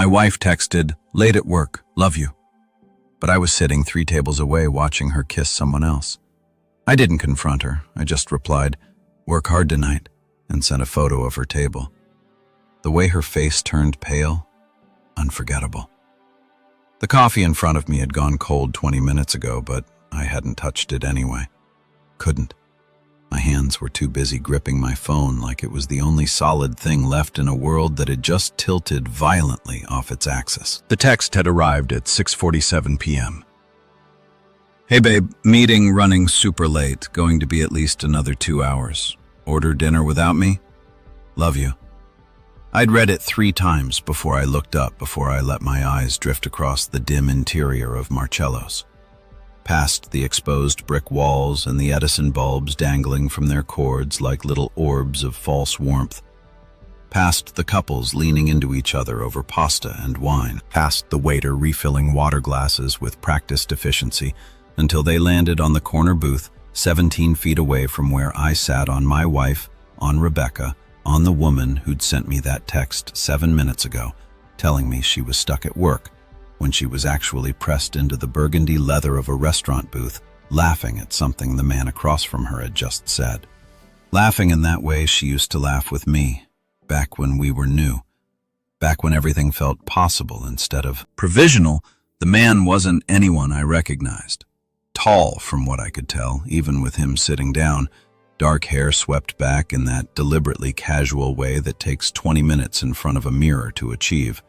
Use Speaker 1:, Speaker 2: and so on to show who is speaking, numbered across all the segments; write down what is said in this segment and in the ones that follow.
Speaker 1: My wife texted, "Late at work, love you." But I was sitting 3 tables away watching her kiss someone else. I didn't confront her. I just replied, "Work hard tonight," and sent a photo of her table. The way her face turned pale, unforgettable. The coffee in front of me had gone cold 20 minutes ago, but I hadn't touched it anyway. Couldn't. My hands were too busy gripping my phone like it was the only solid thing left in a world that had just tilted violently off its axis. The text had arrived at 6:47 p.m. "Hey babe, meeting running super late, going to be at least another 2 hours. Order dinner without me? Love you." I'd read it 3 times before I looked up, before I let my eyes drift across the dim interior of Marcello's. Past the exposed brick walls and the Edison bulbs dangling from their cords like little orbs of false warmth. Past the couples leaning into each other over pasta and wine. Past the waiter refilling water glasses with practiced efficiency until they landed on the corner booth 17 feet away from where I sat, on my wife, on Rebecca, on the woman who'd sent me that text 7 minutes ago, telling me she was stuck at work, when she was actually pressed into the burgundy leather of a restaurant booth, laughing at something the man across from her had just said. Laughing in that way she used to laugh with me, back when we were new, back when everything felt possible instead of provisional. The man wasn't anyone I recognized. Tall, from what I could tell, even with him sitting down, dark hair swept back in that deliberately casual way that takes 20 minutes in front of a mirror to achieve.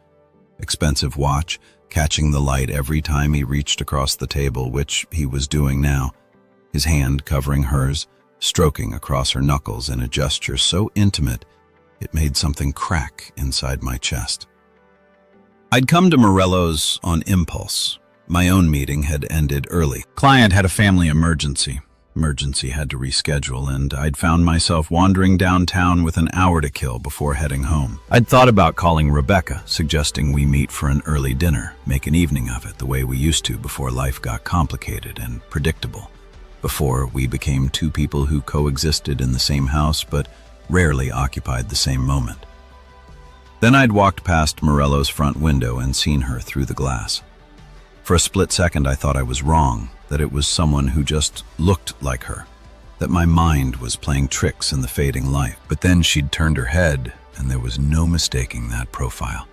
Speaker 1: Expensive watch, catching the light every time he reached across the table, which he was doing now, his hand covering hers, stroking across her knuckles in a gesture so intimate it made something crack inside my chest. I'd come to Morello's on impulse. My own meeting had ended early. Client had a family emergency. Emergency had to reschedule, and I'd found myself wandering downtown with an hour to kill before heading home. I'd thought about calling Rebecca, suggesting we meet for an early dinner, make an evening of it the way we used to before life got complicated and predictable, before we became 2 people who coexisted in the same house but rarely occupied the same moment. Then I'd walked past Morello's front window and seen her through the glass. For a split second I thought I was wrong, that it was someone who just looked like her, that my mind was playing tricks in the fading light. But then she'd turned her head, and there was no mistaking that profile.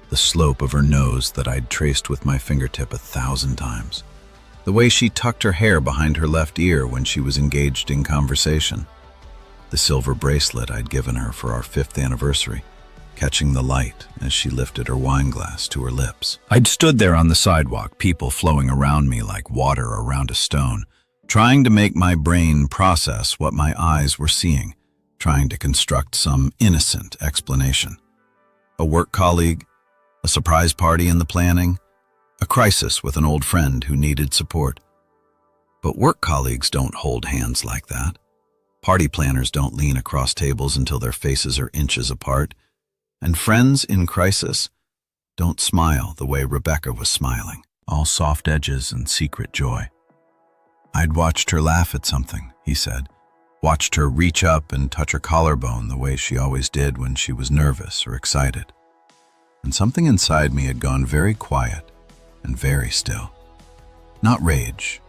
Speaker 1: The slope of her nose that I'd traced with my fingertip 1,000 times. The way she tucked her hair behind her left ear when she was engaged in conversation. The silver bracelet I'd given her for our 5th anniversary, catching the light as she lifted her wine glass to her lips. I'd stood there on the sidewalk, people flowing around me like water around a stone, trying to make my brain process what my eyes were seeing, trying to construct some innocent explanation. A work colleague, a surprise party in the planning, a crisis with an old friend who needed support. But work colleagues don't hold hands like that. Party planners don't lean across tables until their faces are inches apart. And friends in crisis don't smile the way Rebecca was smiling, all soft edges and secret joy. "I'd watched her laugh at something," he said, watched her reach up and touch her collarbone the way she always did when she was nervous or excited. And something inside me had gone very quiet and very still. Not rage,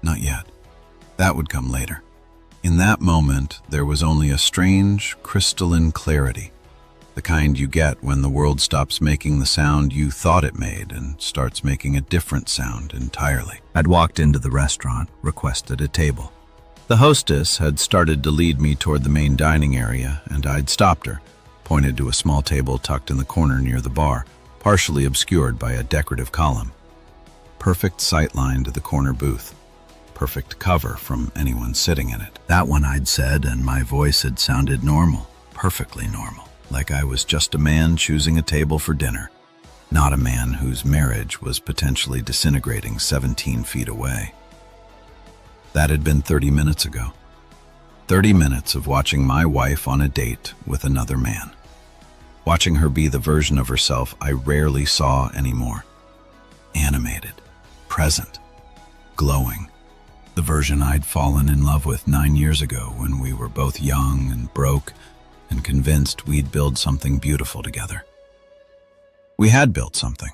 Speaker 1: not yet. That would come later. In that moment, there was only a strange, crystalline clarity, the kind you get when the world stops making the sound you thought it made and starts making a different sound entirely. I'd walked into the restaurant, requested a table. The hostess had started to lead me toward the main dining area, and I'd stopped her, pointed to a small table tucked in the corner near the bar, partially obscured by a decorative column. Perfect sightline to the corner booth. Perfect cover from anyone sitting in it. That one, I'd said, and my voice had sounded normal, perfectly normal. Like I was just a man choosing a table for dinner, not a man whose marriage was potentially disintegrating 17 feet away. That had been 30 minutes ago. 30 minutes of watching my wife on a date with another man. Watching her be the version of herself I rarely saw anymore. Animated, present, glowing. The version I'd fallen in love with 9 years ago when we were both young and broke, and convinced we'd build something beautiful together. We had built something.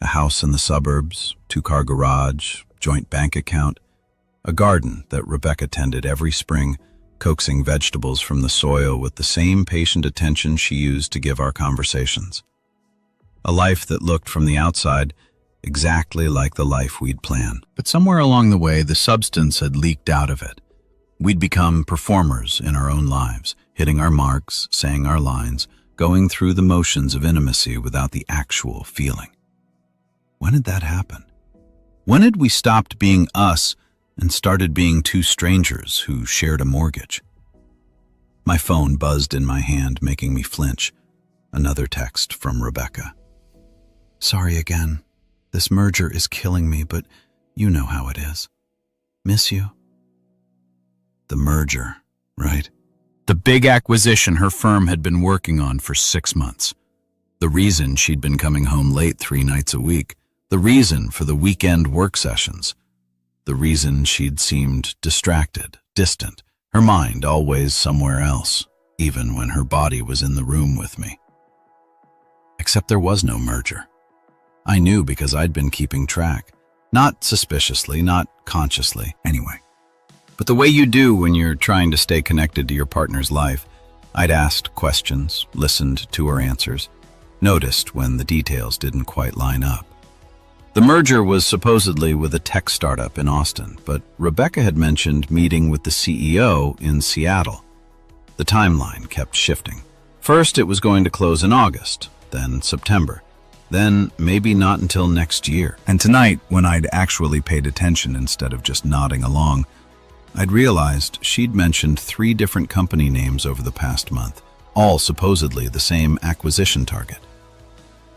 Speaker 1: A house in the suburbs, two-car garage, joint bank account, a garden that Rebecca tended every spring, coaxing vegetables from the soil with the same patient attention she used to give our conversations. A life that looked from the outside exactly like the life we'd planned. But somewhere along the way, the substance had leaked out of it. We'd become performers in our own lives, hitting our marks, saying our lines, going through the motions of intimacy without the actual feeling. When did that happen? When had we stopped being us and started being two strangers who shared a mortgage? My phone buzzed in my hand, making me flinch. Another text from Rebecca. Sorry again. This merger is killing me, but you know how it is. Miss you. The merger, right? The big acquisition her firm had been working on for 6 months. The reason she'd been coming home late 3 nights a week. The reason for the weekend work sessions. The reason she'd seemed distracted, distant, her mind always somewhere else, even when her body was in the room with me. Except there was no merger. I knew because I'd been keeping track. Not suspiciously, not consciously, anyway. But the way you do when you're trying to stay connected to your partner's life, I'd asked questions, listened to her answers, noticed when the details didn't quite line up. The merger was supposedly with a tech startup in Austin, but Rebecca had mentioned meeting with the CEO in Seattle. The timeline kept shifting. First, it was going to close in August, then September, then maybe not until next year. And tonight, when I'd actually paid attention instead of just nodding along, I'd realized she'd mentioned 3 different company names over the past month, all supposedly the same acquisition target.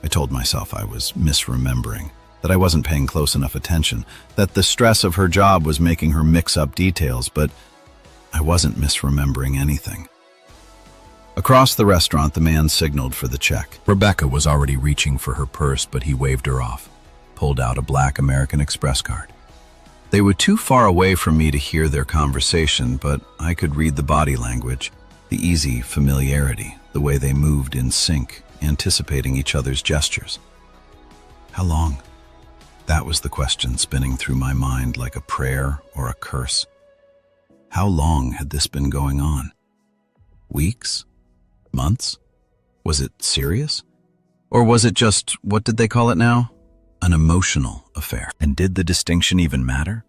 Speaker 1: I told myself I was misremembering, that I wasn't paying close enough attention, that the stress of her job was making her mix up details, but I wasn't misremembering anything. Across the restaurant, the man signaled for the check. Rebecca was already reaching for her purse, but he waved her off, pulled out a black American Express card. They were too far away from me to hear their conversation, but I could read the body language, the easy familiarity, the way they moved in sync, anticipating each other's gestures. How long? That was the question spinning through my mind like a prayer or a curse. How long had this been going on? Weeks? Months? Was it serious? Or was it just, what did they call it now? An emotional affair. And did the distinction even matter?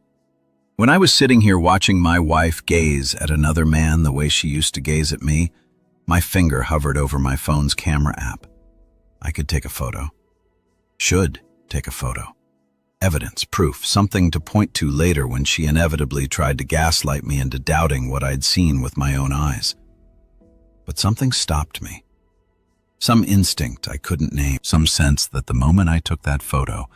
Speaker 1: When I was sitting here watching my wife gaze at another man the way she used to gaze at me, my finger hovered over my phone's camera app. I could take a photo. Should take a photo. Evidence, proof, something to point to later when she inevitably tried to gaslight me into doubting what I'd seen with my own eyes. But something stopped me. Some instinct I couldn't name, some sense that the moment I took that photo,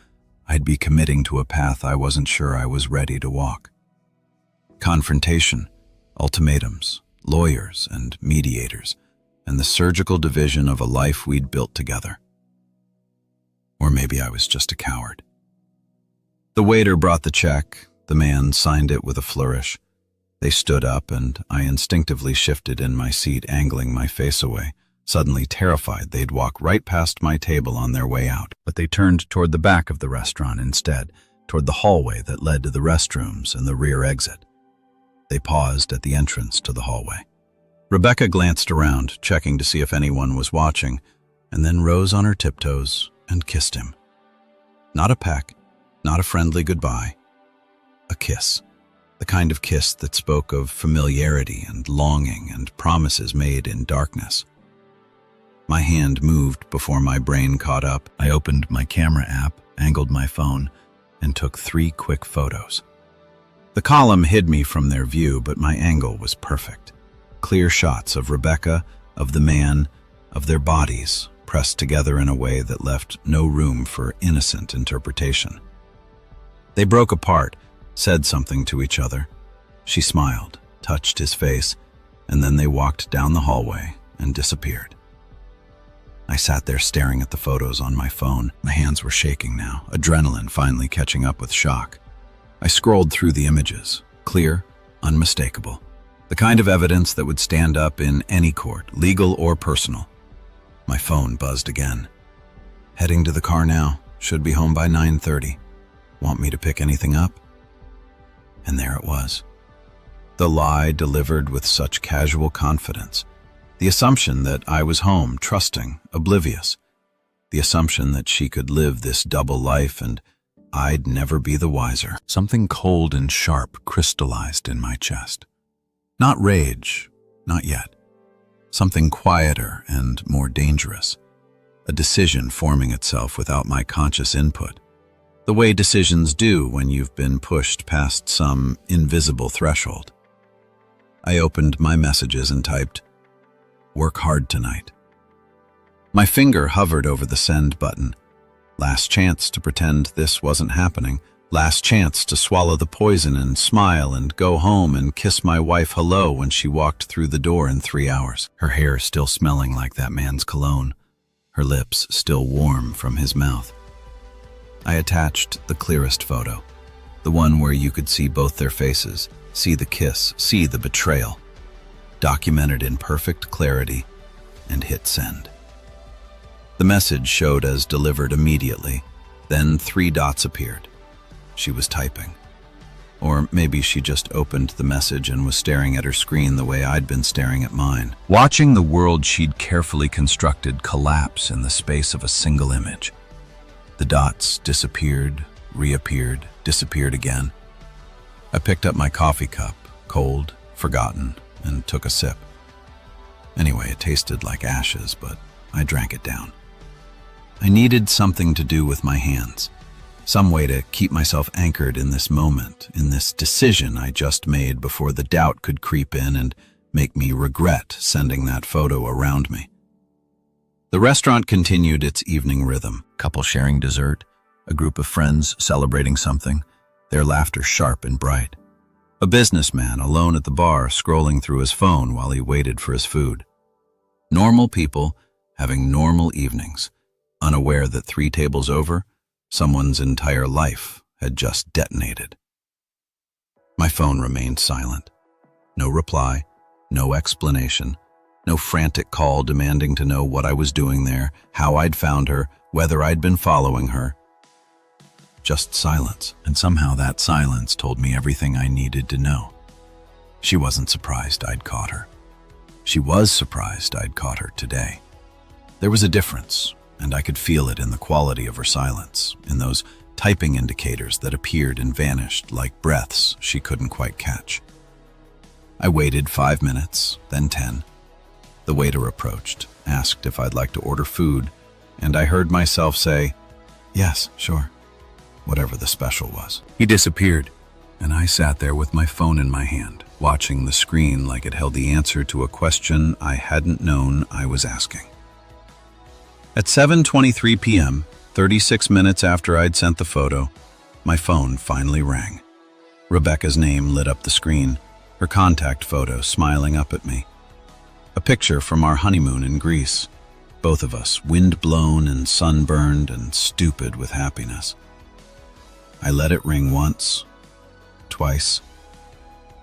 Speaker 1: I'd be committing to a path I wasn't sure I was ready to walk. Confrontation, ultimatums, lawyers and mediators, and the surgical division of a life we'd built together. Or maybe I was just a coward. The waiter brought the check. The man signed it with a flourish. They stood up, and I instinctively shifted in my seat, angling my face away, suddenly terrified they'd walk right past my table on their way out. But they turned toward the back of the restaurant instead, toward the hallway that led to the restrooms and the rear exit. They paused at the entrance to the hallway. Rebecca glanced around, checking to see if anyone was watching, and then rose on her tiptoes and kissed him. Not a peck, not a friendly goodbye. A kiss. The kind of kiss that spoke of familiarity and longing and promises made in darkness. My hand moved before my brain caught up. I opened my camera app, angled my phone, and took 3 quick photos. The column hid me from their view, but my angle was perfect. Clear shots of Rebecca, of the man, of their bodies, pressed together in a way that left no room for innocent interpretation. They broke apart, said something to each other. She smiled, touched his face, and then they walked down the hallway and disappeared. I sat there staring at the photos on my phone. My hands were shaking now, adrenaline finally catching up with shock. I scrolled through the images, clear, unmistakable. The kind of evidence that would stand up in any court, legal or personal. My phone buzzed again. Heading to the car now. Should be home by 9:30. Want me to pick anything up? And there it was. The lie delivered with such casual confidence. The assumption that I was home, trusting, oblivious. The assumption that she could live this double life and I'd never be the wiser. Something cold and sharp crystallized in my chest. Not rage, not yet. Something quieter and more dangerous. A decision forming itself without my conscious input. The way decisions do when you've been pushed past some invisible threshold. I opened my messages and typed, "Work hard tonight." My finger hovered over the send button. Last chance to pretend this wasn't happening. Last chance to swallow the poison and smile and go home and kiss my wife hello when she walked through the door in 3 hours. Her hair still smelling like that man's cologne. Her lips still warm from his mouth. I attached the clearest photo, the one where you could see both their faces, see the kiss, see the betrayal, documented in perfect clarity, and hit send. The message showed as delivered immediately, then 3 dots appeared. She was typing. Or maybe she just opened the message and was staring at her screen the way I'd been staring at mine, watching the world she'd carefully constructed collapse in the space of a single image. The dots disappeared, reappeared, disappeared again. I picked up my coffee cup, cold, forgotten, and took a sip. Anyway, it tasted like ashes, but I drank it down. I needed something to do with my hands. Some way to keep myself anchored in this moment, in this decision I just made before the doubt could creep in and make me regret sending that photo around me. The restaurant continued its evening rhythm. Couple sharing dessert, a group of friends celebrating something, their laughter sharp and bright. A businessman alone at the bar scrolling through his phone while he waited for his food. Normal people having normal evenings, unaware that 3 tables over, someone's entire life had just detonated. My phone remained silent. No reply, no explanation, no frantic call demanding to know what I was doing there, how I'd found her, whether I'd been following her. Just silence, and somehow that silence told me everything I needed to know. She wasn't surprised I'd caught her. She was surprised I'd caught her today. There was a difference, and I could feel it in the quality of her silence, in those typing indicators that appeared and vanished like breaths she couldn't quite catch. I waited 5 minutes, then 10. The waiter approached, asked if I'd like to order food, and I heard myself say, "Yes, sure," whatever the special was. He disappeared, and I sat there with my phone in my hand, watching the screen like it held the answer to a question I hadn't known I was asking. At 7:23 p.m., 36 minutes after I'd sent the photo, my phone finally rang. Rebecca's name lit up the screen, her contact photo smiling up at me. A picture from our honeymoon in Greece, both of us wind-blown and sunburned and stupid with happiness. I let it ring once, twice,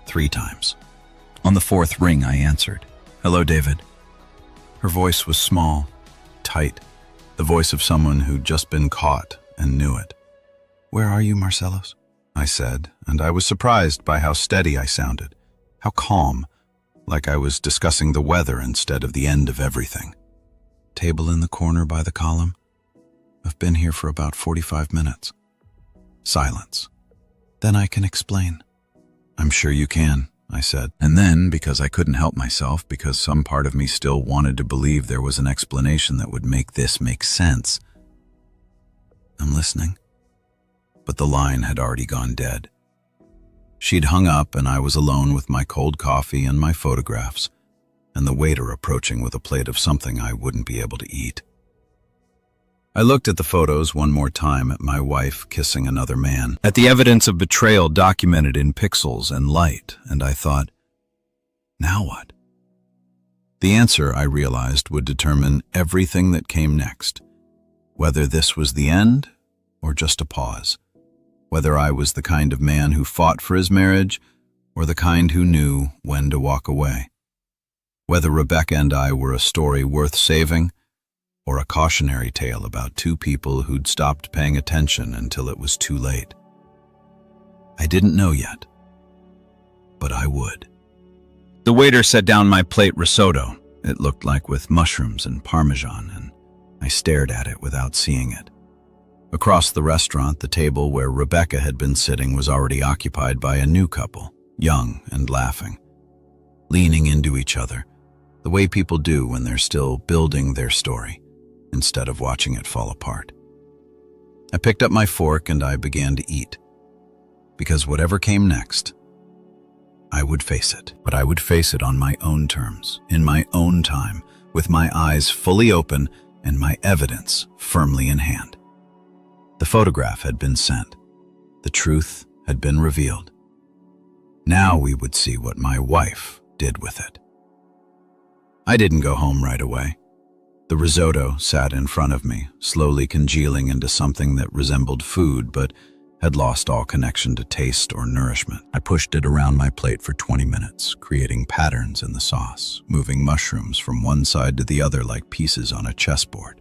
Speaker 1: 3 times. On the 4th ring, I answered, "Hello, David." Her voice was small, tight, the voice of someone who'd just been caught and knew it. "Where are you, Marcellus?" I said, and I was surprised by how steady I sounded, how calm, like I was discussing the weather instead of the end of everything. "Table in the corner by the column. I've been here for about 45 minutes. Silence. "Then I can explain." "I'm sure you can," I said. And then, because I couldn't help myself, because some part of me still wanted to believe there was an explanation that would make this make sense, "I'm listening." But the line had already gone dead. She'd hung up and I was alone with my cold coffee and my photographs, and the waiter approaching with a plate of something I wouldn't be able to eat. I looked at the photos one more time at my wife kissing another man, at the evidence of betrayal documented in pixels and light, and I thought, now what? The answer, I realized, would determine everything that came next, whether this was the end or just a pause, whether I was the kind of man who fought for his marriage or the kind who knew when to walk away, whether Rebecca and I were a story worth saving or a cautionary tale about two people who'd stopped paying attention until it was too late. I didn't know yet, but I would. The waiter set down my plate risotto. It looked like with mushrooms and parmesan, and I stared at it without seeing it. Across the restaurant, the table where Rebecca had been sitting was already occupied by a new couple, young and laughing, leaning into each other, the way people do when they're still building their story, instead of watching it fall apart. I picked up my fork and I began to eat, because whatever came next, I would face it. But I would face it on my own terms, in my own time, with my eyes fully open and my evidence firmly in hand. The photograph had been sent. The truth had been revealed. Now we would see what my wife did with it. I didn't go home right away. The risotto sat in front of me, slowly congealing into something that resembled food, but had lost all connection to taste or nourishment. I pushed it around my plate for 20 minutes, creating patterns in the sauce, moving mushrooms from one side to the other like pieces on a chessboard.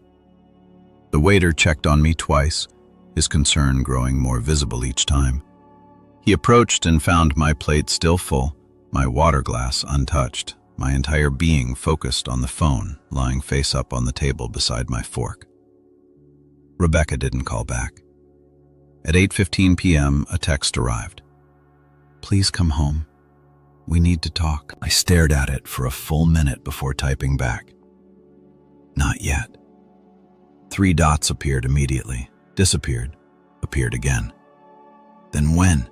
Speaker 1: The waiter checked on me twice, his concern growing more visible each time. He approached and found my plate still full, my water glass untouched, my entire being focused on the phone lying face up on the table beside my fork. Rebecca didn't call back. At 8:15 p.m., a text arrived. "Please come home. We need to talk." I stared at it for a full minute before typing back. Not yet. 3 dots appeared immediately, disappeared, appeared again. Then when?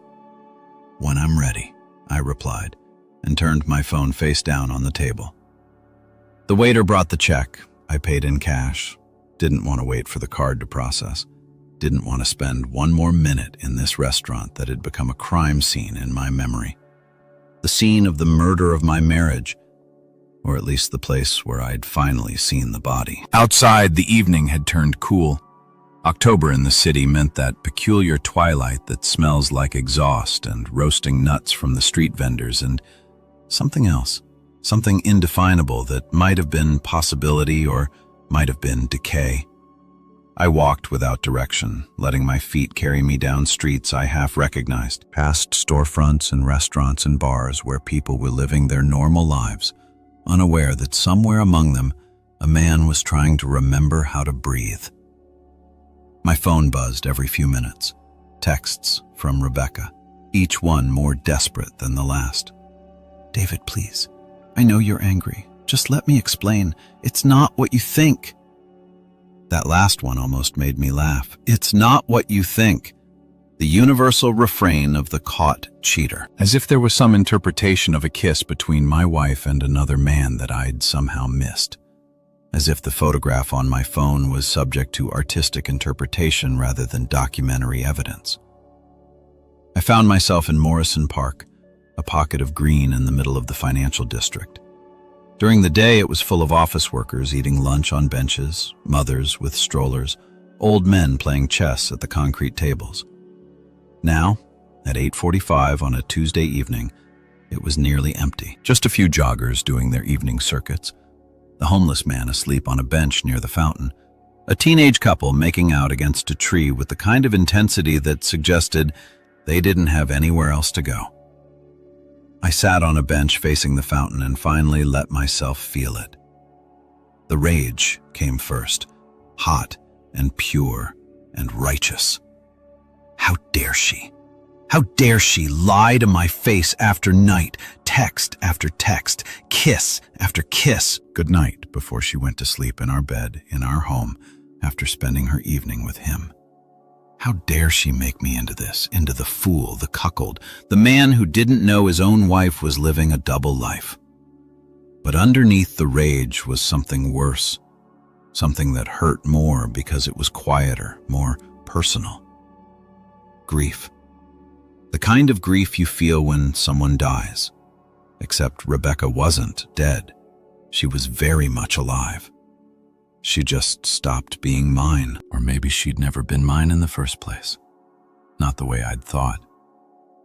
Speaker 1: "When I'm ready," I replied, and turned my phone face down on the table. The waiter brought the check. I paid in cash. Didn't want to wait for the card to process. Didn't want to spend one more minute in this restaurant that had become a crime scene in my memory. The scene of the murder of my marriage, or at least the place where I'd finally seen the body. Outside, the evening had turned cool. October in the city meant that peculiar twilight that smells like exhaust and roasting nuts from the street vendors and something else, something indefinable that might have been possibility or might have been decay. I walked without direction, letting my feet carry me down streets I half recognized, past storefronts and restaurants and bars where people were living their normal lives, unaware that somewhere among them, a man was trying to remember how to breathe. My phone buzzed every few minutes. Texts from Rebecca, each one more desperate than the last. "David, please. I know you're angry. Just let me explain. It's not what you think." That last one almost made me laugh. It's not what you think. The universal refrain of the caught cheater. As if there was some interpretation of a kiss between my wife and another man that I'd somehow missed. As if the photograph on my phone was subject to artistic interpretation rather than documentary evidence. I found myself in Morrison Park, a pocket of green in the middle of the financial district. During the day, it was full of office workers eating lunch on benches, mothers with strollers, old men playing chess at the concrete tables. Now, at 8:45 on a Tuesday evening, it was nearly empty. Just a few joggers doing their evening circuits, the homeless man asleep on a bench near the fountain, a teenage couple making out against a tree with the kind of intensity that suggested they didn't have anywhere else to go. I sat on a bench facing the fountain and finally let myself feel it. The rage came first, hot and pure and righteous. How dare she? How dare she lie to my face after night, text after text, kiss after kiss, good night before she went to sleep in our bed in our home after spending her evening with him. How dare she make me into this, into the fool, the cuckold, the man who didn't know his own wife was living a double life. But underneath the rage was something worse, something that hurt more because it was quieter, more personal. Grief. The kind of grief you feel when someone dies. Except Rebecca wasn't dead. She was very much alive. She just stopped being mine, or maybe she'd never been mine in the first place. Not the way I'd thought.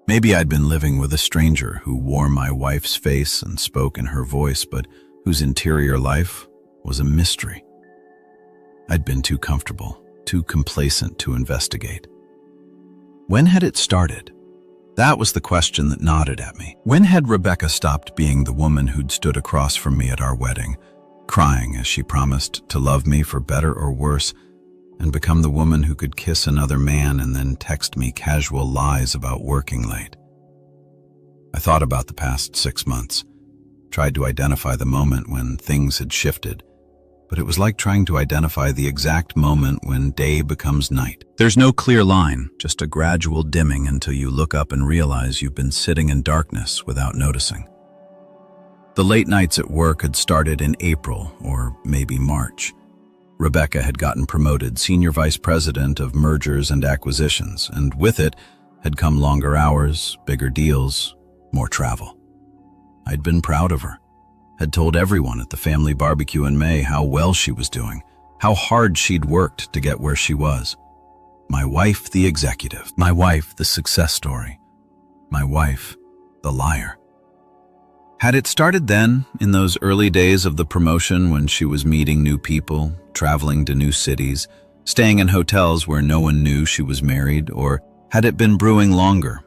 Speaker 1: Maybe I'd been living with a stranger who wore my wife's face and spoke in her voice, but whose interior life was a mystery. I'd been too comfortable, too complacent to investigate. When had it started? That was the question that nodded at me. When had Rebecca stopped being the woman who'd stood across from me at our wedding, crying as she promised to love me for better or worse, and become the woman who could kiss another man and then text me casual lies about working late? I thought about the past 6 months, tried to identify the moment when things had shifted, but it was like trying to identify the exact moment when day becomes night. There's no clear line, just a gradual dimming until you look up and realize you've been sitting in darkness without noticing. The late nights at work had started in April or maybe March. Rebecca had gotten promoted Senior Vice President of Mergers and Acquisitions, and with it had come longer hours, bigger deals, more travel. I'd been proud of her, had told everyone at the family barbecue in May how well she was doing, how hard she'd worked to get where she was. My wife, the executive. My wife, the success story. My wife, the liar. Had it started then, in those early days of the promotion when she was meeting new people, traveling to new cities, staying in hotels where no one knew she was married, or had it been brewing longer,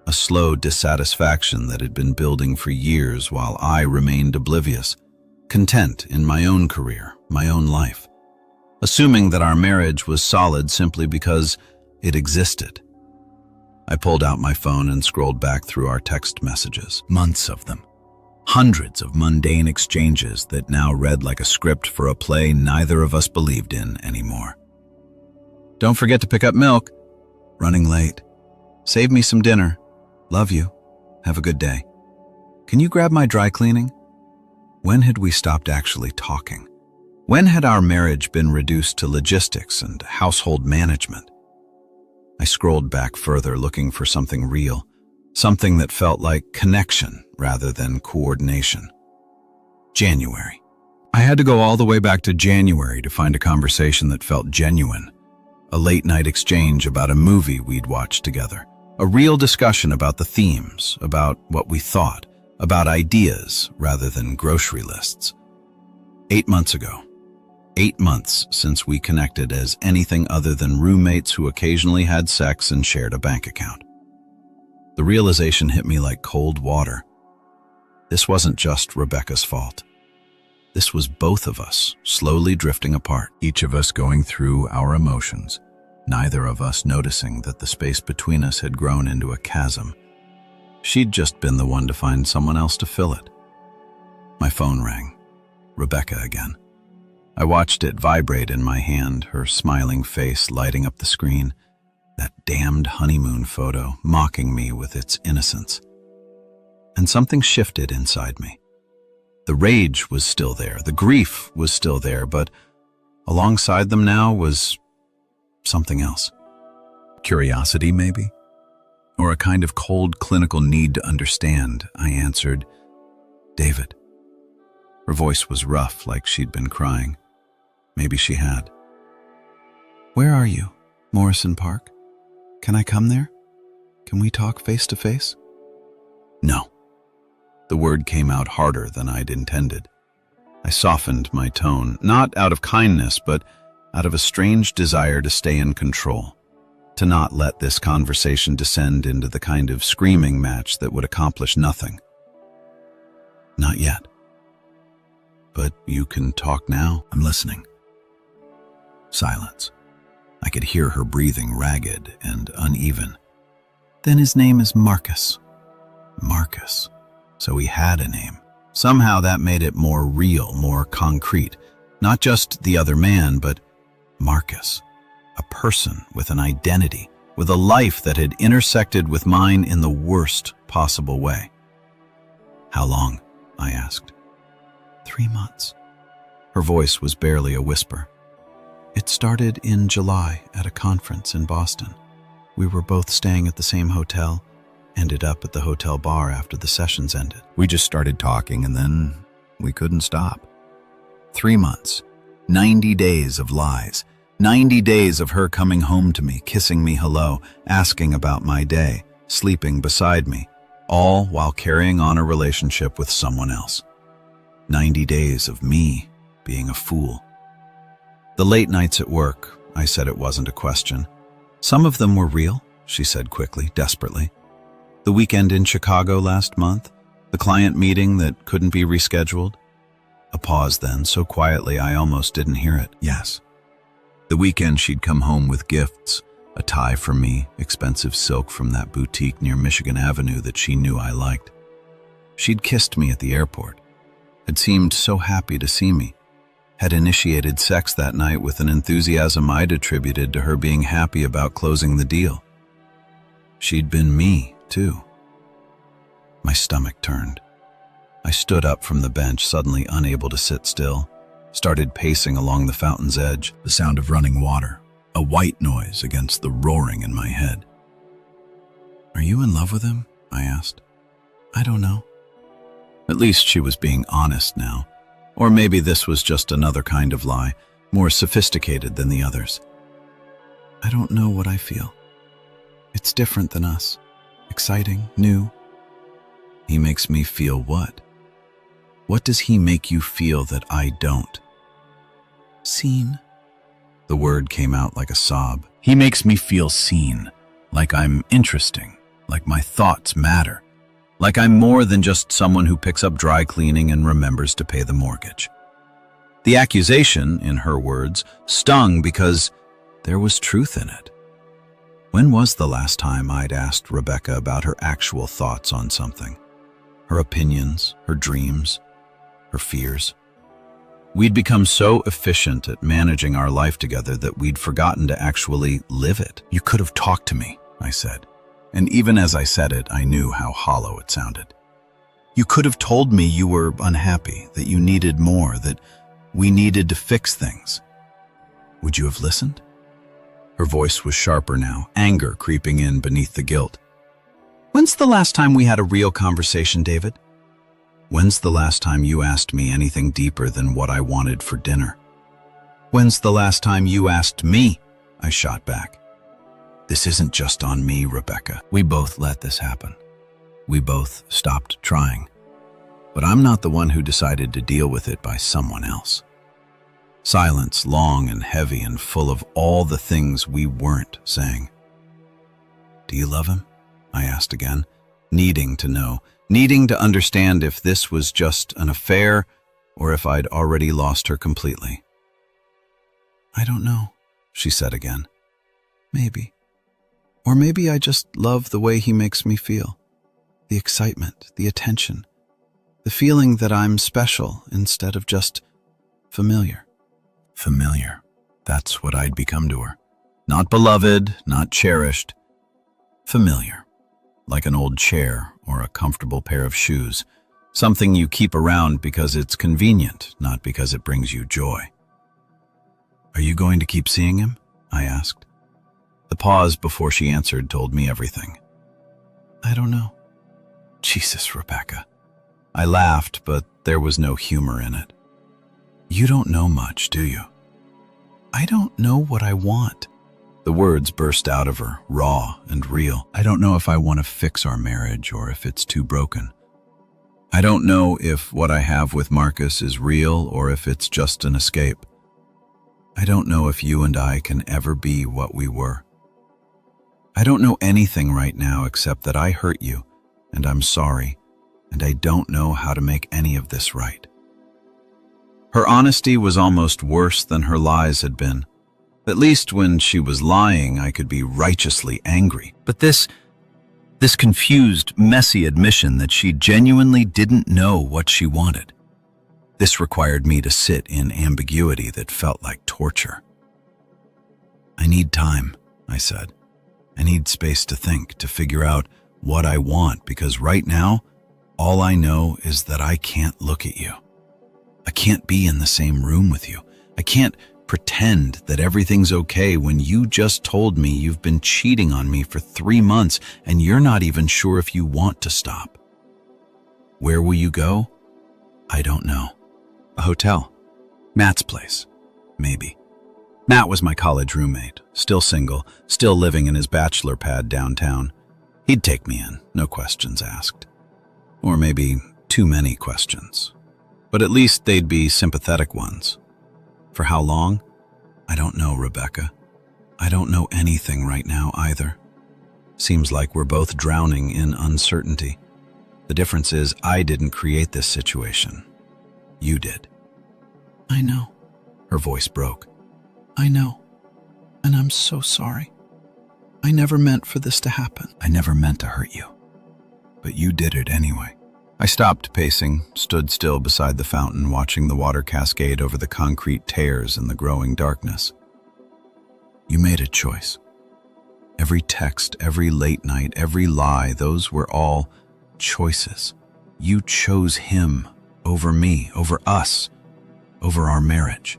Speaker 1: a slow dissatisfaction that had been building for years while I remained oblivious, content in my own career, my own life, assuming that our marriage was solid simply because it existed? I pulled out my phone and scrolled back through our text messages, months of them. Hundreds of mundane exchanges that now read like a script for a play neither of us believed in anymore. Don't forget to pick up milk. Running late. Save me some dinner. Love you. Have a good day. Can you grab my dry cleaning? When had we stopped actually talking? When had our marriage been reduced to logistics and household management? I scrolled back further looking for something real, something that felt like connection rather than coordination. January. I had to go all the way back to January to find a conversation that felt genuine. A late-night exchange about a movie we'd watched together. A real discussion about the themes, about what we thought, about ideas rather than grocery lists. 8 months ago. 8 months since we connected as anything other than roommates who occasionally had sex and shared a bank account. The realization hit me like cold water. This wasn't just Rebecca's fault. This was both of us slowly drifting apart, each of us going through our emotions, neither of us noticing that the space between us had grown into a chasm. She'd just been the one to find someone else to fill it. My phone rang. Rebecca again. I watched it vibrate in my hand, her smiling face lighting up the screen. That damned honeymoon photo mocking me with its innocence. And something shifted inside me. The rage was still there, the grief was still there, but alongside them now was something else. Curiosity, maybe? Or a kind of cold clinical need to understand. I answered, "David." Her voice was rough, like she'd been crying. Maybe she had. "Where are you? Morrison Park? Can I come there? Can we talk face to face?" No. The word came out harder than I'd intended. I softened my tone, not out of kindness, but out of a strange desire to stay in control, to not let this conversation descend into the kind of screaming match that would accomplish nothing. Not yet. But you can talk now. I'm listening. Silence. I could hear her breathing ragged and uneven. Then his name is Marcus. Marcus. So he had a name. Somehow that made it more real, more concrete. Not just the other man, but Marcus. A person with an identity, with a life that had intersected with mine in the worst possible way. "How long?" I asked. 3 months. Her voice was barely a whisper. "It started in July at a conference in Boston. We were both staying at the same hotel, ended up at the hotel bar after the sessions ended. We just started talking and then we couldn't stop. 3 months, 90 days of lies, 90 days of her coming home to me, kissing me hello, asking about my day, sleeping beside me, all while carrying on a relationship with someone else. 90 days of me being a fool. The late nights at work, I said it wasn't a question. Some of them were real, she said quickly, desperately. The weekend in Chicago last month, the client meeting that couldn't be rescheduled. A pause then, so quietly I almost didn't hear it. Yes. The weekend she'd come home with gifts, a tie for me, expensive silk from that boutique near Michigan Avenue that she knew I liked. She'd kissed me at the airport, had seemed so happy to see me, had initiated sex that night with an enthusiasm I'd attributed to her being happy about closing the deal. She'd been me, too. My stomach turned. I stood up from the bench, suddenly unable to sit still, started pacing along the fountain's edge, the sound of running water, a white noise against the roaring in my head. "Are you in love with him?" I asked. "I don't know." At least she was being honest now. Or maybe this was just another kind of lie, more sophisticated than the others. "I don't know what I feel. It's different than us. Exciting, new." "He makes me feel what? What does he make you feel that I don't?" "Seen." The word came out like a sob. "He makes me feel seen, like I'm interesting, like my thoughts matter, like I'm more than just someone who picks up dry cleaning and remembers to pay the mortgage." The accusation, in her words, stung because there was truth in it. When was the last time I'd asked Rebecca about her actual thoughts on something? Her opinions, her dreams, her fears? We'd become so efficient at managing our life together that we'd forgotten to actually live it. "You could have talked to me," I said. And even as I said it, I knew how hollow it sounded. "You could have told me you were unhappy, that you needed more, that we needed to fix things. Would you have listened?" Her voice was sharper now, anger creeping in beneath the guilt. "When's the last time we had a real conversation, David? When's the last time you asked me anything deeper than what I wanted for dinner? When's the last time you asked me?" I shot back. "This isn't just on me, Rebecca. We both let this happen. We both stopped trying. But I'm not the one who decided to deal with it by someone else." Silence, long and heavy and full of all the things we weren't saying. "Do you love him?" I asked again, needing to know, needing to understand if this was just an affair or if I'd already lost her completely. "I don't know," she said again. "Maybe. Or maybe I just love the way he makes me feel. The excitement, the attention, the feeling that I'm special instead of just familiar." Familiar. That's what I'd become to her. Not beloved, not cherished. Familiar. Like an old chair or a comfortable pair of shoes. Something you keep around because it's convenient, not because it brings you joy. "Are you going to keep seeing him?" I asked. The pause before she answered told me everything. "I don't know." Jesus, Rebecca. I laughed, but there was no humor in it. "You don't know much, do you?" "I don't know what I want." The words burst out of her, raw and real. "I don't know if I want to fix our marriage or if it's too broken. I don't know if what I have with Marcus is real or if it's just an escape. I don't know if you and I can ever be what we were. I don't know anything right now except that I hurt you, and I'm sorry, and I don't know how to make any of this right." Her honesty was almost worse than her lies had been. At least when she was lying, I could be righteously angry. But this confused, messy admission that she genuinely didn't know what she wanted. This required me to sit in ambiguity that felt like torture. "I need time," I said. "I need space to think, to figure out what I want, because right now, all I know is that I can't look at you. I can't be in the same room with you. I can't pretend that everything's okay when you just told me you've been cheating on me for 3 months and you're not even sure if you want to stop. Where will you go? I don't know. A hotel. Matt's place. Maybe." Matt was my college roommate, still single, still living in his bachelor pad downtown. He'd take me in, no questions asked. Or maybe too many questions. But at least they'd be sympathetic ones. For how long? I don't know, Rebecca. I don't know anything right now either. Seems like we're both drowning in uncertainty. The difference is I didn't create this situation. You did. I know. Her voice broke. I know. And I'm so sorry. I never meant for this to happen. I never meant to hurt you. But you did it anyway. I stopped pacing, stood still beside the fountain, watching the water cascade over the concrete tears in the growing darkness. You made a choice. Every text, every late night, every lie, those were all choices. You chose him over me, over us, over our marriage.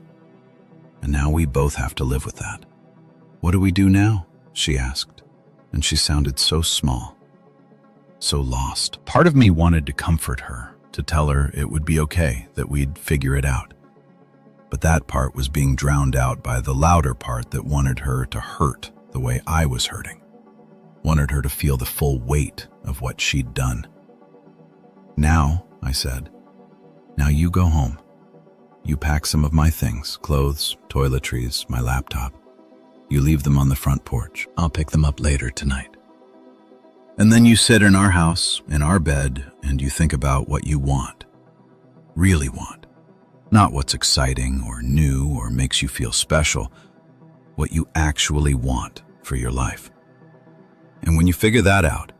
Speaker 1: And now we both have to live with that. What do we do now? She asked, and she sounded so small, so lost. Part of me wanted to comfort her, to tell her it would be okay, that we'd figure it out. But that part was being drowned out by the louder part that wanted her to hurt the way I was hurting, wanted her to feel the full weight of what she'd done. Now, I said, now you go home. You pack some of my things, clothes, toiletries, my laptop. You leave them on the front porch. I'll pick them up later tonight. And then you sit in our house, in our bed, and you think about what you want. Really want. Not what's exciting or new or makes you feel special. What you actually want for your life. And when you figure that out,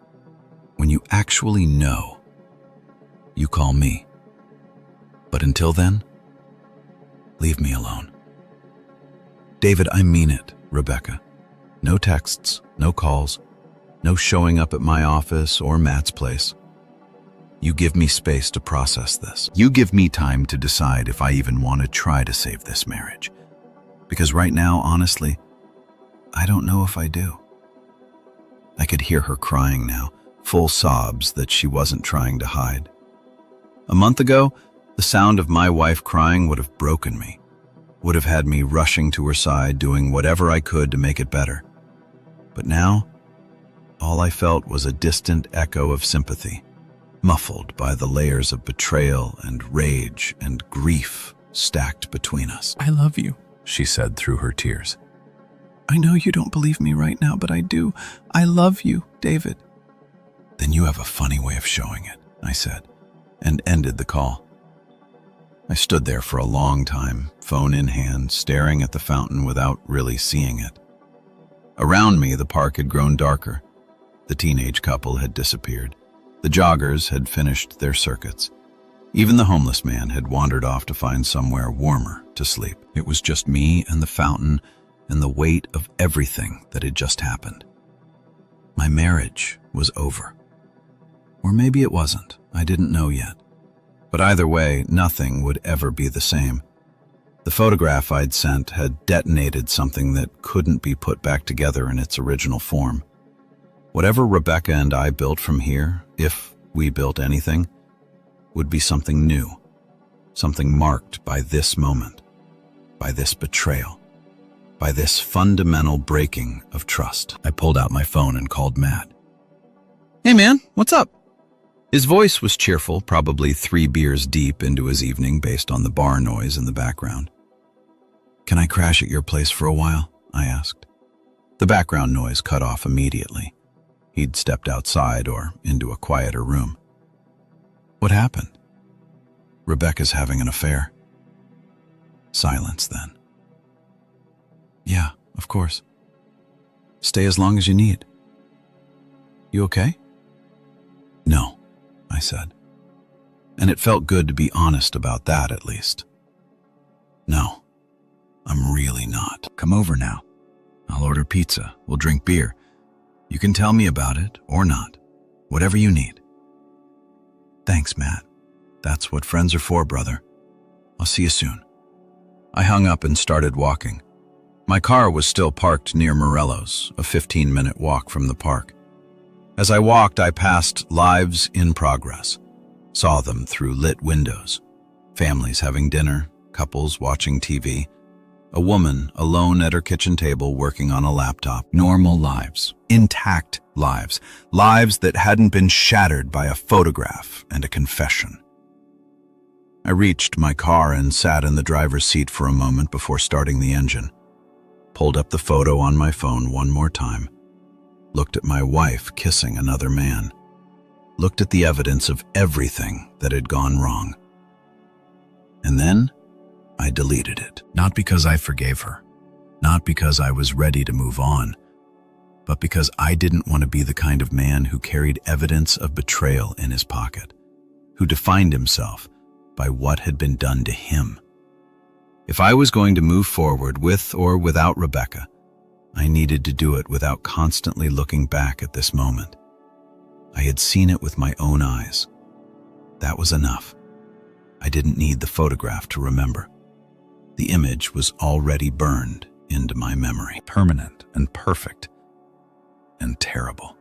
Speaker 1: when you actually know, you call me. But until then, leave me alone. David, I mean it, Rebecca. No texts, no calls, no showing up at my office or Matt's place. You give me space to process this. You give me time to decide if I even want to try to save this marriage. Because right now, honestly, I don't know if I do. I could hear her crying now, full sobs that she wasn't trying to hide. A month ago, the sound of my wife crying would have broken me, would have had me rushing to her side, doing whatever I could to make it better. But now, all I felt was a distant echo of sympathy, muffled by the layers of betrayal and rage and grief stacked between us. I love you, she said through her tears. I know you don't believe me right now, but I do. I love you, David. Then you have a funny way of showing it, I said, and ended the call. I stood there for a long time, phone in hand, staring at the fountain without really seeing it. Around me, the park had grown darker. The teenage couple had disappeared. The joggers had finished their circuits. Even the homeless man had wandered off to find somewhere warmer to sleep. It was just me and the fountain and the weight of everything that had just happened. My marriage was over. Or maybe it wasn't. I didn't know yet. But either way, nothing would ever be the same. The photograph I'd sent had detonated something that couldn't be put back together in its original form. Whatever Rebecca and I built from here, if we built anything, would be something new, something marked by this moment, by this betrayal, by this fundamental breaking of trust. I pulled out my phone and called Matt. Hey man, what's up? His voice was cheerful, probably 3 beers deep into his evening based on the bar noise in the background. Can I crash at your place for a while? I asked. The background noise cut off immediately. He'd stepped outside or into a quieter room. What happened? Rebecca's having an affair. Silence then. Yeah, of course. Stay as long as you need. You okay? No, I said. And it felt good to be honest about that at least. No, I'm really not. Come over now. I'll order pizza. We'll drink beer. You can tell me about it or not. Whatever you need. Thanks, Matt. That's what friends are for, brother. I'll see you soon. I hung up and started walking. My car was still parked near Morello's, a 15-minute walk from the park. As I walked, I passed lives in progress, saw them through lit windows, families having dinner, couples watching TV, a woman alone at her kitchen table working on a laptop. Normal lives, intact lives, lives that hadn't been shattered by a photograph and a confession. I reached my car and sat in the driver's seat for a moment before starting the engine. pulled up the photo on my phone one more time, looked at my wife kissing another man, looked at the evidence of everything that had gone wrong. And then I deleted it. Not because I forgave her, not because I was ready to move on, but because I didn't want to be the kind of man who carried evidence of betrayal in his pocket, who defined himself by what had been done to him. If I was going to move forward with or without Rebecca, I needed to do it without constantly looking back at this moment. I had seen it with my own eyes. That was enough. I didn't need the photograph to remember. The image was already burned into my memory, permanent and perfect and terrible.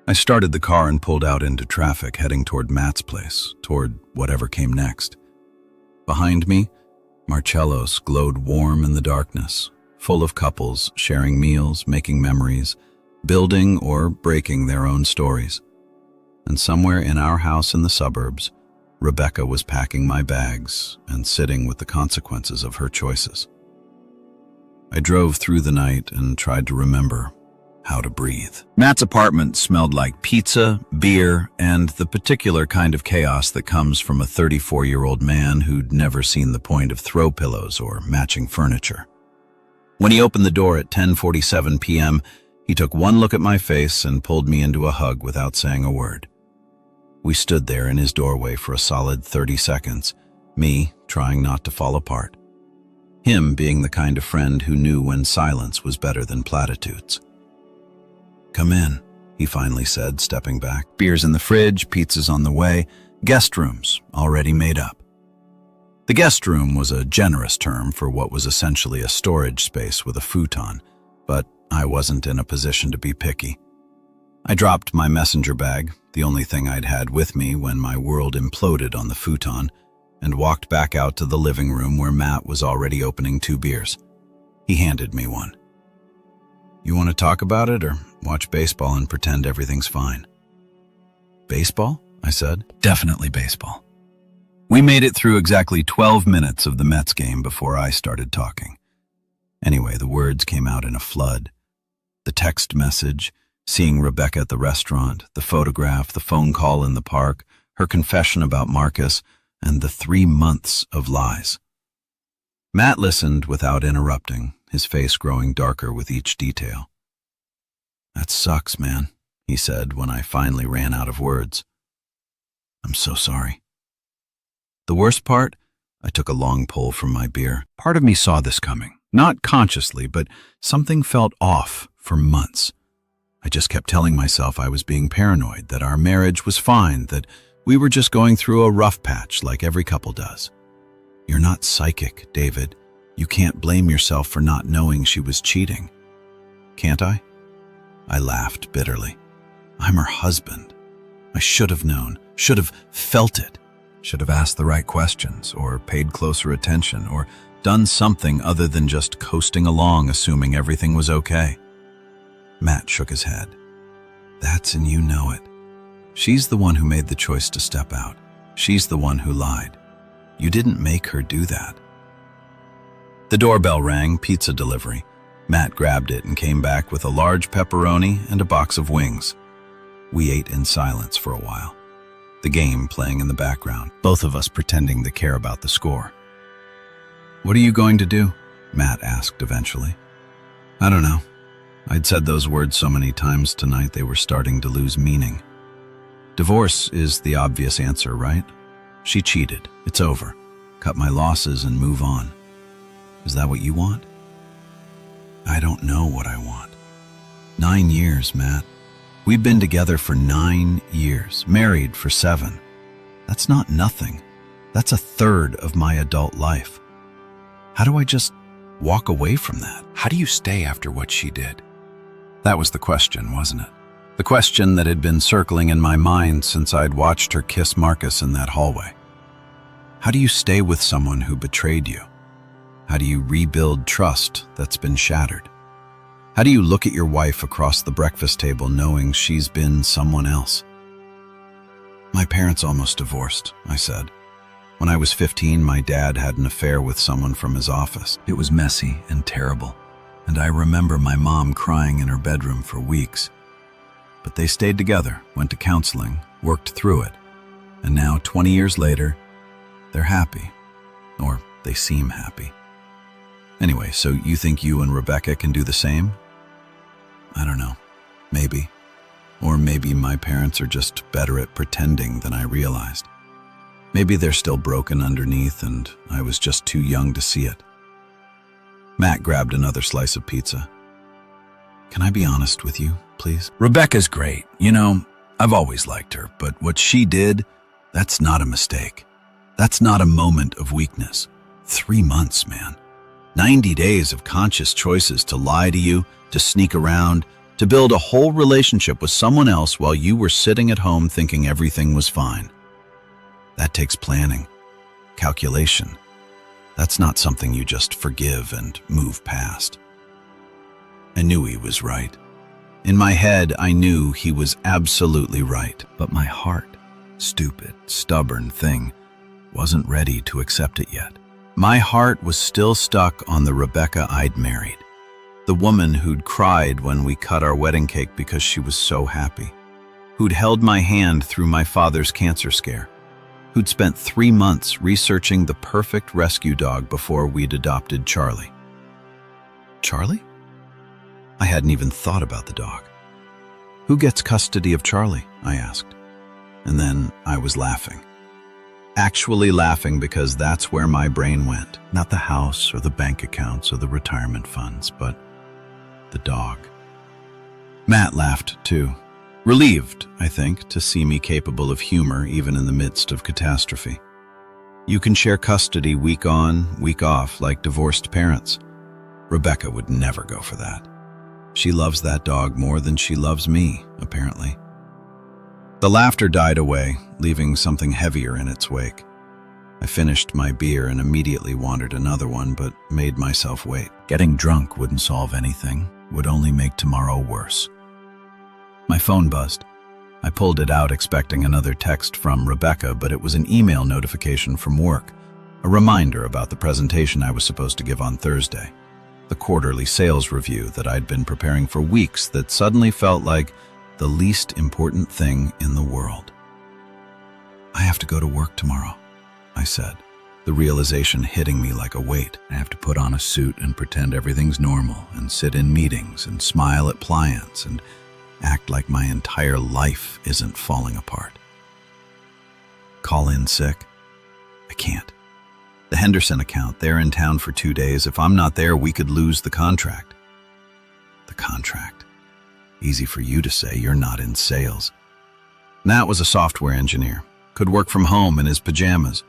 Speaker 1: I started the car and pulled out into traffic, heading toward Matt's place, toward whatever came next. Behind me, Marcello's glowed warm in the darkness, full of couples sharing meals, making memories, building or breaking their own stories. And somewhere in our house in the suburbs, Rebecca was packing my bags and sitting with the consequences of her choices. I drove through the night and tried to remember how to breathe. Matt's apartment smelled like pizza, beer, and the particular kind of chaos that comes from a 34-year-old man who'd never seen the point of throw pillows or matching furniture. When he opened the door at 10:47 p.m., he took one look at my face and pulled me into a hug without saying a word. We stood there in his doorway for a solid 30 seconds, me trying not to fall apart. Him being the kind of friend who knew when silence was better than platitudes. "Come in," he finally said, stepping back. "Beer's in the fridge, pizza's on the way, guest rooms already made up." The guest room was a generous term for what was essentially a storage space with a futon, but I wasn't in a position to be picky. I dropped my messenger bag, the only thing I'd had with me when my world imploded on the futon, and walked back out to the living room where Matt was already opening 2 beers. He handed me one. "You want to talk about it or watch baseball and pretend everything's fine?" "Baseball?" I said. "Definitely baseball." We made it through exactly 12 minutes of the Mets game before I started talking. Anyway, the words came out in a flood. The text message, seeing Rebecca at the restaurant, the photograph, the phone call in the park, her confession about Marcus, and the 3 months of lies. Matt listened without interrupting, his face growing darker with each detail. "That sucks, man," he said when I finally ran out of words. "I'm so sorry." The worst part? I took a long pull from my beer. Part of me saw this coming. Not consciously, but something felt off for months. I just kept telling myself I was being paranoid, that our marriage was fine, that we were just going through a rough patch like every couple does. "You're not psychic, David. You can't blame yourself for not knowing she was cheating." "Can't I?" I laughed bitterly. "I'm her husband. I should have known, should have felt it, should have asked the right questions, or paid closer attention, or done something other than just coasting along assuming everything was okay." Matt shook his head. "That's and you know it. She's the one who made the choice to step out. She's the one who lied. You didn't make her do that." The doorbell rang, pizza delivery. Matt grabbed it and came back with a large pepperoni and a box of wings. We ate in silence for a while, the game playing in the background, both of us pretending to care about the score. "What are you going to do?" Matt asked eventually. "I don't know." I'd said those words so many times tonight they were starting to lose meaning. Divorce is the obvious answer, right? She cheated. It's over. Cut my losses and move on. Is that what you want? I don't know what I want. 9 years, Matt. We've been together for 9 years, married for 7. That's not nothing. That's a third of my adult life. How do I just walk away from that? How do you stay after what she did? That was the question, wasn't it? The question that had been circling in my mind since I'd watched her kiss Marcus in that hallway. How do you stay with someone who betrayed you? How do you rebuild trust that's been shattered? How do you look at your wife across the breakfast table knowing she's been someone else? My parents almost divorced, I said. When I was 15, my dad had an affair with someone from his office. It was messy and terrible. And I remember my mom crying in her bedroom for weeks. But they stayed together, went to counseling, worked through it. And now, 20 years later, they're happy. Or they seem happy. Anyway, so you think you and Rebecca can do the same? I don't know. Maybe. Or maybe my parents are just better at pretending than I realized. Maybe they're still broken underneath and I was just too young to see it. Matt grabbed another slice of pizza. Can I be honest with you, please? Rebecca's great. You know, I've always liked her, but what she did, that's not a mistake. That's not a moment of weakness. 3 months, man. 90 days of conscious choices to lie to you, to sneak around, to build a whole relationship with someone else while you were sitting at home thinking everything was fine. That takes planning, calculation. That's not something you just forgive and move past. I knew he was right. In my head, I knew he was absolutely right, but my heart, stupid, stubborn thing, wasn't ready to accept it yet. My heart was still stuck on the Rebecca I'd married, the woman who'd cried when we cut our wedding cake because she was so happy, who'd held my hand through my father's cancer scare, who'd spent 3 months researching the perfect rescue dog before we'd adopted Charlie. Charlie? I hadn't even thought about the dog. Who gets custody of Charlie? I asked. And then I was laughing. Actually laughing because that's where my brain went. Not the house or the bank accounts or the retirement funds, but the dog. Matt laughed too. Relieved, I think, to see me capable of humor even in the midst of catastrophe. You can share custody week on, week off like divorced parents. Rebecca would never go for that. She loves that dog more than she loves me, apparently. The laughter died away, leaving something heavier in its wake. I finished my beer and immediately wanted another one, but made myself wait. Getting drunk wouldn't solve anything, would only make tomorrow worse. My phone buzzed. I pulled it out expecting another text from Rebecca, but it was an email notification from work, a reminder about the presentation I was supposed to give on Thursday, the quarterly sales review that I'd been preparing for weeks that suddenly felt like the least important thing in the world. I have to go to work tomorrow, I said, the realization hitting me like a weight. I have to put on a suit and pretend everything's normal and sit in meetings and smile at clients and act like my entire life isn't falling apart. Call in sick? I can't. The Henderson account, they're in town for 2 days. If I'm not there, we could lose the contract. The contract. Easy for you to say, you're not in sales. Nat was a software engineer, could work from home in his pajamas,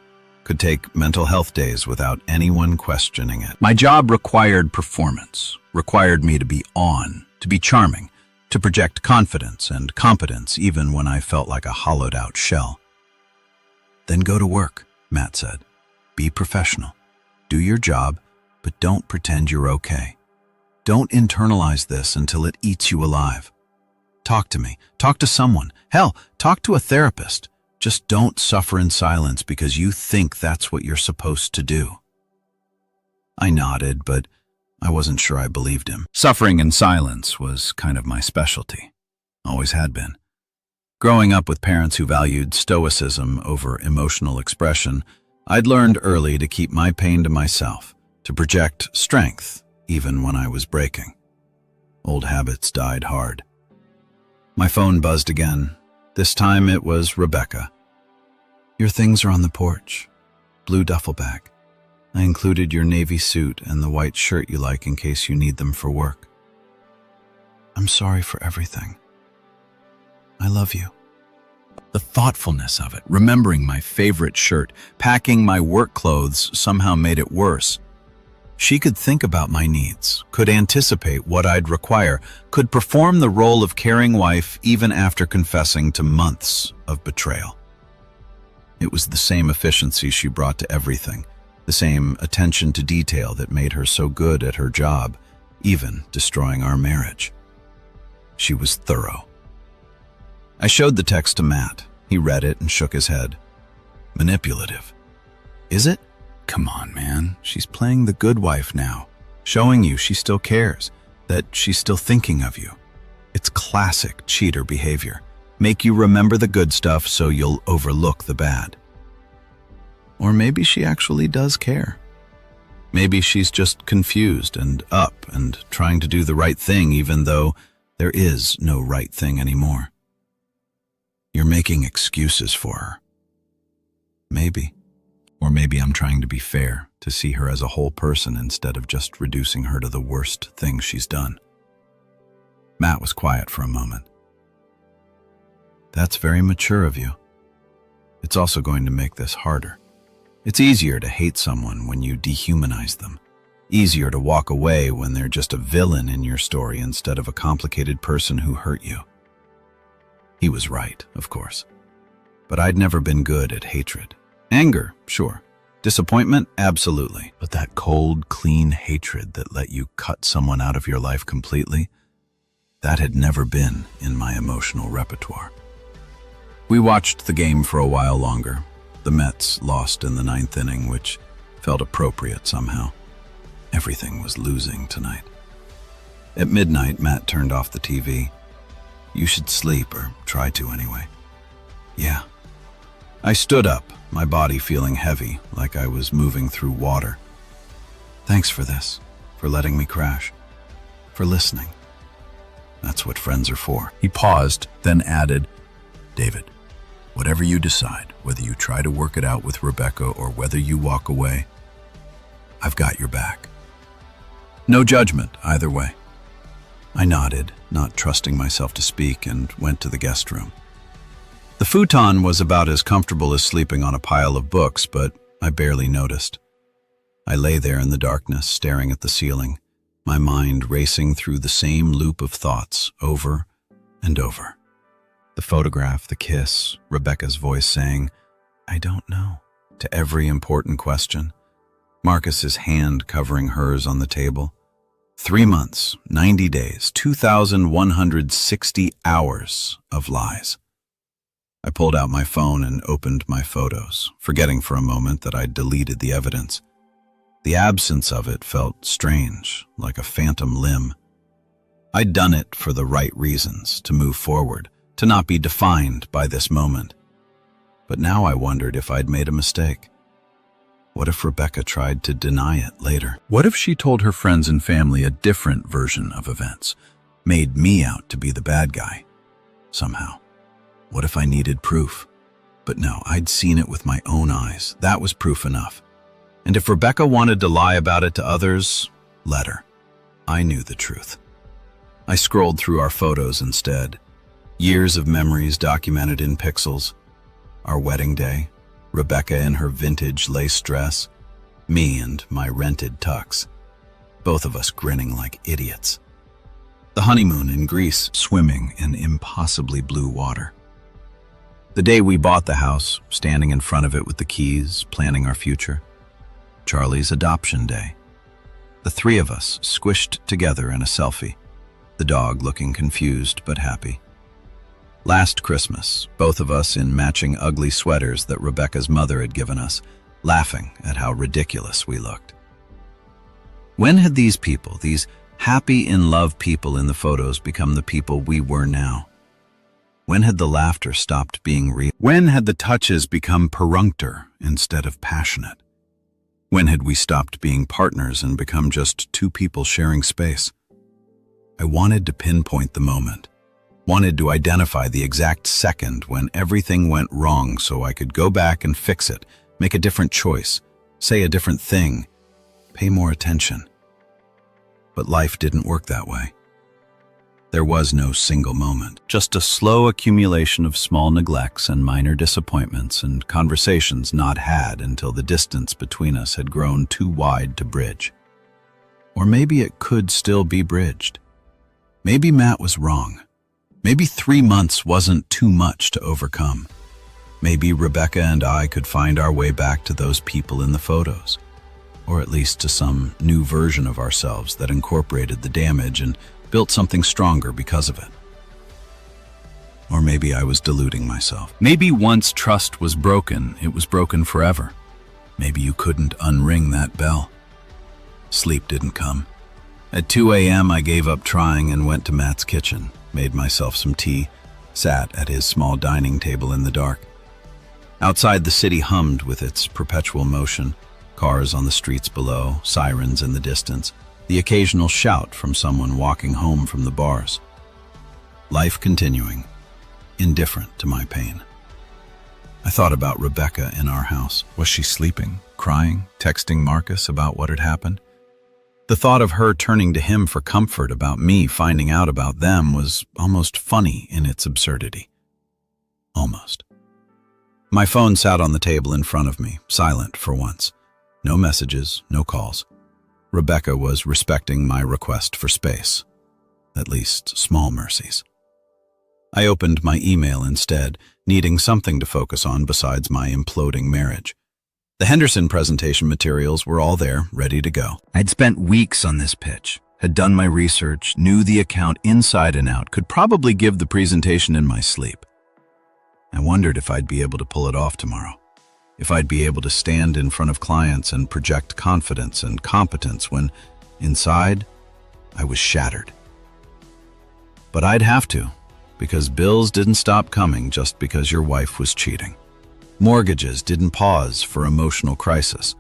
Speaker 1: could take mental health days without anyone questioning it. My job required performance, required me to be on, to be charming, to project confidence and competence even when I felt like a hollowed-out shell. Then go to work, Matt said. Be professional. Do your job, but don't pretend you're okay. Don't internalize this until it eats you alive. Talk to me. Talk to someone. Hell, talk to a therapist. Just don't suffer in silence because you think that's what you're supposed to do. I nodded, but I wasn't sure I believed him. Suffering in silence was kind of my specialty. Always had been. Growing up with parents who valued stoicism over emotional expression, I'd learned early to keep my pain to myself, to project strength even when I was breaking. Old habits died hard. My phone buzzed again. This time it was Rebecca. Your things are on the porch. Blue duffel bag. I included your navy suit and the white shirt you like in case you need them for work. I'm sorry for everything. I love you. The thoughtfulness of it, remembering my favorite shirt, packing my work clothes somehow made it worse. She could think about my needs, could anticipate what I'd require, could perform the role of caring wife even after confessing to months of betrayal. It was the same efficiency she brought to everything, the same attention to detail that made her so good at her job, even destroying our marriage. She was thorough. I showed the text to Matt. He read it and shook his head. Manipulative. Is it? Come on, man. She's playing the good wife now. showing you she still cares, that she's still thinking of you. It's classic cheater behavior. Make you remember the good stuff so you'll overlook the bad. Or maybe she actually does care. Maybe she's just confused and up and trying to do the right thing even though there is no right thing anymore. You're making excuses for her. Maybe. Or maybe I'm trying to be fair, to see her as a whole person instead of just reducing her to the worst thing she's done. Matt was quiet for a moment. That's very mature of you. It's also going to make this harder. It's easier to hate someone when you dehumanize them. Easier to walk away when they're just a villain in your story instead of a complicated person who hurt you. He was right, of course. But I'd never been good at hatred. Anger, sure. Disappointment, absolutely. But that cold, clean hatred that let you cut someone out of your life completely, that had never been in my emotional repertoire. We watched the game for a while longer. The Mets lost in the 9th inning, which felt appropriate somehow. Everything was losing tonight. At midnight, Matt turned off the TV. You should sleep, or try to anyway. Yeah. I stood up, my body feeling heavy, like I was moving through water. Thanks for this, for letting me crash, for listening. That's what friends are for. He paused, then added, David, whatever you decide, whether you try to work it out with Rebecca or whether you walk away, I've got your back. No judgment, either way. I nodded, not trusting myself to speak, and went to the guest room. The futon was about as comfortable as sleeping on a pile of books, but I barely noticed. I lay there in the darkness, staring at the ceiling, my mind racing through the same loop of thoughts over and over. The photograph, the kiss, Rebecca's voice saying, I don't know, to every important question. Marcus's hand covering hers on the table. 3 months, 90 days, 2,160 hours of lies. I pulled out my phone and opened my photos, forgetting for a moment that I'd deleted the evidence. The absence of it felt strange, like a phantom limb. I'd done it for the right reasons, to move forward, to not be defined by this moment. But now I wondered if I'd made a mistake. What if Rebecca tried to deny it later? What if she told her friends and family a different version of events, made me out to be the bad guy, somehow? What if I needed proof? But no, I'd seen it with my own eyes. That was proof enough. And if Rebecca wanted to lie about it to others, let her. I knew the truth. I scrolled through our photos instead. Years of memories documented in pixels. Our wedding day, Rebecca in her vintage lace dress, me and my rented tux, both of us grinning like idiots. The honeymoon in Greece, swimming in impossibly blue water. The day we bought the house, standing in front of it with the keys, planning our future. Charlie's adoption day. The 3 of us squished together in a selfie, the dog looking confused but happy. Last Christmas, both of us in matching ugly sweaters that Rebecca's mother had given us, laughing at how ridiculous we looked. When had these people, these happy in love people in the photos, become the people we were now? When had the laughter stopped being real? When had the touches become perfunctory instead of passionate? When had we stopped being partners and become just 2 people sharing space? I wanted to pinpoint the moment. Wanted to identify the exact second when everything went wrong so I could go back and fix it, make a different choice, say a different thing, pay more attention. But life didn't work that way. There was no single moment, just a slow accumulation of small neglects and minor disappointments and conversations not had until the distance between us had grown too wide to bridge. Or maybe it could still be bridged. Maybe Matt was wrong. Maybe 3 months wasn't too much to overcome. Maybe Rebecca and I could find our way back to those people in the photos, or at least to some new version of ourselves that incorporated the damage and built something stronger because of it. Or maybe I was deluding myself. Maybe once trust was broken, it was broken forever. Maybe you couldn't unring that bell. Sleep didn't come. At 2 a.m., I gave up trying and went to Matt's kitchen, made myself some tea, sat at his small dining table in the dark. Outside, the city hummed with its perpetual motion, cars on the streets below, sirens in the distance, the occasional shout from someone walking home from the bars. Life continuing, indifferent to my pain. I thought about Rebecca in our house. Was she sleeping, crying, texting Marcus about what had happened? The thought of her turning to him for comfort about me finding out about them was almost funny in its absurdity. Almost. My phone sat on the table in front of me, silent for once. No messages, no calls. Rebecca was respecting my request for space. At least small mercies. I opened my email instead, needing something to focus on besides my imploding marriage. The Henderson presentation materials were all there, ready to go. I'd spent weeks on this pitch, had done my research, knew the account inside and out, could probably give the presentation in my sleep. I wondered if I'd be able to pull it off tomorrow, if I'd be able to stand in front of clients and project confidence and competence when, inside, I was shattered. But I'd have to, because bills didn't stop coming just because your wife was cheating. Mortgages didn't pause for emotional crisis.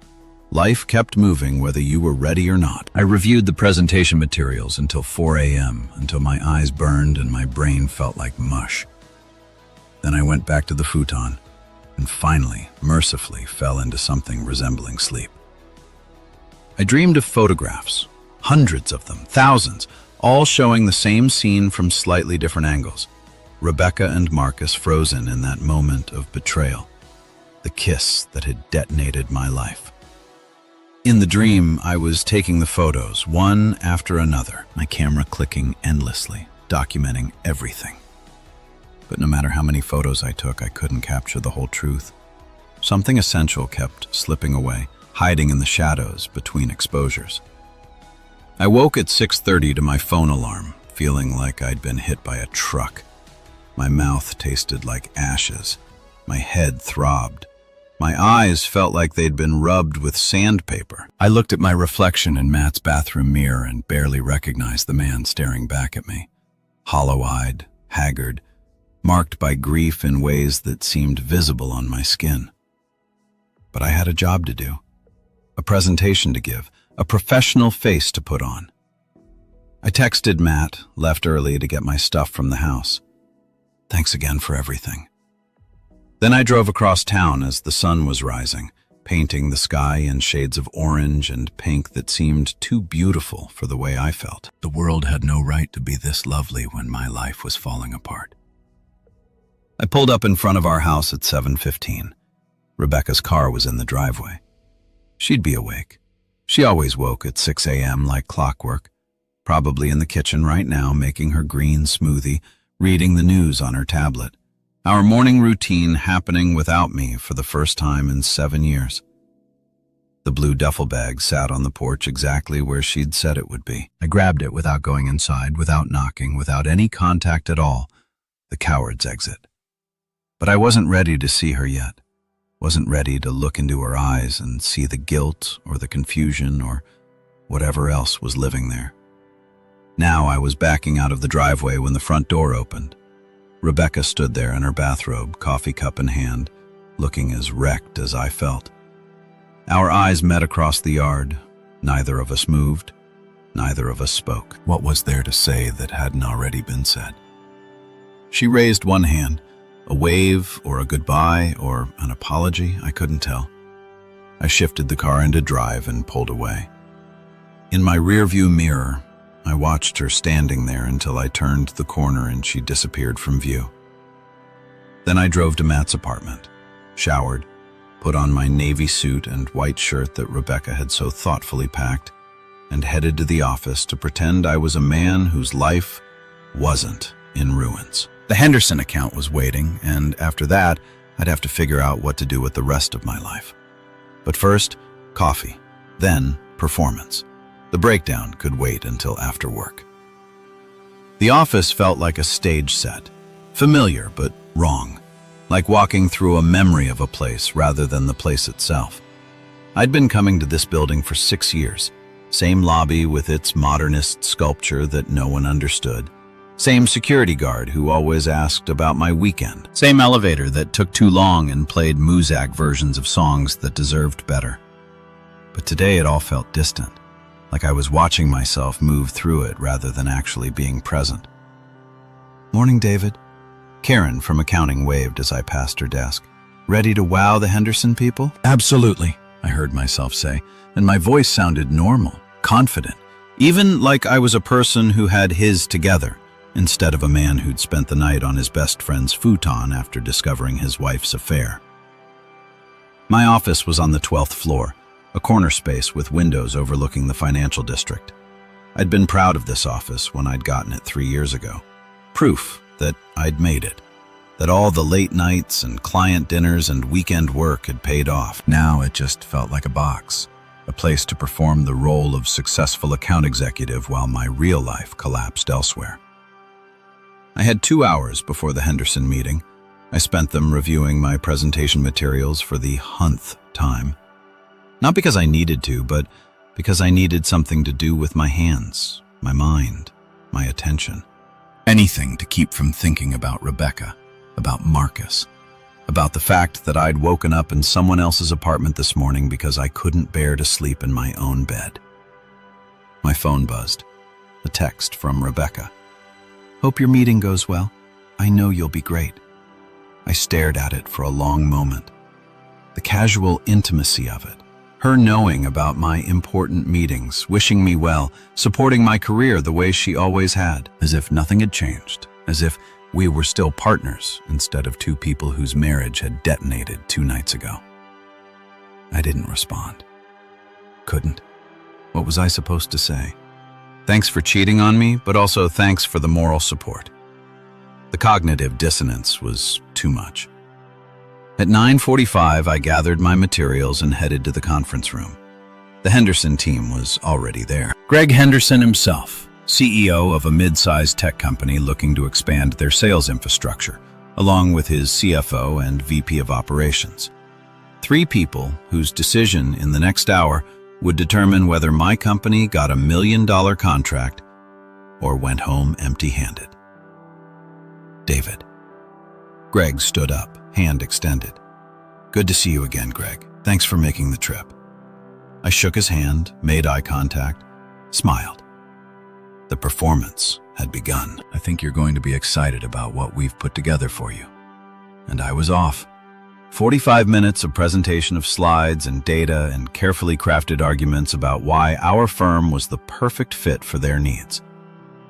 Speaker 1: Life kept moving whether you were ready or not. I reviewed the presentation materials until 4 a.m., until my eyes burned and my brain felt like mush. Then I went back to the futon and finally, mercifully, fell into something resembling sleep. I dreamed of photographs, hundreds of them, thousands, all showing the same scene from slightly different angles. Rebecca and Marcus frozen in that moment of betrayal. The kiss that had detonated my life. In the dream, I was taking the photos, one after another, my camera clicking endlessly, documenting everything. But no matter how many photos I took, I couldn't capture the whole truth. Something essential kept slipping away, hiding in the shadows between exposures. I woke at 6:30 to my phone alarm, feeling like I'd been hit by a truck. My mouth tasted like ashes. My head throbbed. My eyes felt like they'd been rubbed with sandpaper. I looked at my reflection in Matt's bathroom mirror and barely recognized the man staring back at me. Hollow-eyed, haggard, marked by grief in ways that seemed visible on my skin. But I had a job to do, a presentation to give, a professional face to put on. I texted Matt, left early to get my stuff from the house. Thanks again for everything. Then I drove across town as the sun was rising, painting the sky in shades of orange and pink that seemed too beautiful for the way I felt. The world had no right to be this lovely when my life was falling apart. I pulled up in front of our house at 7:15. Rebecca's car was in the driveway. She'd be awake. She always woke at 6 a.m. like clockwork, probably in the kitchen right now making her green smoothie, reading the news on her tablet. Our morning routine happening without me for the first time in 7 years. The blue duffel bag sat on the porch exactly where she'd said it would be. I grabbed it without going inside, without knocking, without any contact at all. The coward's exit. But I wasn't ready to see her yet. Wasn't ready to look into her eyes and see the guilt or the confusion or whatever else was living there. Now I was backing out of the driveway when the front door opened. Rebecca stood there in her bathrobe, coffee cup in hand, looking as wrecked as I felt. Our eyes met across the yard. Neither of us moved. Neither of us spoke. What was there to say that hadn't already been said? She raised one hand, a wave or a goodbye or an apology, I couldn't tell. I shifted the car into drive and pulled away. In my rearview mirror, I watched her standing there until I turned the corner and she disappeared from view. Then I drove to Matt's apartment, showered, put on my navy suit and white shirt that Rebecca had so thoughtfully packed, and headed to the office to pretend I was a man whose life wasn't in ruins. The Henderson account was waiting, and after that, I'd have to figure out what to do with the rest of my life. But first, coffee, then performance. The breakdown could wait until after work. The office felt like a stage set, familiar but wrong, like walking through a memory of a place rather than the place itself. I'd been coming to this building for 6 years, Same lobby with its modernist sculpture that no one understood. Same security guard who always asked about my weekend. Same elevator that took too long and played Muzak versions of songs that deserved better. But today it all felt distant, like I was watching myself move through it rather than actually being present. "Morning, David." Karen from accounting waved as I passed her desk. "Ready to wow the Henderson people?" "Absolutely," I heard myself say, and my voice sounded normal, confident, even like I was a person who had his together, instead of a man who'd spent the night on his best friend's futon after discovering his wife's affair. My office was on the 12th floor, a corner space with windows overlooking the financial district. I'd been proud of this office when I'd gotten it 3 years ago. Proof that I'd made it, that all the late nights and client dinners and weekend work had paid off. Now it just felt like a box, a place to perform the role of successful account executive while my real life collapsed elsewhere. I had 2 hours before the Henderson meeting. I spent them reviewing my presentation materials for the 100th time. Not because I needed to, but because I needed something to do with my hands, my mind, my attention. Anything to keep from thinking about Rebecca, about Marcus, about the fact that I'd woken up in someone else's apartment this morning because I couldn't bear to sleep in my own bed. My phone buzzed. A text from Rebecca. "Hope your meeting goes well. I know you'll be great." I stared at it for a long moment. The casual intimacy of it. Her knowing about my important meetings, wishing me well, supporting my career the way she always had, as if nothing had changed, as if we were still partners instead of two people whose marriage had detonated 2 nights ago. I didn't respond. Couldn't. What was I supposed to say? Thanks for cheating on me, but also thanks for the moral support. The cognitive dissonance was too much. At 9:45, I gathered my materials and headed to the conference room. The Henderson team was already there. Greg Henderson himself, CEO of a mid-sized tech company looking to expand their sales infrastructure, along with his CFO and VP of operations. 3 people whose decision in the next hour would determine whether my company got $1 million contract or went home empty-handed. David. Greg stood up, hand extended. "Good to see you again, Greg. Thanks for making the trip." I shook his hand, made eye contact, smiled. The performance had begun. "I think you're going to be excited about what we've put together for you." And I was off. 45 minutes of presentation of slides and data and carefully crafted arguments about why our firm was the perfect fit for their needs.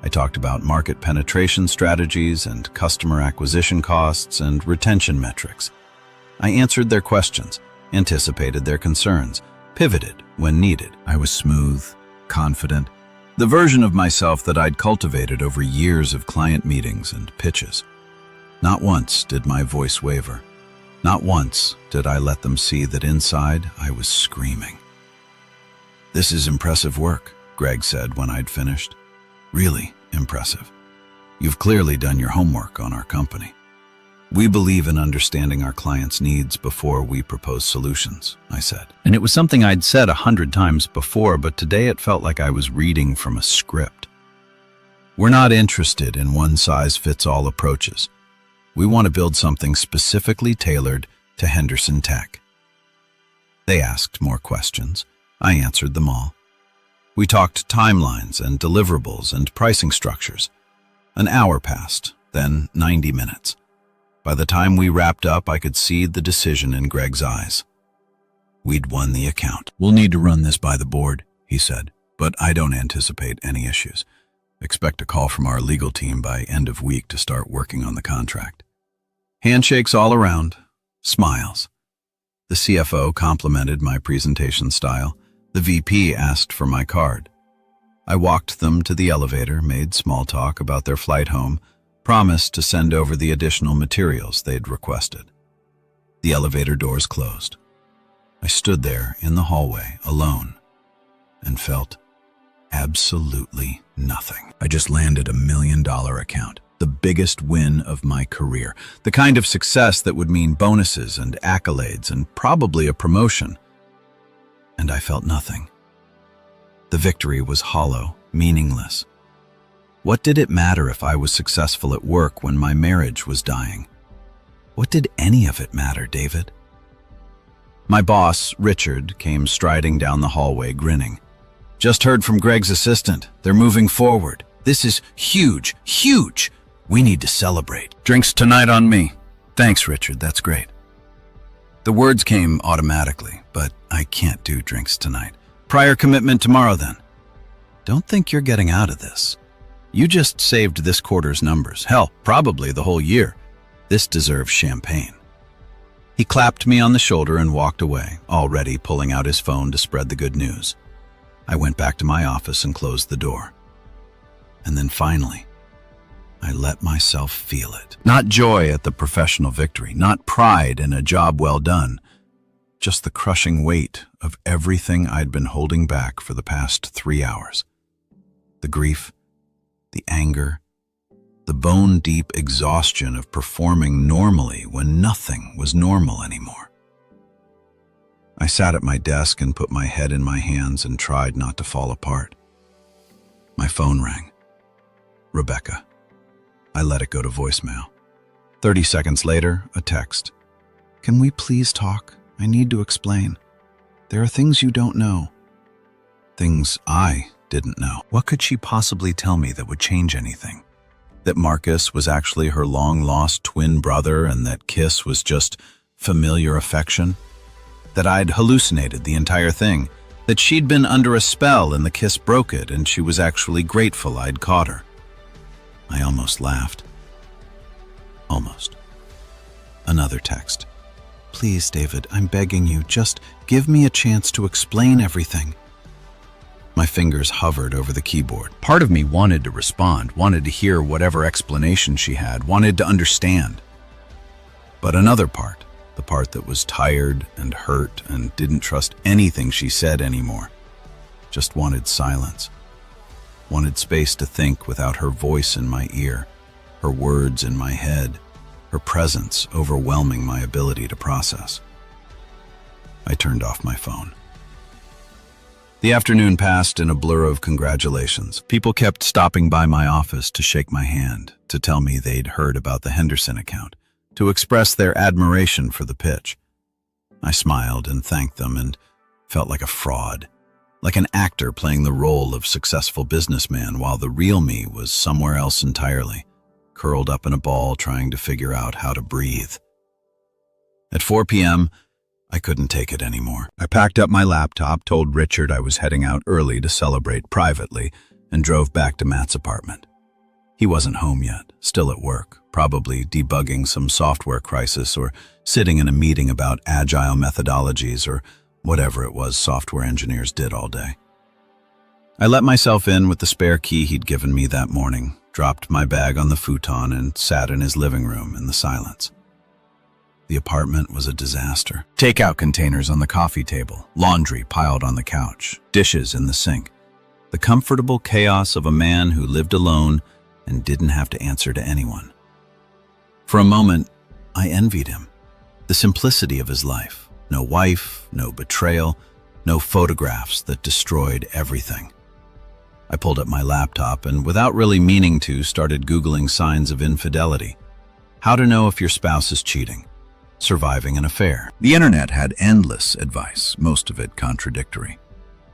Speaker 1: I talked about market penetration strategies and customer acquisition costs and retention metrics. I answered their questions, anticipated their concerns, pivoted when needed. I was smooth, confident, the version of myself that I'd cultivated over years of client meetings and pitches. Not once did my voice waver. Not once did I let them see that inside I was screaming. "This is impressive work," Greg said when I'd finished. "Really impressive. You've clearly done your homework on our company. We believe in understanding our clients' needs before we propose solutions," I said. And it was something I'd said 100 times before, but today it felt like I was reading from a script. We're not interested in one-size-fits-all approaches. We want to build something specifically tailored to Henderson Tech. They asked more questions. I answered them all. We talked timelines and deliverables and pricing structures. An hour passed, then 90 minutes. By the time we wrapped up, I could see the decision in Greg's eyes. We'd won the account. "We'll need to run this by the board," he said, "but I don't anticipate any issues. Expect a call from our legal team by end of week to start working on the contract." Handshakes all around, smiles. The CFO complimented my presentation style. The VP asked for my card. I walked them to the elevator, made small talk about their flight home, promised to send over the additional materials they'd requested. The elevator doors closed. I stood there in the hallway, alone, and felt absolutely nothing. I just landed $1 million account, the biggest win of my career, the kind of success that would mean bonuses and accolades and probably a promotion. And I felt nothing. The victory was hollow, meaningless. What did it matter if I was successful at work when my marriage was dying? What did any of it matter, David? My boss, Richard, came striding down the hallway, grinning. "Just heard from Greg's assistant. They're moving forward. This is huge, huge. We need to celebrate. Drinks tonight on me." "Thanks, Richard. That's great." The words came automatically, but I can't do drinks tonight. "Prior commitment tomorrow, then." "Don't think you're getting out of this. You just saved this quarter's numbers. Hell, probably the whole year. This deserves champagne." He clapped me on the shoulder and walked away, already pulling out his phone to spread the good news. I went back to my office and closed the door. And then finally, I let myself feel it. Not joy at the professional victory, not pride in a job well done, just the crushing weight of everything I'd been holding back for the past 3 hours. The grief, the anger, the bone-deep exhaustion of performing normally when nothing was normal anymore. I sat at my desk and put my head in my hands and tried not to fall apart. My phone rang. Rebecca. I let it go to voicemail. 30 seconds later, a text. "Can we please talk? I need to explain. There are things you don't know." Things I didn't know. What could she possibly tell me that would change anything? That Marcus was actually her long-lost twin brother and that Kiss was just familiar affection? That I'd hallucinated the entire thing? That she'd been under a spell and the kiss broke it and she was actually grateful I'd caught her? I almost laughed. Almost. Another text. "Please, David, I'm begging you, just give me a chance to explain everything." My fingers hovered over the keyboard. Part of me wanted to respond, wanted to hear whatever explanation she had, wanted to understand. But another part, the part that was tired and hurt and didn't trust anything she said anymore, just wanted silence. Wanted space to think without her voice in my ear, her words in my head, her presence overwhelming my ability to process. I turned off my phone. The afternoon passed in a blur of congratulations. People kept stopping by my office to shake my hand, to tell me they'd heard about the Henderson account, to express their admiration for the pitch. I smiled and thanked them and felt like a fraud, like an actor playing the role of successful businessman while the real me was somewhere else entirely, curled up in a ball trying to figure out how to breathe. At 4 p.m., I couldn't take it anymore. I packed up my laptop, told Richard I was heading out early to celebrate privately, and drove back to Matt's apartment. He wasn't home yet, still at work, probably debugging some software crisis or sitting in a meeting about agile methodologies or whatever it was software engineers did all day. I let myself in with the spare key he'd given me that morning, dropped my bag on the futon, and sat in his living room in the silence. The apartment was a disaster. Takeout containers on the coffee table, laundry piled on the couch, dishes in the sink. The comfortable chaos of a man who lived alone and didn't have to answer to anyone. For a moment, I envied him. The simplicity of his life. No wife, no betrayal, no photographs that destroyed everything. I pulled up my laptop and, without really meaning to, started Googling signs of infidelity. How to know if your spouse is cheating. Surviving an affair. The internet had endless advice, most of it contradictory.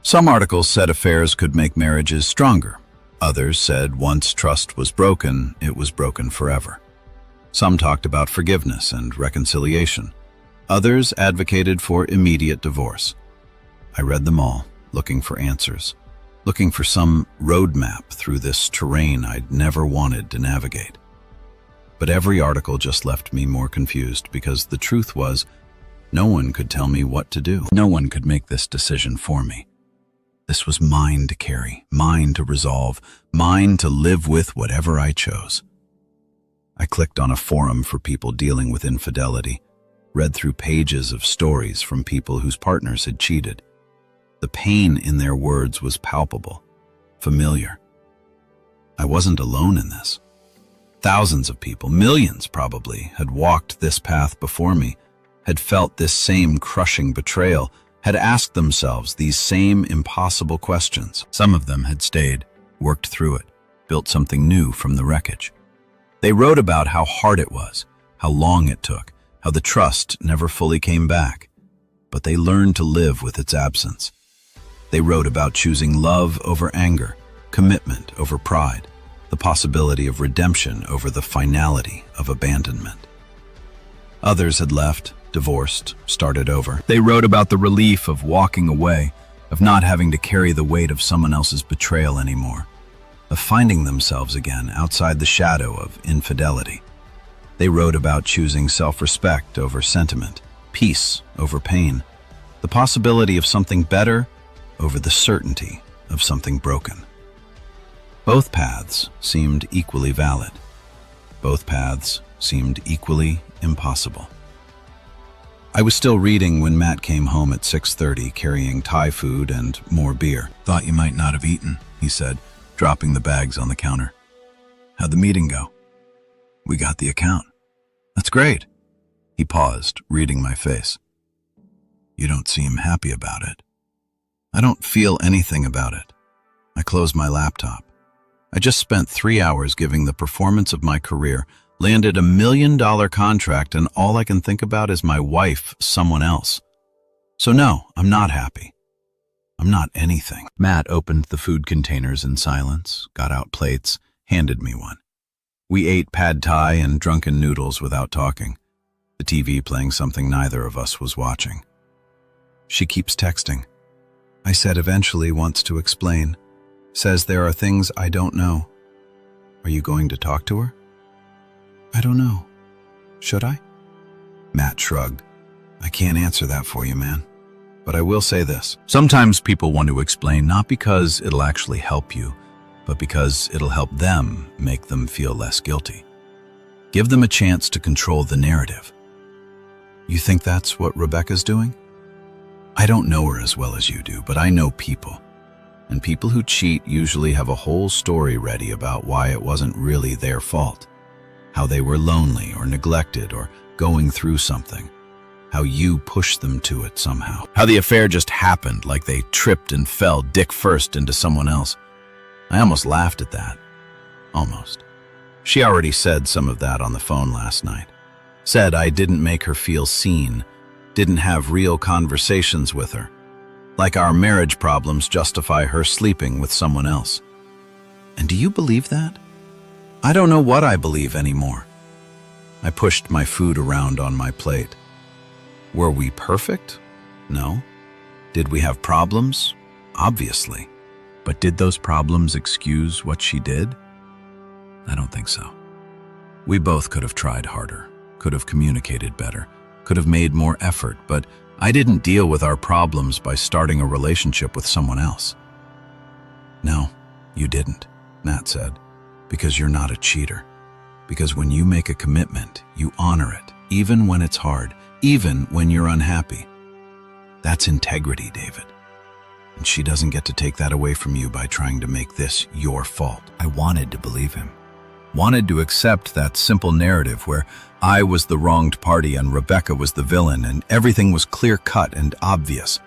Speaker 1: Some articles said affairs could make marriages stronger. Others said once trust was broken, it was broken forever. Some talked about forgiveness and reconciliation. Others advocated for immediate divorce. I read them all, looking for answers, looking for some roadmap through this terrain I'd never wanted to navigate. But every article just left me more confused because the truth was, no one could tell me what to do. No one could make this decision for me. This was mine to carry, mine to resolve, mine to live with whatever I chose. I clicked on a forum for people dealing with infidelity, read through pages of stories from people whose partners had cheated. The pain in their words was palpable, familiar. I wasn't alone in this. Thousands of people, millions probably, had walked this path before me, had felt this same crushing betrayal, had asked themselves these same impossible questions. Some of them had stayed, worked through it, built something new from the wreckage. They wrote about how hard it was, how long it took, how the trust never fully came back, but they learned to live with its absence. They wrote about choosing love over anger, commitment over pride, the possibility of redemption over the finality of abandonment. Others had left, divorced, started over. They wrote about the relief of walking away, of not having to carry the weight of someone else's betrayal anymore, of finding themselves again outside the shadow of infidelity. They wrote about choosing self-respect over sentiment, peace over pain, the possibility of something better over the certainty of something broken. Both paths seemed equally valid. Both paths seemed equally impossible. I was still reading when Matt came home at 6:30 carrying Thai food and more beer. "Thought you might not have eaten," he said, dropping the bags on the counter. "How'd the meeting go?" "We got the account." "That's great." He paused, reading my face. "You don't seem happy about it." "I don't feel anything about it." I closed my laptop. I just spent 3 hours giving the performance of my career, landed $1 million contract, and all I can think about is my wife, someone else. So no, I'm not happy. I'm not anything. Matt opened the food containers in silence, got out plates, handed me one. We ate pad thai and drunken noodles without talking, the TV playing something neither of us was watching. "She keeps texting." I said eventually wants to explain. Says there are things I don't know. "Are you going to talk to her?" "I don't know. Should I?" Matt shrugged. "I can't answer that for you, man. But I will say this. Sometimes people want to explain not because it'll actually help you, but because it'll help them make them feel less guilty. Give them a chance to control the narrative." "You think that's what Rebecca's doing?" "I don't know her as well as you do, but I know people. And people who cheat usually have a whole story ready about why it wasn't really their fault. How they were lonely or neglected or going through something. How you pushed them to it somehow. How the affair just happened, like they tripped and fell dick first into someone else. I almost laughed at that. Almost. She already said some of that on the phone last night. Said I didn't make her feel seen, didn't have real conversations with her. Like our marriage problems justify her sleeping with someone else. And do you believe that? I don't know what I believe anymore. I pushed my food around on my plate. Were we perfect? No. Did we have problems? Obviously. But did those problems excuse what she did? I don't think so. We both could have tried harder, could have communicated better, could have made more effort, but I didn't deal with our problems by starting a relationship with someone else. No, you didn't, Matt said, because you're not a cheater. Because when you make a commitment, you honor it, even when it's hard, even when you're unhappy. That's integrity, David. And she doesn't get to take that away from you by trying to make this your fault. I wanted to believe him. Wanted to accept that simple narrative where I was the wronged party and Rebecca was the villain and everything was clear-cut and obvious.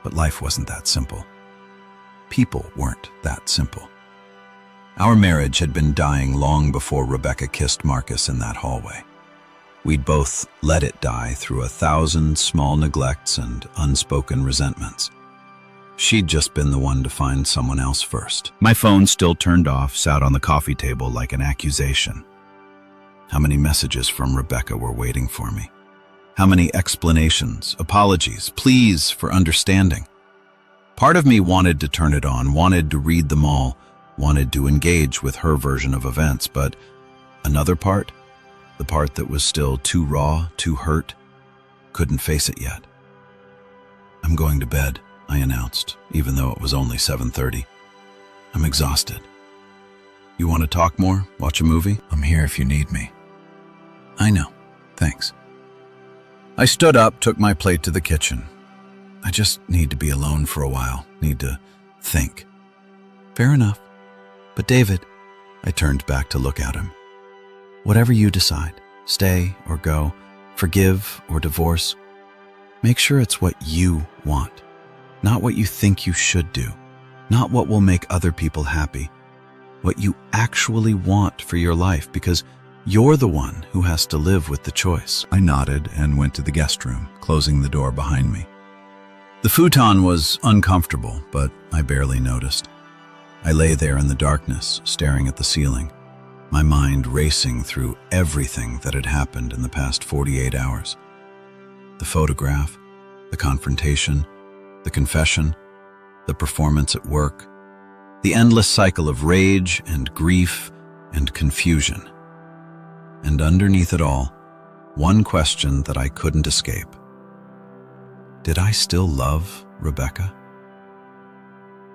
Speaker 1: But life wasn't that simple. People weren't that simple. Our marriage had been dying long before Rebecca kissed Marcus in that hallway. We'd both let it die through 1,000 small neglects and unspoken resentments. She'd just been the one to find someone else first. My phone, still turned off, sat on the coffee table like an accusation. How many messages from Rebecca were waiting for me? How many explanations, apologies, pleas for understanding? Part of me wanted to turn it on, wanted to read them all, wanted to engage with her version of events, but another part, the part that was still too raw, too hurt, couldn't face it yet. "I'm going to bed," I announced, even though it was only 7:30. "I'm exhausted." "You want to talk more? Watch a movie? I'm here if you need me." "I know. Thanks." I stood up, took my plate to the kitchen. I just need to be alone for a while, need to think. "Fair enough. But David," I turned back to look at him. "Whatever you decide, stay or go, forgive or divorce, Make sure it's what you want, not what you think you should do, not what will make other people happy, what you actually want for your life, because you're the one who has to live with the choice. I nodded and went to the guest room, closing the door behind me. The futon was uncomfortable, but I barely noticed. I lay there in the darkness, staring at the ceiling, my mind racing through everything that had happened in the past 48 hours. The photograph, the confrontation, the confession, the performance at work, the endless cycle of rage and grief and confusion. And underneath it all, one question that I couldn't escape. Did I still love Rebecca?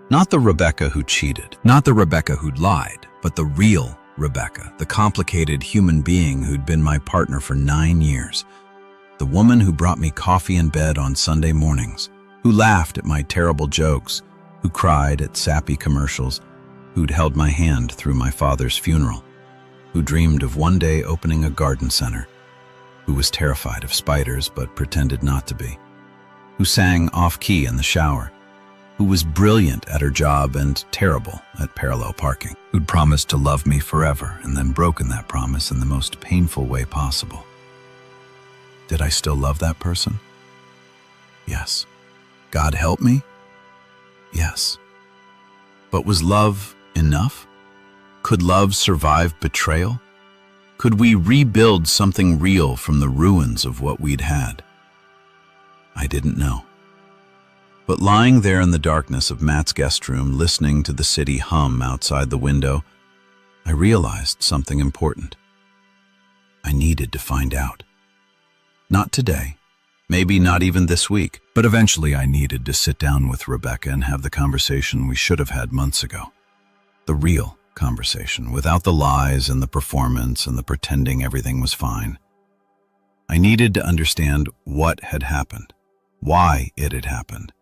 Speaker 1: Not the Rebecca who cheated, not the Rebecca who'd lied, but the real Rebecca, the complicated human being who'd been my partner for 9 years. The woman who brought me coffee in bed on Sunday mornings, who laughed at my terrible jokes, who cried at sappy commercials, who'd held my hand through my father's funeral, who dreamed of one day opening a garden center, who was terrified of spiders but pretended not to be, who sang off-key in the shower, who was brilliant at her job and terrible at parallel parking, who'd promised to love me forever and then broken that promise in the most painful way possible. Did I still love that person? Yes. God help me? Yes. But was love enough? Could love survive betrayal? Could we rebuild something real from the ruins of what we'd had? I didn't know. But lying there in the darkness of Matt's guest room, listening to the city hum outside the window, I realized something important. I needed to find out. Not today, maybe not even this week, but eventually I needed to sit down with Rebecca and have the conversation we should have had months ago. The real conversation, without the lies and the performance and the pretending everything was fine. I needed to understand what had happened, why it had happened,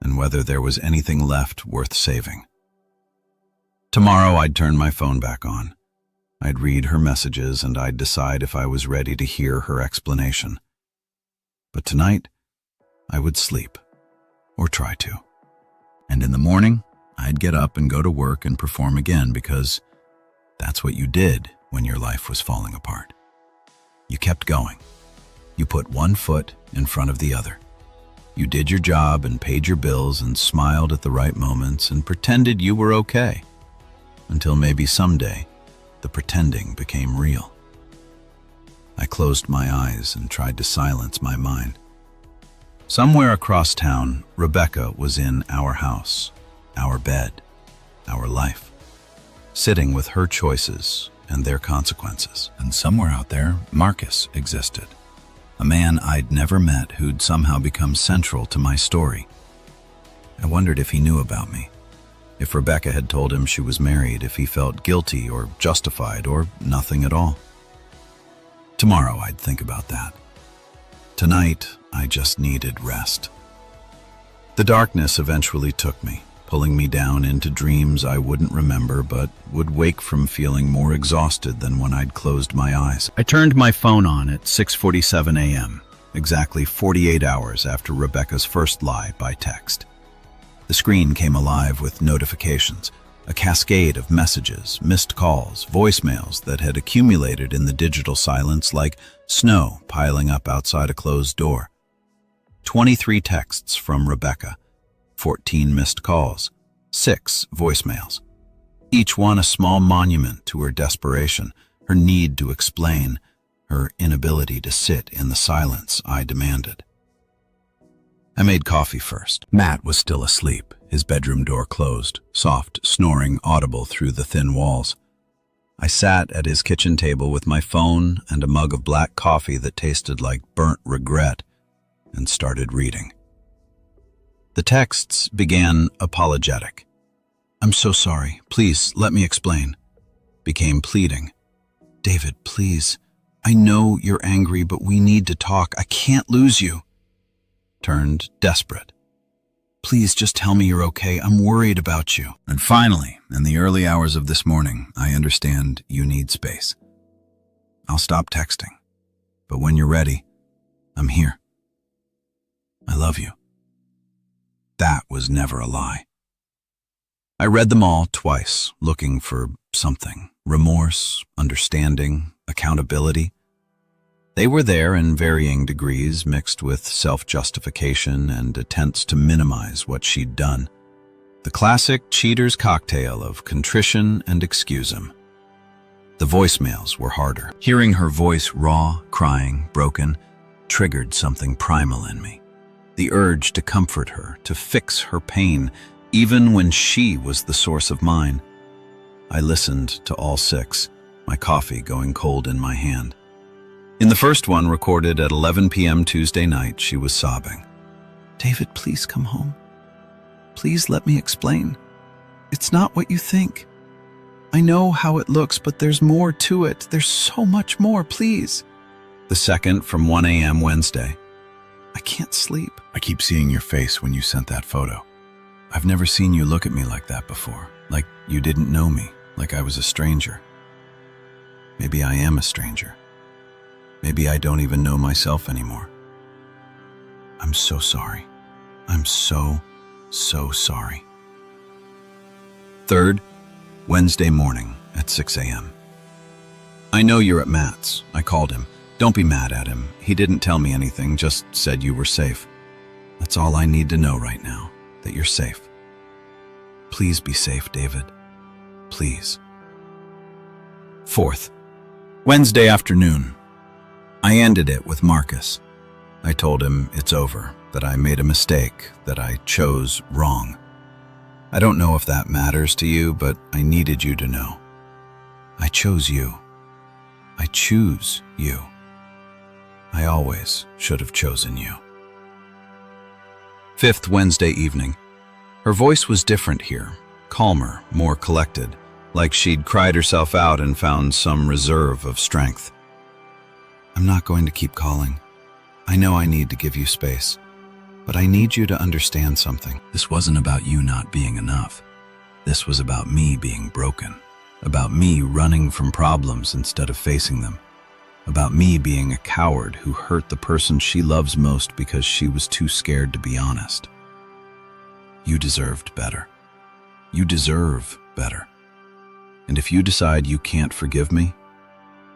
Speaker 1: and whether there was anything left worth saving. Tomorrow I'd turn my phone back on. I'd read her messages and I'd decide if I was ready to hear her explanation. But tonight, I would sleep, or try to. And in the morning, I'd get up and go to work and perform again, because that's what you did when your life was falling apart. You kept going. You put one foot in front of the other. You did your job and paid your bills and smiled at the right moments and pretended you were okay, until maybe someday the pretending became real. I closed my eyes and tried to silence my mind. Somewhere across town, Rebecca was in our house, our bed, our life, sitting with her choices and their consequences. And somewhere out there, Marcus existed. A man I'd never met who'd somehow become central to my story. I wondered if he knew about me, if Rebecca had told him she was married, if he felt guilty or justified or nothing at all. Tomorrow I'd think about that. Tonight, I just needed rest. The darkness eventually took me, pulling me down into dreams I wouldn't remember but would wake from feeling more exhausted than when I'd closed my eyes. I turned my phone on at 6:47 a.m., exactly 48 hours after Rebecca's first lie by text. The screen came alive with notifications, a cascade of messages, missed calls, voicemails that had accumulated in the digital silence like snow piling up outside a closed door. 23 texts from Rebecca, 14 missed calls, 6 voicemails. Each one a small monument to her desperation, her need to explain, her inability to sit in the silence I demanded. I made coffee first. Matt was still asleep, his bedroom door closed, soft snoring audible through the thin walls. I sat at his kitchen table with my phone and a mug of black coffee that tasted like burnt regret and started reading. The texts began apologetic. "I'm so sorry. Please, let me explain." Became pleading. "David, please. I know you're angry, but we need to talk. I can't lose you." Turned desperate. "Please just tell me you're okay. I'm worried about you." And finally, in the early hours of this morning, I understand you need space. I'll stop texting. But when you're ready, I'm here. I love you. That was never a lie. I read them all twice, looking for something. Remorse, understanding, accountability. They were there in varying degrees, mixed with self-justification and attempts to minimize what she'd done. The classic cheater's cocktail of contrition and excusum. The voicemails were harder. Hearing her voice raw, crying, broken, triggered something primal in me. The urge to comfort her, to fix her pain, even when she was the source of mine. I listened to all 6, my coffee going cold in my hand. In the first one, recorded at 11 p.m. Tuesday night, she was sobbing. "David, please come home. Please let me explain. It's not what you think. I know how it looks, but there's more to it. There's so much more, please." The second, from 1 a.m. Wednesday. "I can't sleep. I keep seeing your face when you sent that photo. I've never seen you look at me like that before, like you didn't know me, like I was a stranger. Maybe I am a stranger. Maybe I don't even know myself anymore. I'm so sorry. I'm so sorry." Third, Wednesday morning at 6 a.m. "I know you're at Matt's. I called him. Don't be mad at him. He didn't tell me anything, just said you were safe. That's all I need to know right now, that you're safe. Please be safe, David. Please." Fourth, Wednesday afternoon. I ended it with Marcus. I told him it's over, that I made a mistake, that I chose wrong. I don't know if that matters to you, but I needed you to know. I chose you. I choose you. I always should have chosen you. Fifth, Wednesday evening. Her voice was different here, calmer, more collected, like she'd cried herself out and found some reserve of strength. "I'm not going to keep calling. I know I need to give you space, but I need you to understand something. This wasn't about you not being enough. This was about me being broken, about me running from problems instead of facing them, about me being a coward who hurt the person she loves most because she was too scared to be honest. You deserved better. You deserve better. And if you decide you can't forgive me,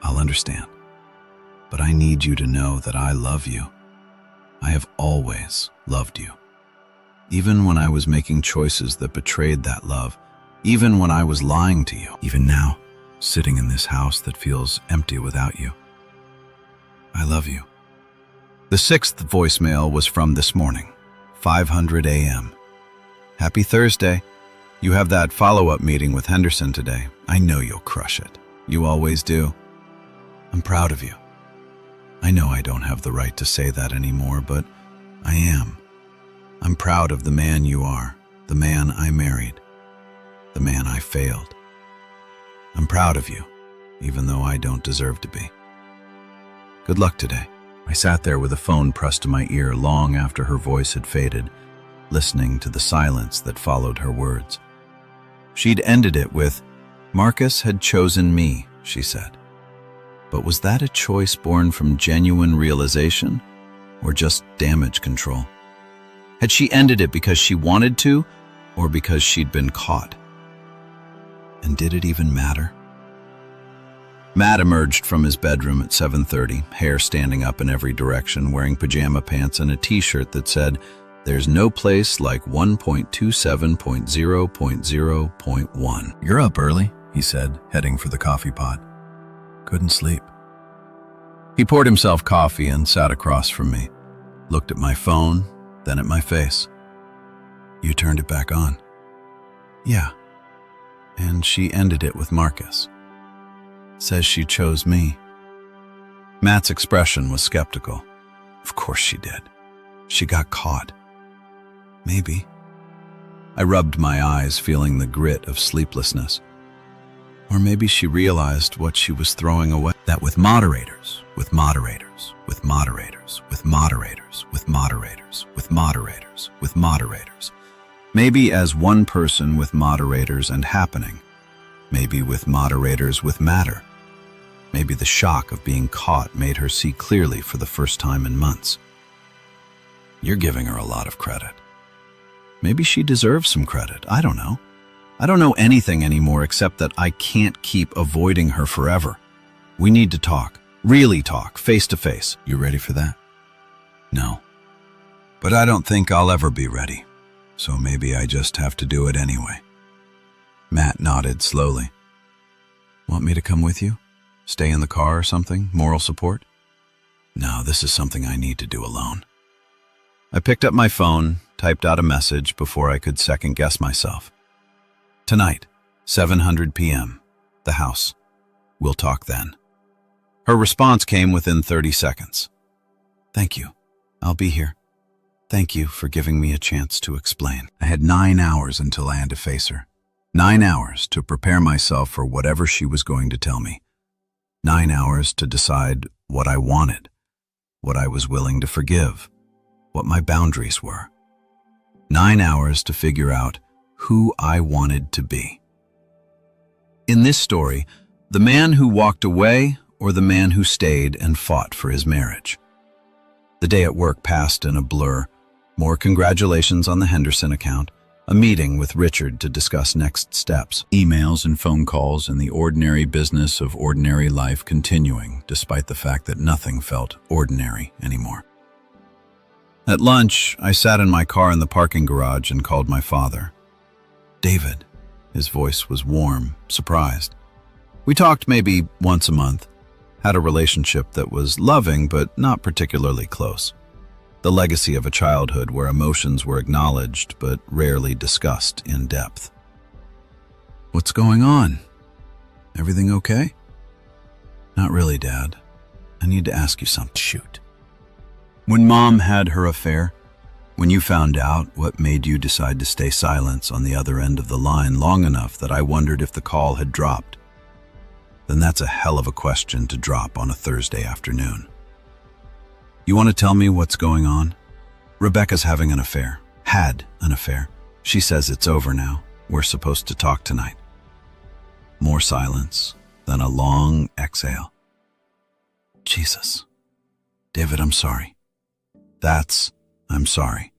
Speaker 1: I'll understand. But I need you to know that I love you. I have always loved you. Even when I was making choices that betrayed that love, even when I was lying to you, even now, sitting in this house that feels empty without you. I love you." The 6th voicemail was from this morning, 5:00 a.m. "Happy Thursday. You have that follow-up meeting with Henderson today. I know you'll crush it. You always do. I'm proud of you. I know I don't have the right to say that anymore, but I am. I'm proud of the man you are, the man I married, the man I failed. I'm proud of you, even though I don't deserve to be. Good luck today." I sat there with a phone pressed to my ear long after her voice had faded, listening to the silence that followed her words. She'd ended it with, "Marcus had chosen me," she said. But was that a choice born from genuine realization or just damage control? Had she ended it because she wanted to or because she'd been caught? And did it even matter? Matt emerged from his bedroom at 7:30, hair standing up in every direction, wearing pajama pants and a t-shirt that said, "There's no place like 1.27.0.0.1. "You're up early," he said, heading for the coffee pot. "Couldn't sleep." He poured himself coffee and sat across from me, looked at my phone, then at my face. "You turned it back on." "Yeah." And she ended it with Marcus. Says she chose me. Matt's expression was skeptical. Of course she did. She got caught. Maybe. I rubbed my eyes, feeling the grit of sleeplessness. Or maybe she realized what she was throwing away. That with moderators, with moderators, with moderators, with moderators, with moderators, with moderators, with moderators. Maybe as one person with moderators and happening. Maybe with moderators with matter. Maybe the shock of being caught made her see clearly for the first time in months. You're giving her a lot of credit. Maybe she deserves some credit. I don't know. I don't know anything anymore except that I can't keep avoiding her forever. We need to talk. Really talk, face to face. You ready for that? No. But I don't think I'll ever be ready. So maybe I just have to do it anyway. Matt nodded slowly. Want me to come with you? Stay in the car or something? Moral support? No, this is something I need to do alone. I picked up my phone, typed out a message before I could second-guess myself. Tonight, 7:00 p.m., the house. We'll talk then. Her response came within 30 seconds. Thank you. I'll be here. Thank you for giving me a chance to explain. I had 9 hours until I had to face her. 9 hours to prepare myself for whatever she was going to tell me. 9 hours to decide what I wanted, what I was willing to forgive, what my boundaries were. 9 hours to figure out who I wanted to be. In this story, the man who walked away or the man who stayed and fought for his marriage. The day at work passed in a blur. More congratulations on the Henderson account, a meeting with Richard to discuss next steps, emails and phone calls, and the ordinary business of ordinary life continuing, despite the fact that nothing felt ordinary anymore. At lunch, I sat in my car in the parking garage and called my father. David. His voice was warm, surprised. We talked maybe once a month, had a relationship that was loving but not particularly close. The legacy of a childhood where emotions were acknowledged but rarely discussed in depth. What's going on? Everything okay? Not really, Dad. I need to ask you something. Shoot. When Mom had her affair, when you found out, what made you decide to stay silent on the other end of the line long enough that I wondered if the call had dropped? Then that's a hell of a question to drop on a Thursday afternoon. You want to tell me what's going on? Rebecca's having an affair. Had an affair. She says it's over now. We're supposed to talk tonight. More silence, then a long exhale. Jesus. David, I'm sorry. I'm sorry.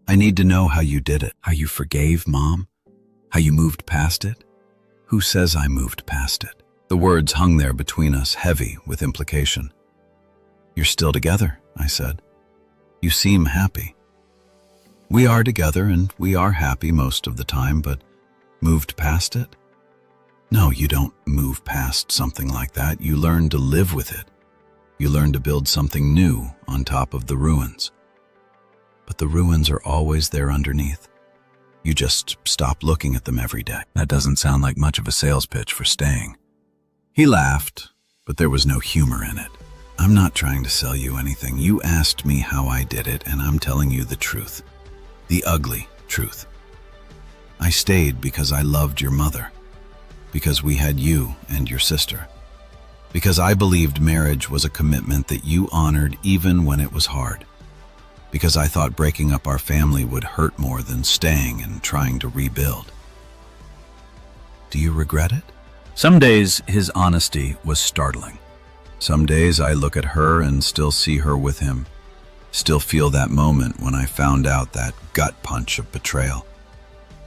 Speaker 1: I need to know how you did it, how you forgave Mom, how you moved past it. Who says I moved past it? The words hung there between us, heavy with implication. You're still together, I said. You seem happy. We are together and we are happy most of the time, but moved past it? No, you don't move past something like that. You learn to live with it. You learn to build something new on top of the ruins. But the ruins are always there underneath. You just stop looking at them every day. That doesn't sound like much of a sales pitch for staying. He laughed, but there was no humor in it. I'm not trying to sell you anything. You asked me how I did it, and I'm telling you the truth. The ugly truth. I stayed because I loved your mother. Because we had you and your sister. Because I believed marriage was a commitment that you honored even when it was hard. Because I thought breaking up our family would hurt more than staying and trying to rebuild. Do you regret it? Some days his honesty was startling. Some days I look at her and still see her with him, still feel that moment when I found out that gut punch of betrayal.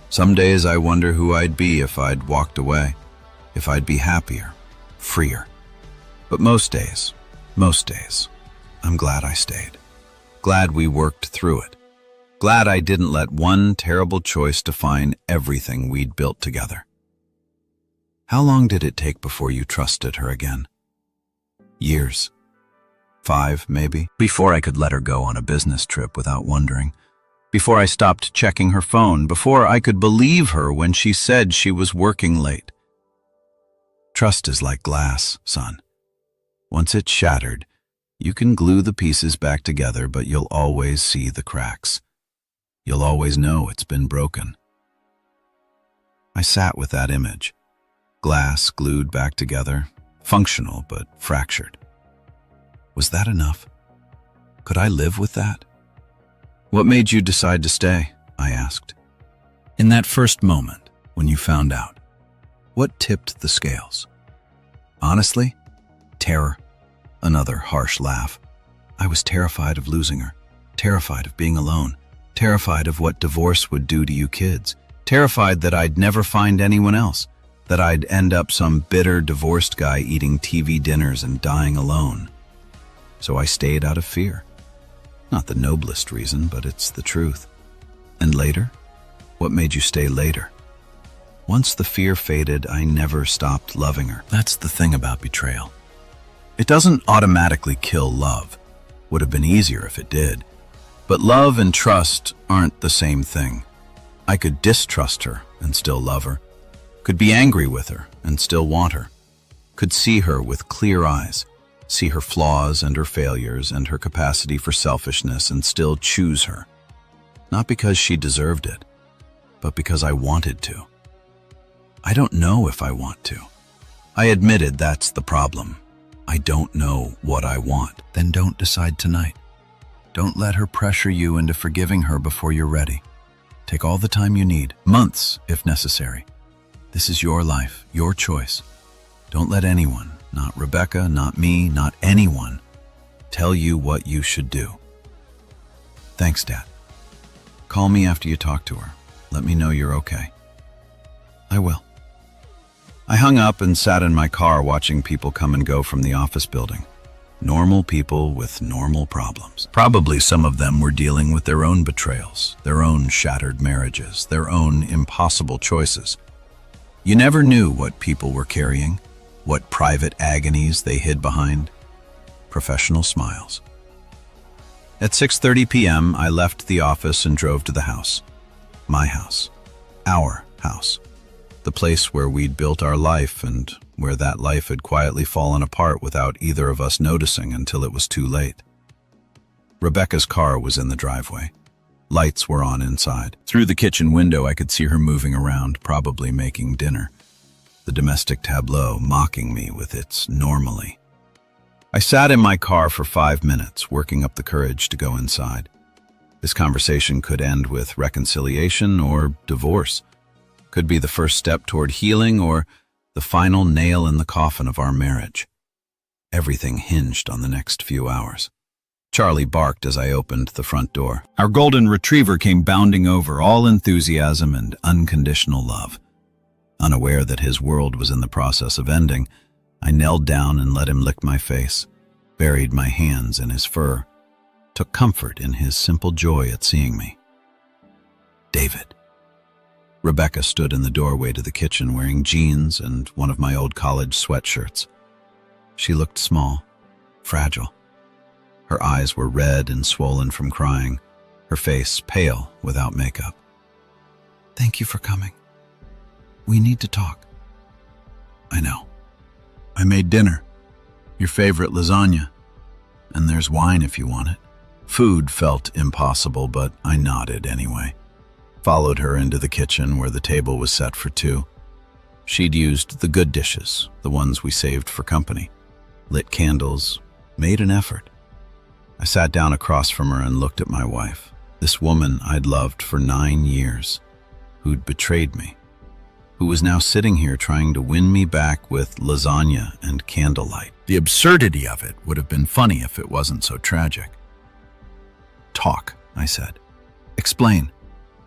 Speaker 1: Some days I wonder who I'd be if I'd walked away, if I'd be happier, freer. But most days, I'm glad I stayed. Glad we worked through it. Glad I didn't let one terrible choice define everything we'd built together. How long did it take before you trusted her again? Years. 5, maybe, before I could let her go on a business trip without wondering. Before I stopped checking her phone, before I could believe her when she said she was working late. Trust is like glass, son. Once it's shattered, you can glue the pieces back together, but you'll always see the cracks. You'll always know it's been broken. I sat with that image. Glass glued back together, functional but fractured. Was that enough? Could I live with that? What made you decide to stay? I asked. In that first moment, when you found out, what tipped the scales? Honestly, terror. Another harsh laugh. I was terrified of losing her. terrified of being alone, terrified of what divorce would do to you kids, terrified that I'd never find anyone else, that I'd end up some bitter divorced guy eating TV dinners and dying alone. So I stayed out of fear. Not the noblest reason, but it's the truth. And later? What made you stay later? Once the fear faded, I never stopped loving her. That's the thing about betrayal. It doesn't automatically kill love. Would have been easier if it did. But love and trust aren't the same thing. I could distrust her and still love her. Could be angry with her and still want her. Could see her with clear eyes, see her flaws and her failures and her capacity for selfishness and still choose her. Not because she deserved it, but because I wanted to. I don't know if I want to. I admitted that's the problem. I don't know what I want. Then don't decide tonight. Don't let her pressure you into forgiving her before you're ready. Take all the time you need, months if necessary. This is your life, your choice. Don't let anyone, not Rebecca, not me, not anyone, tell you what you should do. Thanks, Dad. Call me after you talk to her. Let me know you're okay. I will. I hung up and sat in my car watching people come and go from the office building. Normal people with normal problems. Probably some of them were dealing with their own betrayals, their own shattered marriages, their own impossible choices. You never knew what people were carrying, what private agonies they hid behind. Professional smiles. At 6:30 p.m., I left the office and drove to the house. My house. Our house. The place where we'd built our life and where that life had quietly fallen apart without either of us noticing until it was too late. Rebecca's car was in the driveway. Lights were on inside. Through the kitchen window, I could see her moving around, probably making dinner. The domestic tableau mocking me with its normally. I sat in my car for 5 minutes, working up the courage to go inside. This conversation could end with reconciliation or divorce. Could be the first step toward healing or the final nail in the coffin of our marriage. Everything hinged on the next few hours. Charlie barked as I opened the front door. Our golden retriever came bounding over, all enthusiasm and unconditional love. Unaware that his world was in the process of ending, I knelt down and let him lick my face, buried my hands in his fur, took comfort in his simple joy at seeing me. David. Rebecca stood in the doorway to the kitchen wearing jeans and one of my old college sweatshirts. She looked small, fragile. Her eyes were red and swollen from crying, her face pale without makeup. Thank you for coming. We need to talk. I know. I made dinner. Your favorite lasagna. And there's wine if you want it. Food felt impossible, but I nodded anyway. Followed her into the kitchen where the table was set for two. She'd used the good dishes, the ones we saved for company. Lit candles, made an effort. I sat down across from her and looked at my wife, this woman I'd loved for 9 years, who'd betrayed me, who was now sitting here trying to win me back with lasagna and candlelight. The absurdity of it would have been funny if it wasn't so tragic. Talk, I said. Explain.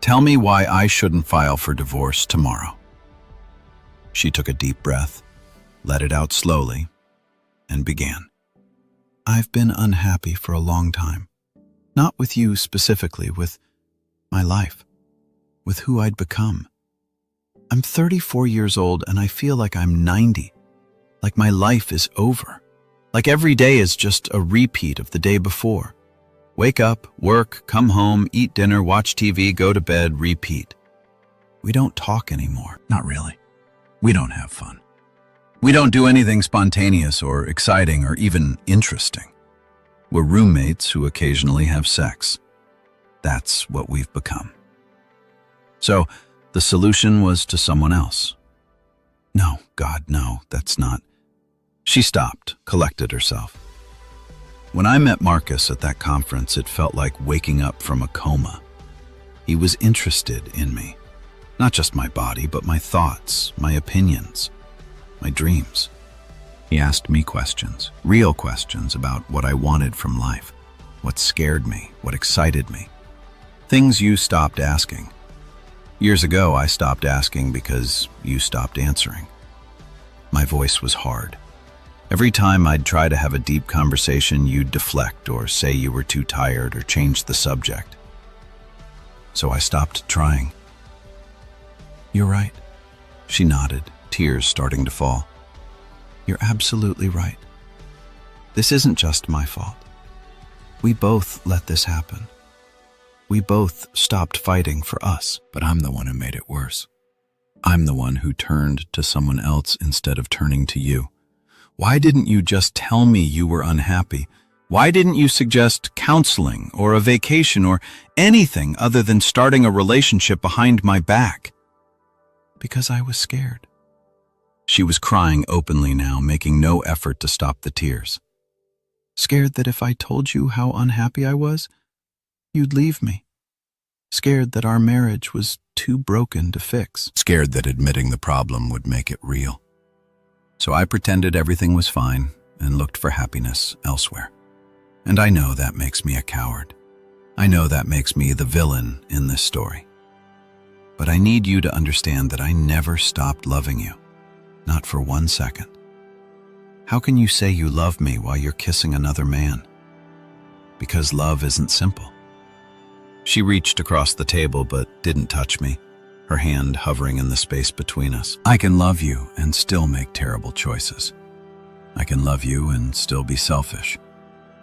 Speaker 1: Tell me why I shouldn't file for divorce tomorrow. She took a deep breath, let it out slowly, and began. I've been unhappy for a long time. Not with you specifically, with my life, with who I'd become. I'm 34 years old and I feel like I'm 90, like my life is over, like every day is just a repeat of the day before. Wake up, work, come home, eat dinner, watch TV, go to bed, repeat. We don't talk anymore. Not really. We don't have fun. We don't do anything spontaneous or exciting or even interesting. We're roommates who occasionally have sex. That's what we've become. So, the solution was to someone else. No, God, no, that's not. She stopped, collected herself. When I met Marcus at that conference, it felt like waking up from a coma. He was interested in me. Not just my body, but my thoughts, my opinions, my dreams. He asked me questions, real questions about what I wanted from life. what scared me, what excited me. Things you stopped asking. Years ago, I stopped asking because you stopped answering. My voice was hard. Every time I'd try to have a deep conversation, you'd deflect or say you were too tired or change the subject. So I stopped trying. You're right. She nodded, tears starting to fall. You're absolutely right. This isn't just my fault. We both let this happen. We both stopped fighting for us, but I'm the one who made it worse. I'm the one who turned to someone else instead of turning to you. Why didn't you just tell me you were unhappy? Why didn't you suggest counseling or a vacation or anything other than starting a relationship behind my back? Because I was scared. She was crying openly now, making no effort to stop the tears. Scared that if I told you how unhappy I was, you'd leave me. Scared that our marriage was too broken to fix. Scared that admitting the problem would make it real. So I pretended everything was fine and looked for happiness elsewhere. And I know that makes me a coward. I know that makes me the villain in this story. But I need you to understand that I never stopped loving you. Not for 1 second. How can you say you love me while you're kissing another man? Because love isn't simple. She reached across the table but didn't touch me, her hand hovering in the space between us. I can love you and still make terrible choices. I can love you and still be selfish.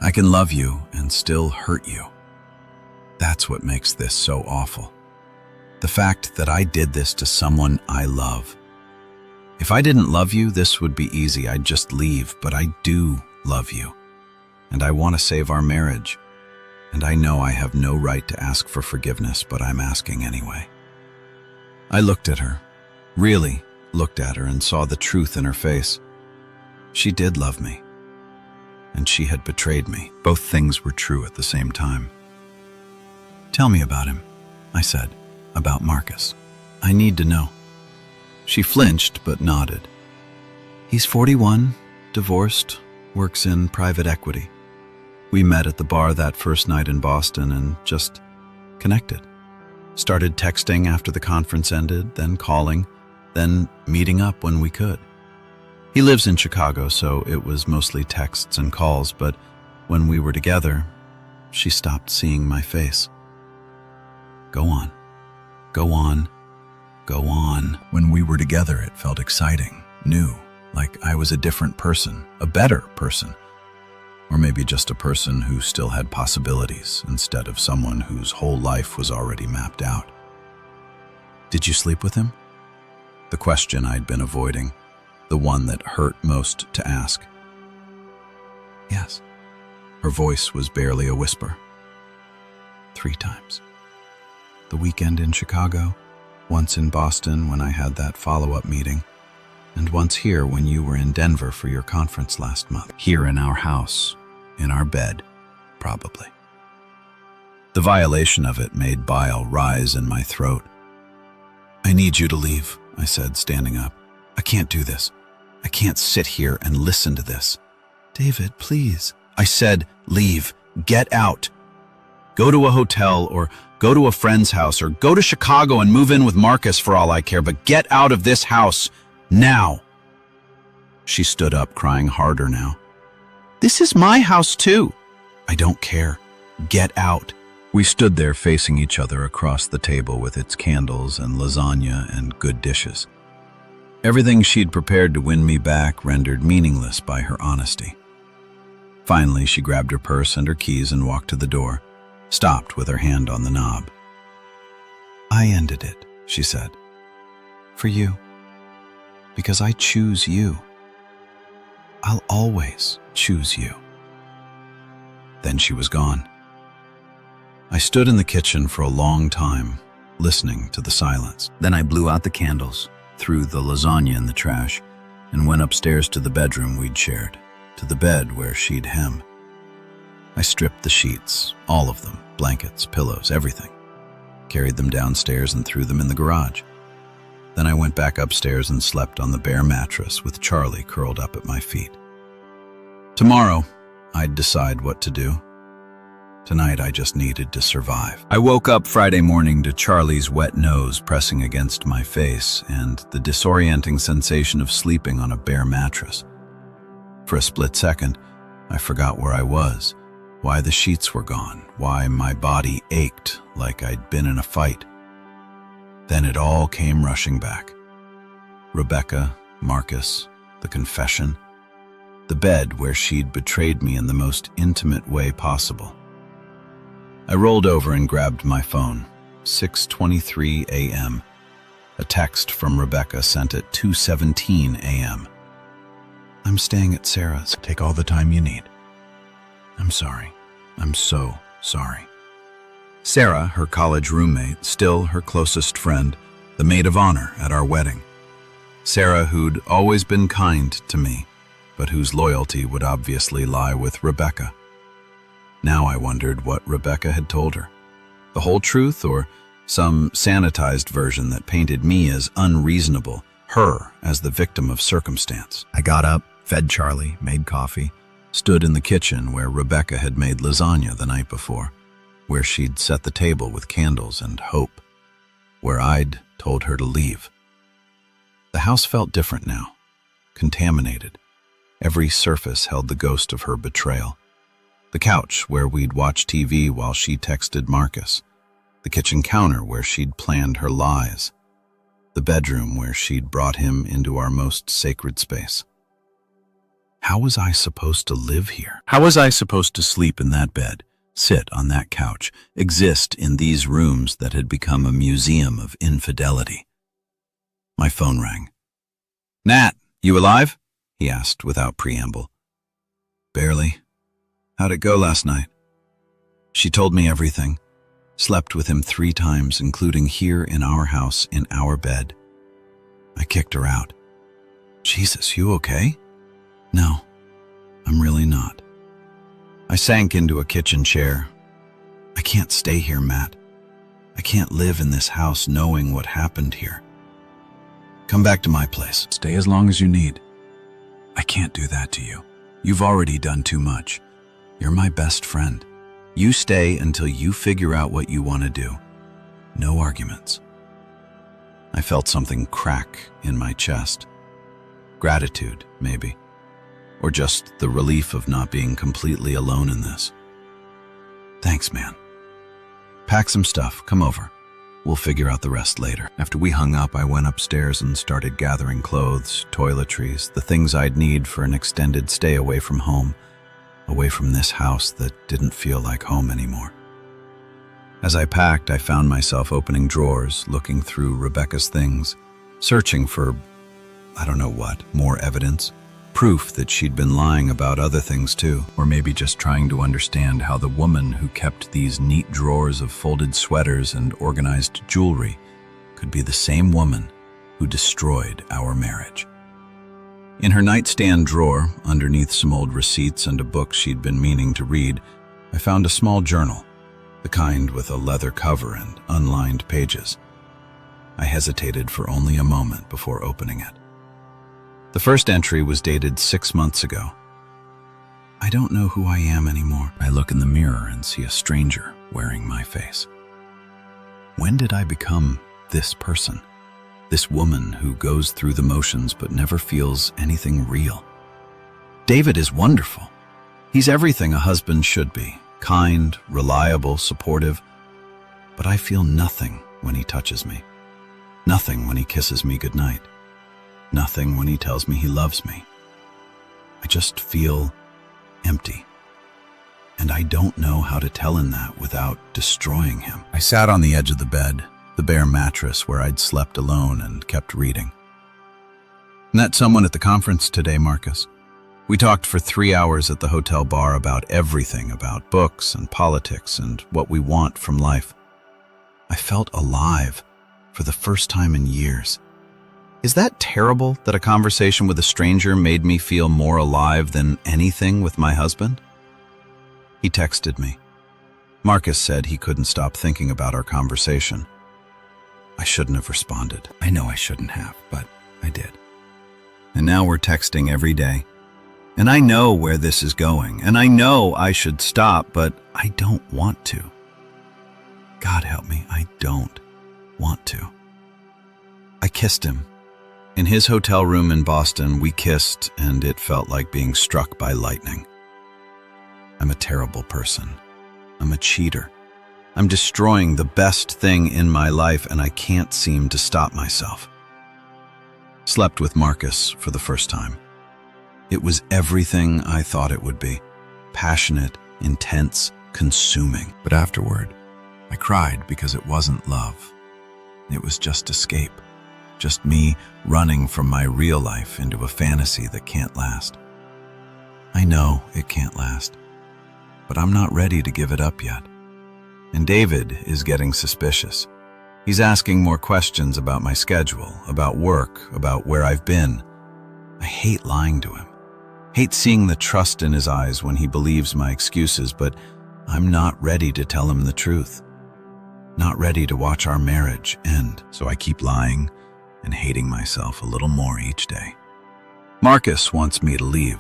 Speaker 1: I can love you and still hurt you. That's what makes this so awful. The fact that I did this to someone I love. If I didn't love you, this would be easy. I'd just leave, but I do love you. And I want to save our marriage. And I know I have no right to ask for forgiveness, but I'm asking anyway. I looked at her, really looked at her, and saw the truth in her face. She did love me. And she had betrayed me. Both things were true at the same time. Tell me about him, I said, about Marcus. I need to know. She flinched but nodded. He's 41, divorced, works in private equity. We met at the bar that first night in Boston and just connected. Started texting after the conference ended, then calling, then meeting up when we could. He lives in Chicago, so it was mostly texts and calls, but when we were together, she stopped seeing my face. Go on. Go on. Go on. When we were together, it felt exciting, new, like I was a different person, a better person. Or maybe just a person who still had possibilities instead of someone whose whole life was already mapped out. Did you sleep with him? The question I'd been avoiding, the one that hurt most to ask. Yes. Her voice was barely a whisper. 3 times. The weekend in Chicago, once in Boston when I had that follow-up meeting, and once here when you were in Denver for your conference last month. Here in our house, in our bed, probably. The violation of it made bile rise in my throat. I need you to leave, I said, standing up. I can't do this. I can't sit here and listen to this. David, please. I said, leave. Get out. Go to a hotel or go to a friend's house or go to Chicago and move in with Marcus for all I care, but get out of this house now. She stood up, crying harder now. This is my house too. I don't care. Get out. We stood there facing each other across the table with its candles and lasagna and good dishes. Everything she'd prepared to win me back rendered meaningless by her honesty. Finally, she grabbed her purse and her keys and walked to the door, stopped with her hand on the knob. I ended it, she said. For you. Because I choose you. I'll always choose you. Then she was gone. I stood in the kitchen for a long time, listening to the silence. Then I blew out the candles, threw the lasagna in the trash, and went upstairs to the bedroom we'd shared, to the bed where she'd hem. I stripped the sheets, all of them, blankets, pillows, everything, carried them downstairs and threw them in the garage. Then I went back upstairs and slept on the bare mattress with Charlie curled up at my feet. Tomorrow, I'd decide what to do. Tonight I just needed to survive. I woke up Friday morning to Charlie's wet nose pressing against my face and the disorienting sensation of sleeping on a bare mattress. For a split second, I forgot where I was, why the sheets were gone, why my body ached like I'd been in a fight. Then it all came rushing back. Rebecca, Marcus, the confession, the bed where she'd betrayed me in the most intimate way possible. I rolled over and grabbed my phone. 6:23 a.m. A text from Rebecca sent at 2:17 a.m. I'm staying at Sarah's. Take all the time you need. I'm sorry. I'm so sorry. Sarah, her college roommate, still her closest friend, the maid of honor at our wedding. Sarah, who'd always been kind to me, but whose loyalty would obviously lie with Rebecca. Now I wondered what Rebecca had told her. The whole truth or some sanitized version that painted me as unreasonable, her as the victim of circumstance. I got up, fed Charlie, made coffee, stood in the kitchen where Rebecca had made lasagna the night before, where she'd set the table with candles and hope, where I'd told her to leave. The house felt different now, contaminated. Every surface held the ghost of her betrayal. The couch where we'd watch TV while she texted Marcus. The kitchen counter where she'd planned her lies. The bedroom where she'd brought him into our most sacred space. How was I supposed to live here? How was I supposed to sleep in that bed, sit on that couch, exist in these rooms that had become a museum of infidelity? My phone rang. Nat, you alive? He asked without preamble. Barely. How'd it go last night? She told me everything. Slept with him 3 times, including here in our house, in our bed. I kicked her out. Jesus, you okay? No, I'm really not. I sank into a kitchen chair. I can't stay here, Matt. I can't live in this house knowing what happened here. Come back to my place. Stay as long as you need. I can't do that to you. You've already done too much. You're my best friend. You stay until you figure out what you want to do. No arguments. I felt something crack in my chest. Gratitude, maybe. Or just the relief of not being completely alone in this. Thanks, man. Pack some stuff, come over. We'll figure out the rest later. After we hung up, I went upstairs and started gathering clothes, toiletries, the things I'd need for an extended stay away from home, away from this house that didn't feel like home anymore. As I packed, I found myself opening drawers, looking through Rebecca's things, searching for, I don't know what, more evidence, proof that she'd been lying about other things too, or maybe just trying to understand how the woman who kept these neat drawers of folded sweaters and organized jewelry could be the same woman who destroyed our marriage. In her nightstand drawer, underneath some old receipts and a book she'd been meaning to read, I found a small journal, the kind with a leather cover and unlined pages. I hesitated for only a moment before opening it. The first entry was dated 6 months ago. I don't know who I am anymore. I look in the mirror and see a stranger wearing my face. When did I become this person? This woman who goes through the motions but never feels anything real. David is wonderful. He's everything a husband should be. Kind, reliable, supportive. But I feel nothing when he touches me. Nothing when he kisses me goodnight. Nothing when he tells me he loves me. I just feel empty. And I don't know how to tell him that without destroying him. I sat on the edge of the bed, the bare mattress where I'd slept alone, and kept reading. Met someone at the conference today, Marcus. We talked for 3 hours at the hotel bar about everything, about books and politics and what we want from life. I felt alive for the first time in years. Is that terrible that a conversation with a stranger made me feel more alive than anything with my husband? He texted me. Marcus said he couldn't stop thinking about our conversation. I shouldn't have responded. I know I shouldn't have, but I did. And now we're texting every day. And I know where this is going, and I know I should stop, but I don't want to. God help me, I don't want to. I kissed him. In his hotel room in Boston, we kissed, and it felt like being struck by lightning. I'm a terrible person. I'm a cheater. I'm destroying the best thing in my life, and I can't seem to stop myself. Slept with Marcus for the first time. It was everything I thought it would be. Passionate, intense, consuming. But afterward, I cried because it wasn't love. It was just escape. Just me running from my real life into a fantasy that can't last. I know it can't last, but I'm not ready to give it up yet. And David is getting suspicious. He's asking more questions about my schedule, about work, about where I've been. I hate lying to him. Hate seeing the trust in his eyes when he believes my excuses, but I'm not ready to tell him the truth. Not ready to watch our marriage end, so I keep lying and hating myself a little more each day. Marcus wants me to leave.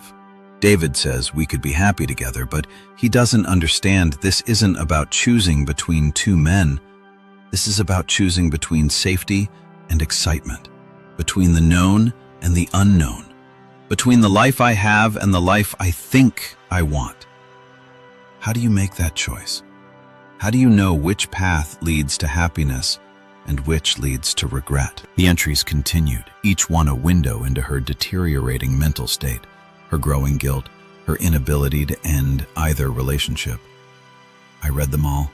Speaker 1: David says we could be happy together, but he doesn't understand this isn't about choosing between two men. This is about choosing between safety and excitement, between the known and the unknown, between the life I have and the life I think I want. How do you make that choice? How do you know which path leads to happiness and which leads to regret? The entries continued, each one a window into her deteriorating mental state, her growing guilt, her inability to end either relationship. I read them all,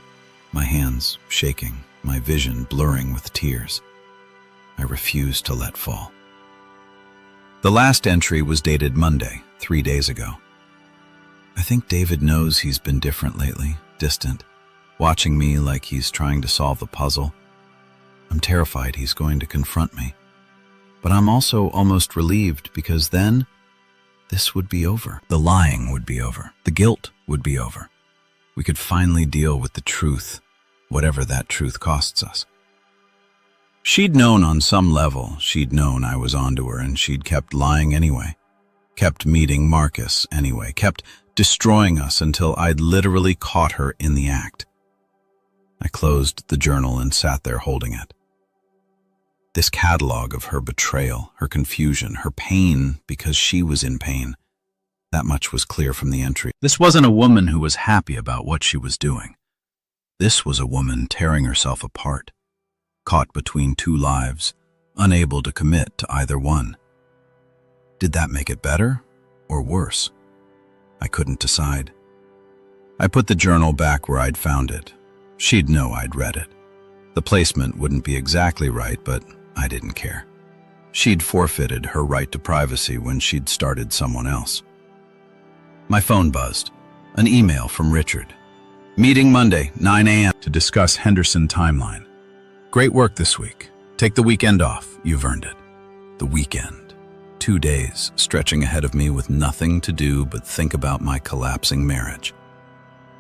Speaker 1: my hands shaking, my vision blurring with tears. I refused to let fall. The last entry was dated Monday, 3 days ago. I think David knows he's been different lately, distant, watching me like he's trying to solve the puzzle. I'm terrified he's going to confront me. But I'm also almost relieved because then this would be over. The lying would be over. The guilt would be over. We could finally deal with the truth, whatever that truth costs us. She'd known on some level, she'd known I was onto her, and she'd kept lying anyway. Kept meeting Marcus anyway. Kept destroying us until I'd literally caught her in the act. I closed the journal and sat there holding it. This catalog of her betrayal, her confusion, her pain because she was in pain. That much was clear from the entry. This wasn't a woman who was happy about what she was doing. This was a woman tearing herself apart, caught between two lives, unable to commit to either one. Did that make it better or worse? I couldn't decide. I put the journal back where I'd found it. She'd know I'd read it. The placement wouldn't be exactly right, but I didn't care. She'd forfeited her right to privacy when she'd started someone else. My phone buzzed. An email from Richard. Meeting Monday, 9 a.m. to discuss Henderson timeline. Great work this week. Take the weekend off. You've earned it. The weekend. 2 days stretching ahead of me with nothing to do but think about my collapsing marriage.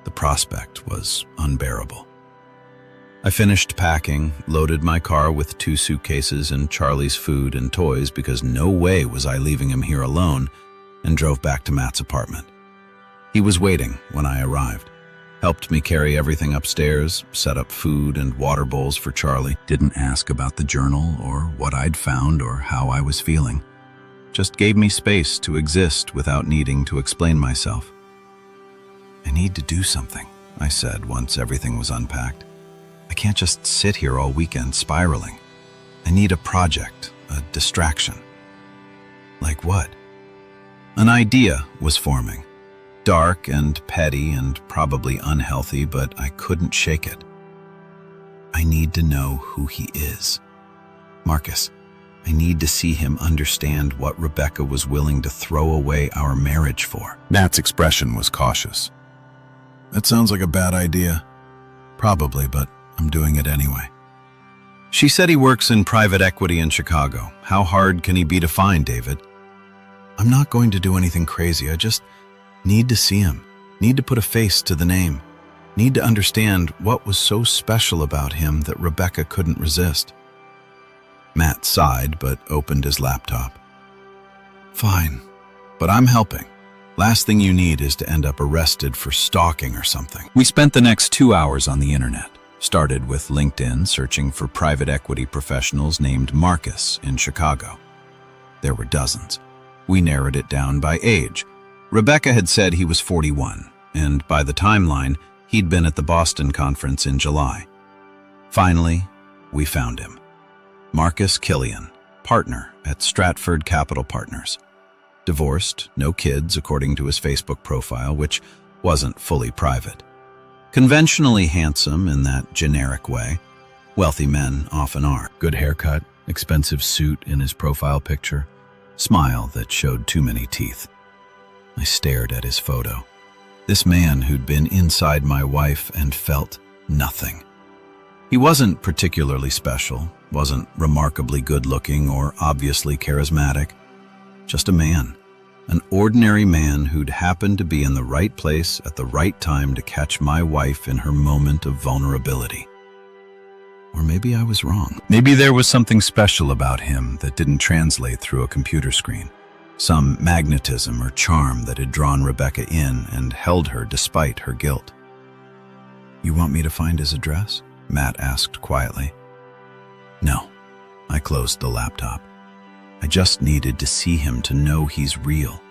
Speaker 1: The prospect was unbearable. I finished packing, loaded my car with 2 suitcases and Charlie's food and toys because no way was I leaving him here alone, and drove back to Matt's apartment. He was waiting when I arrived. Helped me carry everything upstairs, set up food and water bowls for Charlie. Didn't ask about the journal or what I'd found or how I was feeling. Just gave me space to exist without needing to explain myself. I need to do something, I said once everything was unpacked. I can't just sit here all weekend spiraling. I need a project, a distraction. Like what? An idea was forming. Dark and petty and probably unhealthy, but I couldn't shake it. I need to know who he is. Marcus. I need to see him understand what Rebecca was willing to throw away our marriage for. Matt's expression was cautious. That sounds like a bad idea. Probably, but I'm doing it anyway. She said he works in private equity in Chicago. How hard can he be to find, David? I'm not going to do anything crazy. I just need to see him. Need to put a face to the name. Need to understand what was so special about him that Rebecca couldn't resist. Matt sighed, but opened his laptop. Fine, but I'm helping. Last thing you need is to end up arrested for stalking or something.
Speaker 2: We spent the next 2 hours on the internet. Started with LinkedIn searching for private equity professionals named Marcus in Chicago. There were dozens. We narrowed it down by age. Rebecca had said he was 41, and by the timeline, he'd been at the Boston conference in July. Finally, we found him. Marcus Killian, partner at Stratford Capital Partners. Divorced, no kids according to his Facebook profile, which wasn't fully private. Conventionally handsome in that generic way. Wealthy men often are. Good haircut, expensive suit in his profile picture, smile that showed too many teeth. I stared at his photo. This man who'd been inside my wife and felt nothing. He wasn't particularly special, wasn't remarkably good-looking or obviously charismatic. Just a man. An ordinary man who'd happened to be in the right place at the right time to catch my wife in her moment of vulnerability. Or maybe I was wrong. Maybe there was something special about him that didn't translate through a computer screen. Some magnetism or charm that had drawn Rebecca in and held her despite her guilt. "You want me to find his address?" Matt asked quietly. No. I closed the laptop. I just needed to see him to know he's real.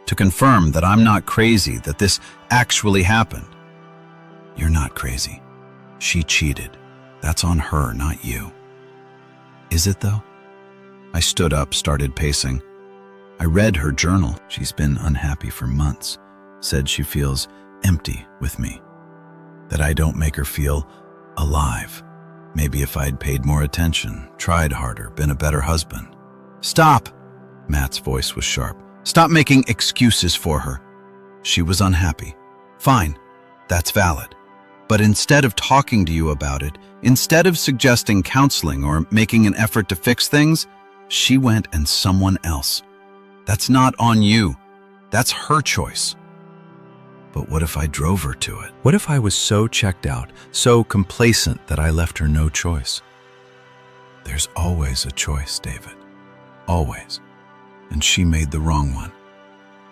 Speaker 2: To confirm that I'm not crazy, that this actually happened. You're not crazy. She cheated. That's on her, not you. Is it though? I stood up, started pacing. I read her journal. She's been unhappy for months. Said she feels empty with me. That I don't make her feel alive. Maybe if I'd paid more attention, tried harder, been a better husband. Stop! Matt's voice was sharp. Stop making excuses for her. She was unhappy. Fine, that's valid. But instead of talking to you about it, instead of suggesting counseling or making an effort to fix things, she went and someone else. That's not on you. That's her choice. But what if I drove her to it? What if I was so checked out, so complacent that I left her no choice? There's always a choice, David. Always. And she made the wrong one.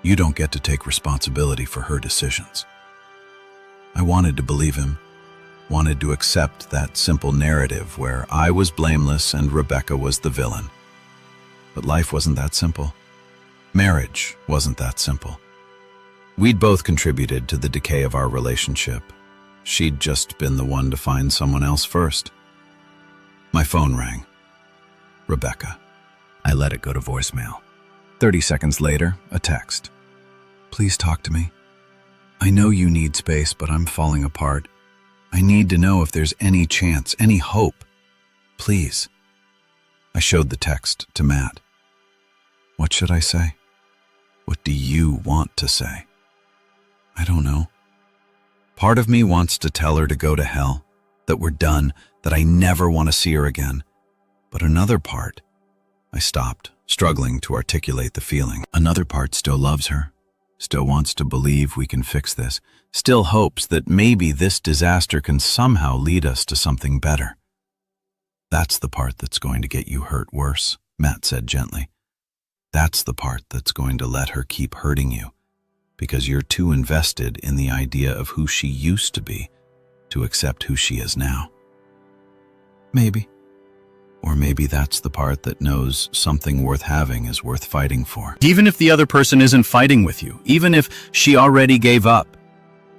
Speaker 2: You don't get to take responsibility for her decisions. I wanted to believe him, wanted to accept that simple narrative where I was blameless and Rebecca was the villain. But life wasn't that simple. Marriage wasn't that simple. We'd both contributed to the decay of our relationship. She'd just been the one to find someone else first. My phone rang. Rebecca. I let it go to voicemail. 30 seconds later, a text. Please talk to me. I know you need space, but I'm falling apart. I need to know if there's any chance, any hope. Please. I showed the text to Matt. What should I say? What do you want to say? I don't know. Part of me wants to tell her to go to hell, that we're done, that I never want to see her again. But another part, I stopped, struggling to articulate the feeling. Another part still loves her, still wants to believe we can fix this, still hopes that maybe this disaster can somehow lead us to something better. That's the part that's going to get you hurt worse, Matt said gently. That's the part that's going to let her keep hurting you, because you're too invested in the idea of who she used to be to accept who she is now. Maybe. Or maybe that's the part that knows something worth having is worth fighting for. Even if the other person isn't fighting with you, even if she already gave up.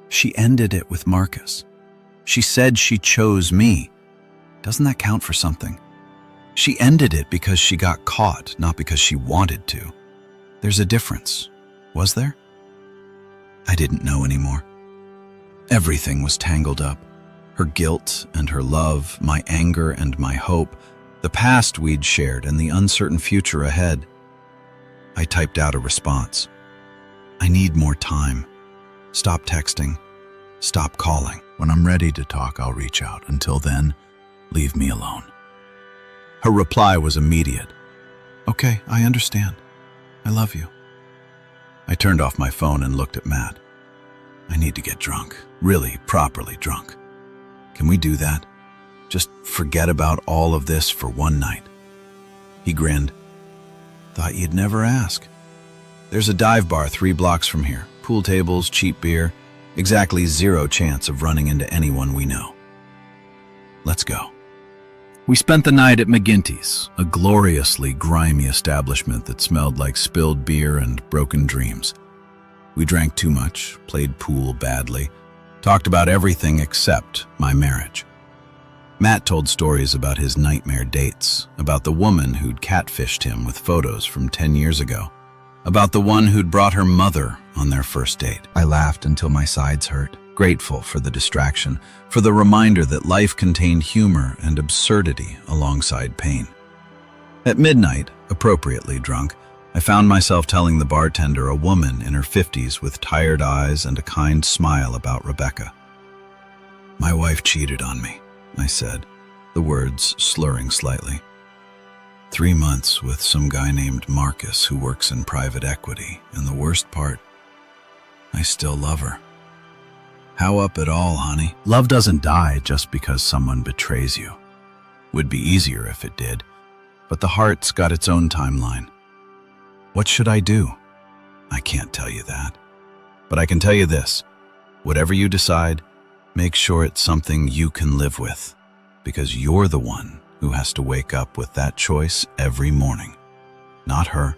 Speaker 2: She ended it with Marcus. She said she chose me. Doesn't that count for something? She ended it because she got caught, not because she wanted to. There's a difference, was there? I didn't know anymore. Everything was tangled up. Her guilt and her love, my anger and my hope, the past we'd shared and the uncertain future ahead. I typed out a response. I need more time. Stop texting. Stop calling. When I'm ready to talk, I'll reach out. Until then, leave me alone. Her reply was immediate. Okay, I understand. I love you. I turned off my phone and looked at Matt. I need to get drunk, really properly drunk. Can we do that? Just forget about all of this for one night. He grinned. Thought you'd never ask. There's a dive bar 3 blocks from here. Pool tables, cheap beer. Exactly 0 chance of running into anyone we know. Let's go. We spent the night at McGinty's, a gloriously grimy establishment that smelled like spilled beer and broken dreams. We drank too much, played pool badly, talked about everything except my marriage. Matt told stories about his nightmare dates, about the woman who'd catfished him with photos from 10 years ago, about the one who'd brought her mother on their first date. I laughed until my sides hurt, grateful for the distraction, for the reminder that life contained humor and absurdity alongside pain. At midnight, appropriately drunk, I found myself telling the bartender, a woman in her 50s with tired eyes and a kind smile, about Rebecca. "My wife cheated on me," I said, the words slurring slightly. 3 months with some guy named Marcus who works in private equity, and the worst part, I still love her. How up at all, honey? Love doesn't die just because someone betrays you. Would be easier if it did, but the heart's got its own timeline. What should I do? I can't tell you that. But I can tell you this. Whatever you decide, make sure it's something you can live with, because you're the one who has to wake up with that choice every morning. Not her,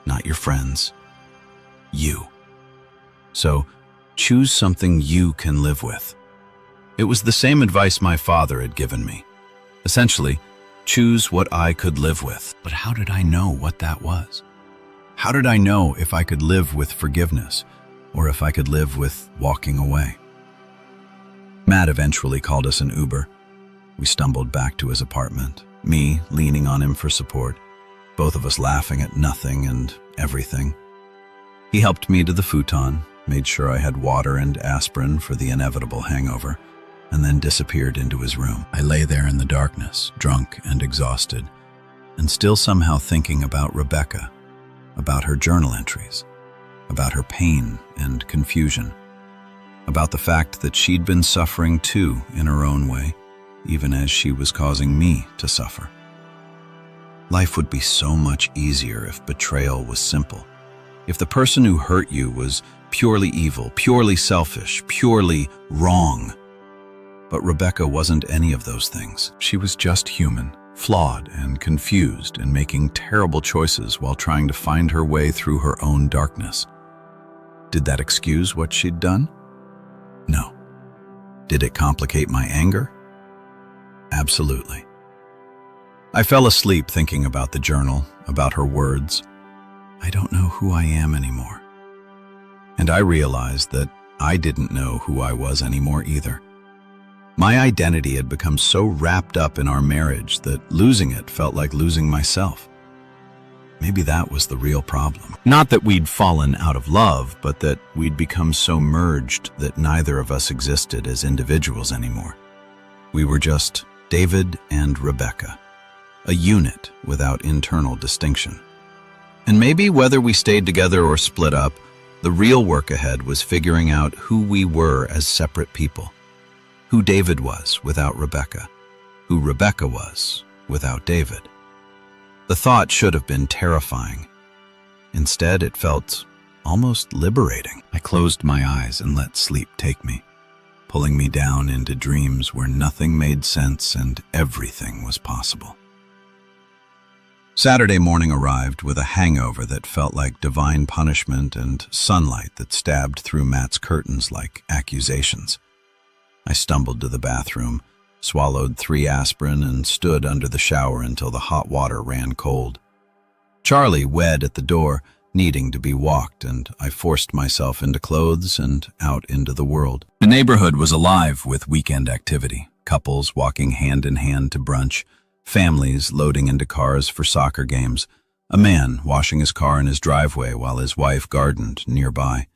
Speaker 2: not your friends, you. So, choose something you can live with. It was the same advice my father had given me. Essentially, choose what I could live with. But how did I know what that was? How did I know if I could live with forgiveness, or if I could live with walking away? Matt eventually called us an Uber. We stumbled back to his apartment, me leaning on him for support, both of us laughing at nothing and everything. He helped me to the futon, made sure I had water and aspirin for the inevitable hangover, and then disappeared into his room. I lay there in the darkness, drunk and exhausted, and still somehow thinking about Rebecca, about her journal entries, about her pain and confusion, about the fact that she'd been suffering too in her own way, even as she was causing me to suffer. Life would be so much easier if betrayal was simple. If the person who hurt you was purely evil, purely selfish, purely wrong. But Rebecca wasn't any of those things. She was just human, flawed and confused, and making terrible choices while trying to find her way through her own darkness. Did that excuse what she'd done? No. Did it complicate my anger? Absolutely. I fell asleep thinking about the journal, about her words. I don't know who I am anymore. And I realized that I didn't know who I was anymore either. My identity had become so wrapped up in our marriage that losing it felt like losing myself. Maybe that was the real problem. Not that we'd fallen out of love, but that we'd become so merged that neither of us existed as individuals anymore. We were just David and Rebecca, a unit without internal distinction. And maybe whether we stayed together or split up, the real work ahead was figuring out who we were as separate people. Who David was without Rebecca, who Rebecca was without David. The thought should have been terrifying. Instead, it felt almost liberating. I closed my eyes and let sleep take me, pulling me down into dreams where nothing made sense and everything was possible. Saturday morning arrived with a hangover that felt like divine punishment and sunlight that stabbed through Matt's curtains like accusations. I stumbled to the bathroom, swallowed 3 aspirin, and stood under the shower until the hot water ran cold. Charlie wed at the door, needing to be walked, and I forced myself into clothes and out into the world. The neighborhood was alive with weekend activity, couples walking hand in hand to brunch, families loading into cars for soccer games, a man washing his car in his driveway while his wife gardened nearby.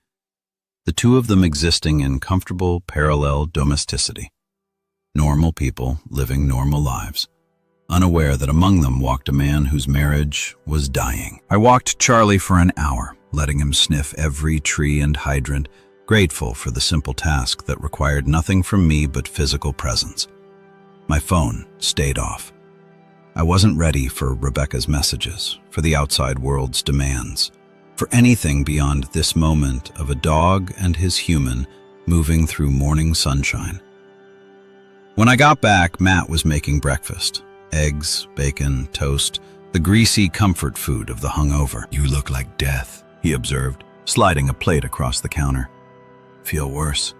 Speaker 2: The two of them existing in comfortable parallel domesticity. Normal people living normal lives, unaware that among them walked a man whose marriage was dying. I walked Charlie for an hour, letting him sniff every tree and hydrant, grateful for the simple task that required nothing from me but physical presence. My phone stayed off. I wasn't ready for Rebecca's messages, for the outside world's demands, for anything beyond this moment of a dog and his human moving through morning sunshine. When I got back, Matt was making breakfast. Eggs, bacon, toast, the greasy comfort food of the hungover.
Speaker 1: "You look like death,"
Speaker 2: he observed, sliding a plate across the counter. "Feel worse."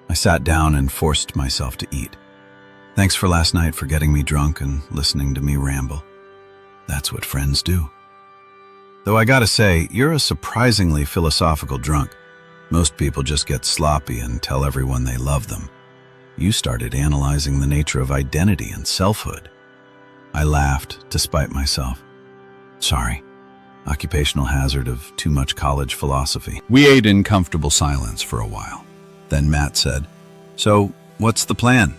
Speaker 2: I sat down and forced myself to eat. "Thanks for last night, for getting me drunk and listening to me ramble. That's what friends do. Though I gotta say, you're a surprisingly philosophical drunk. Most people just get sloppy and tell everyone they love them. You started analyzing the nature of identity and selfhood." I laughed, despite myself. "Sorry. Occupational hazard of too much college philosophy." We ate in comfortable silence for a while. Then Matt said, "So, what's the plan?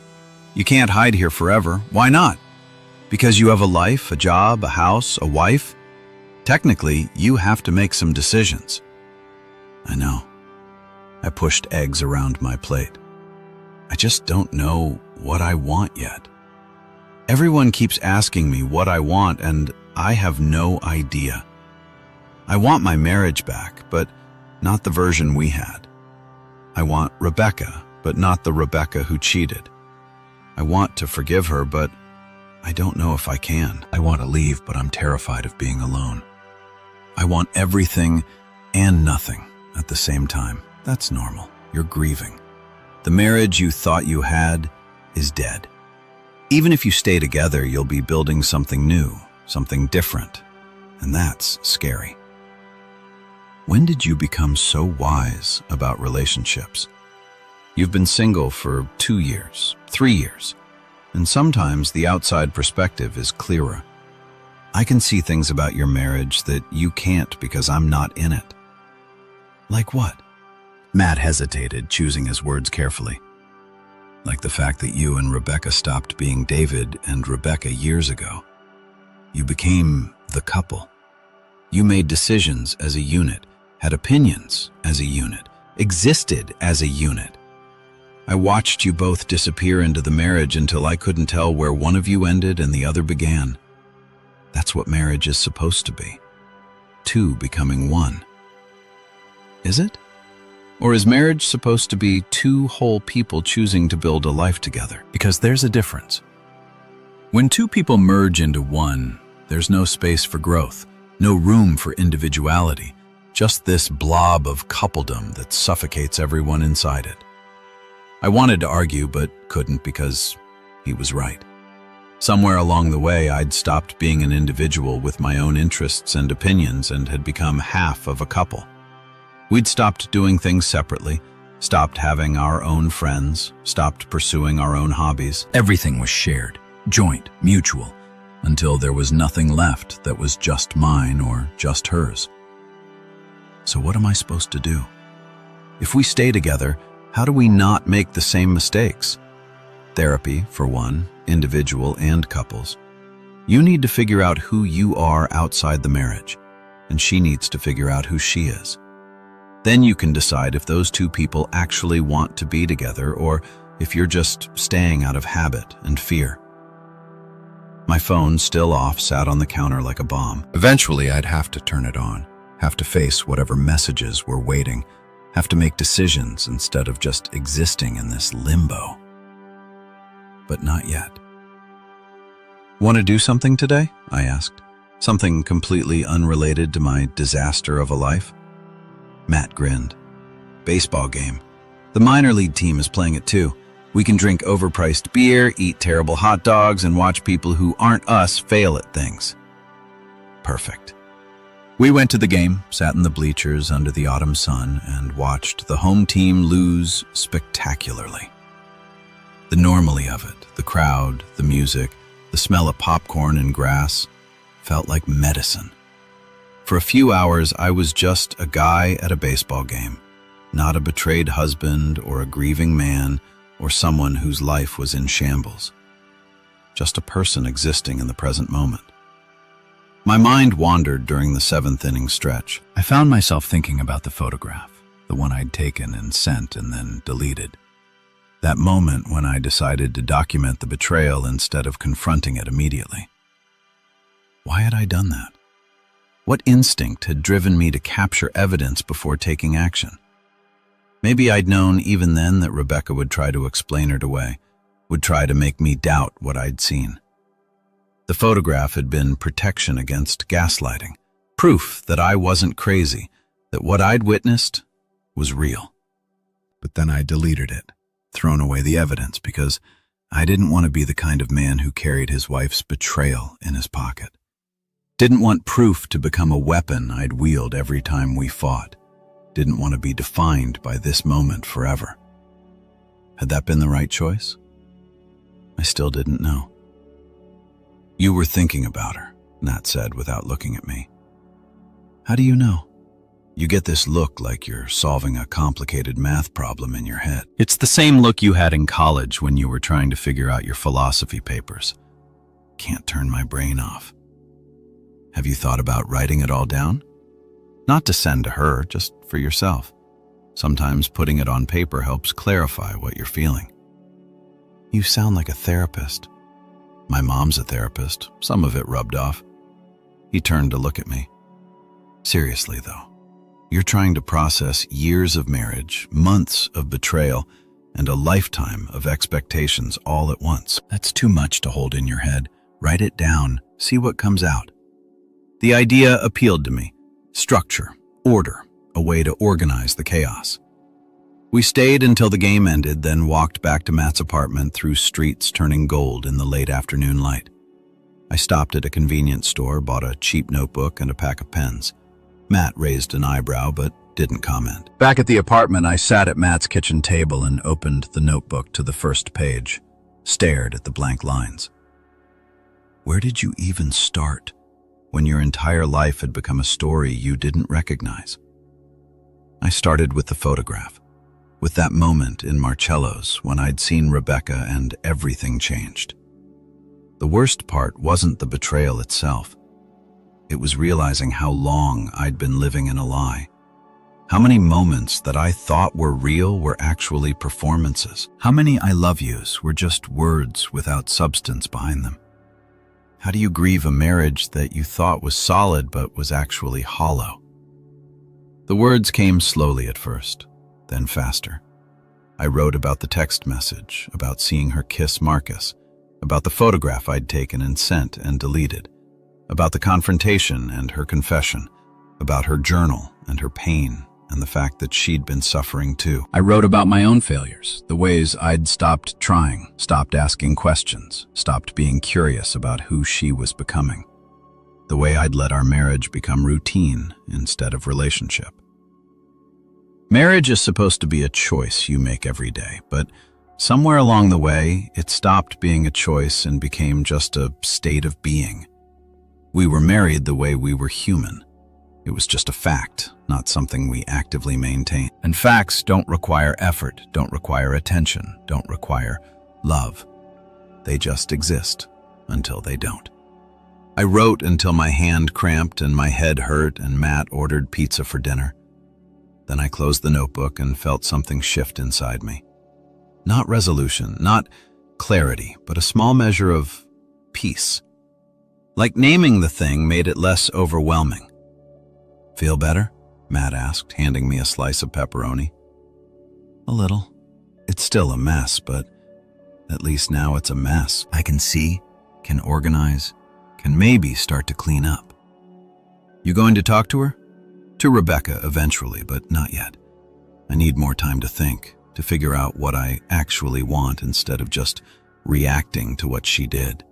Speaker 2: You can't hide here forever. Why not? Because you have a life, a job, a house, a wife? Technically, you have to make some decisions." I know. I pushed eggs around my plate. I just don't know what I want yet. Everyone keeps asking me what I want, and I have no idea. I want my marriage back, but not the version we had. I want Rebecca, but not the Rebecca who cheated. I want to forgive her, but I don't know if I can. I want to leave, but I'm terrified of being alone. I want everything and nothing at the same time. That's normal. You're grieving. The marriage you thought you had is dead. Even if you stay together, you'll be building something new, something different, and that's scary. When did you become so wise about relationships? You've been single for 2 years, 3 years, and sometimes the outside perspective is clearer. I can see things about your marriage that you can't because I'm not in it. Like what? Matt hesitated, choosing his words carefully. Like the fact that you and Rebecca stopped being David and Rebecca years ago. You became the couple. You made decisions as a unit, had opinions as a unit, existed as a unit. I watched you both disappear into the marriage until I couldn't tell where one of you ended and the other began. That's what marriage is supposed to be. Two becoming one. Is it? Or is marriage supposed to be two whole people choosing to build a life together? Because there's a difference. When two people merge into one, there's no space for growth, no room for individuality, just this blob of coupledom that suffocates everyone inside it. I wanted to argue, but couldn't because he was right. Somewhere along the way, I'd stopped being an individual with my own interests and opinions and had become half of a couple. We'd stopped doing things separately, stopped having our own friends, stopped pursuing our own hobbies. Everything was shared, joint, mutual, until there was nothing left that was just mine or just hers. So what am I supposed to do? If we stay together, how do we not make the same mistakes? Therapy, for one, individual and couples. You need to figure out who you are outside the marriage, and she needs to figure out who she is. Then you can decide if those two people actually want to be together or if you're just staying out of habit and fear. My phone, still off, sat on the counter like a bomb. Eventually, I'd have to turn it on, have to face whatever messages were waiting, have to make decisions instead of just existing in this limbo. But not yet. "Want to do something today?" I asked. Something completely unrelated to my disaster of a life? Matt grinned. "Baseball game. The minor league team is playing it too. We can drink overpriced beer, eat terrible hot dogs, and watch people who aren't us fail at things." Perfect. We went to the game, sat in the bleachers under the autumn sun, and watched the home team lose spectacularly. The normally of it, the crowd, the music, the smell of popcorn and grass, felt like medicine. For a few hours, I was just a guy at a baseball game, not a betrayed husband or a grieving man or someone whose life was in shambles. Just a person existing in the present moment. My mind wandered during the 7th inning stretch. I found myself thinking about the photograph, the one I'd taken and sent and then deleted. That moment when I decided to document the betrayal instead of confronting it immediately. Why had I done that?
Speaker 1: What instinct had driven me to capture evidence before taking action? Maybe I'd known even then that Rebecca would try to explain it away, would try to make me doubt what I'd seen. The photograph had been protection against gaslighting, proof that I wasn't crazy, that what I'd witnessed was real. But then I deleted it, thrown away the evidence, because I didn't want to be the kind of man who carried his wife's betrayal in his pocket. Didn't want proof to become a weapon I'd wield every time we fought. Didn't want to be defined by this moment forever. Had that been the right choice? I still didn't know. "You were thinking about her," Nat said without looking at me. "How do you know?" "You get this look like you're solving a complicated math problem in your head." "It's the same look you had in college when you were trying to figure out your philosophy papers." "Can't turn my brain off." "Have you thought about writing it all down? Not to send to her, just for yourself. Sometimes putting it on paper helps clarify what you're feeling." "You sound like a therapist." "My mom's a therapist. Some of it rubbed off." He turned to look at me. "Seriously, though, you're trying to process years of marriage, months of betrayal, and a lifetime of expectations all at once. That's too much to hold in your head. Write it down, see what comes out." The idea appealed to me. Structure, order, a way to organize the chaos. We stayed until the game ended, then walked back to Matt's apartment through streets turning gold in the late afternoon light. I stopped at a convenience store, bought a cheap notebook and a pack of pens. Matt raised an eyebrow, but didn't comment. Back at the apartment, I sat at Matt's kitchen table and opened the notebook to the first page, stared at the blank lines. Where did you even start when your entire life had become a story you didn't recognize? I started with the photograph, with that moment in Marcello's when I'd seen Rebecca and everything changed. The worst part wasn't the betrayal itself. It was realizing how long I'd been living in a lie. How many moments that I thought were real were actually performances. How many I love yous were just words without substance behind them. How do you grieve a marriage that you thought was solid but was actually hollow? The words came slowly at first, then faster. I wrote about the text message, about seeing her kiss Marcus, about the photograph I'd taken and sent and deleted, about the confrontation and her confession, about her journal and her pain and the fact that she'd been suffering too. I wrote about my own failures, the ways I'd stopped trying, stopped asking questions, stopped being curious about who she was becoming, the way I'd let our marriage become routine instead of relationship. Marriage is supposed to be a choice you make every day, but somewhere along the way, it stopped being a choice and became just a state of being. We were married the way we were human. It was just a fact, not something we actively maintain. And facts don't require effort, don't require attention, don't require love. They just exist until they don't. I wrote until my hand cramped and my head hurt and Matt ordered pizza for dinner. Then I closed the notebook and felt something shift inside me. Not resolution, not clarity, but a small measure of peace. Like naming the thing made it less overwhelming. "Feel better?" Matt asked, handing me a slice of pepperoni. "A little. It's still a mess, but at least now it's a mess. I can see, can organize, can maybe start to clean up." "You going to talk to her?" "To Rebecca eventually, but not yet. I need more time to think, to figure out what I actually want instead of just reacting to what she did."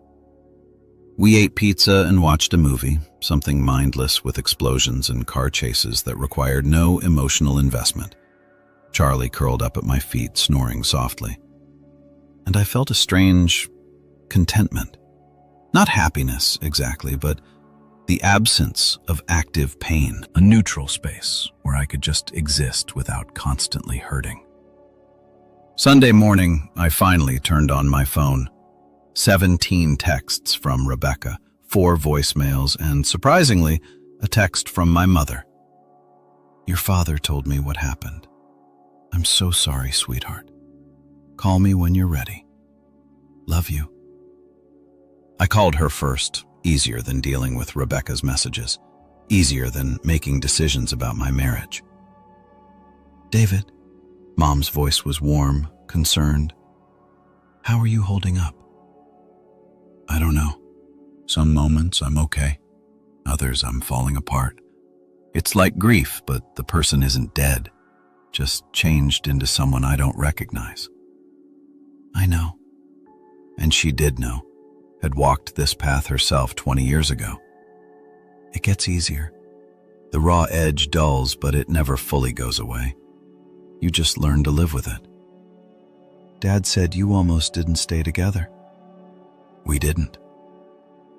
Speaker 1: We ate pizza and watched a movie, something mindless with explosions and car chases that required no emotional investment. Charlie curled up at my feet, snoring softly. And I felt a strange contentment. Not happiness, exactly, but the absence of active pain, a neutral space where I could just exist without constantly hurting. Sunday morning, I finally turned on my phone. 17 texts from Rebecca, 4 voicemails, and surprisingly, a text from my mother. "Your father told me what happened. I'm so sorry, sweetheart. Call me when you're ready. Love you." I called her first, easier than dealing with Rebecca's messages. easier than making decisions about my marriage. "David," Mom's voice was warm, concerned. "How are you holding up?" "I don't know. Some moments I'm okay. Others I'm falling apart. It's like grief, but the person isn't dead, just changed into someone I don't recognize." "I know." And she did know, had walked this path herself 20 years ago. It gets easier. The raw edge dulls, but it never fully goes away. You just learn to live with it. "Dad said you almost didn't stay together." We didn't.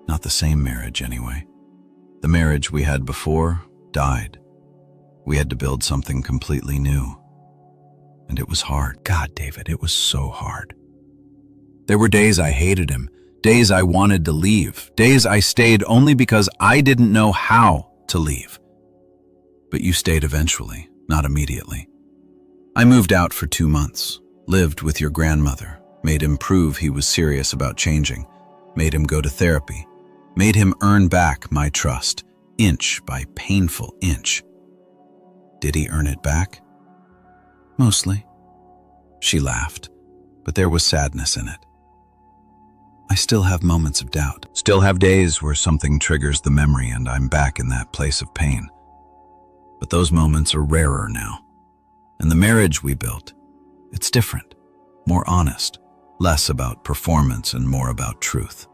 Speaker 1: Not the same marriage, anyway. The marriage we had before died. We had to build something completely new. And it was hard. God, David, it was so hard. There were days I hated him, days I wanted to leave, days I stayed only because I didn't know how to leave. But you stayed eventually, not immediately. I moved out for 2 months, lived with your grandmother, made him prove he was serious about changing, made him go to therapy, made him earn back my trust, inch by painful inch. Did he earn it back? Mostly. She laughed, but there was sadness in it. I still have moments of doubt, still have days where something triggers the memory and I'm back in that place of pain. But those moments are rarer now. And the marriage we built, it's different, more honest, less about performance and more about truth.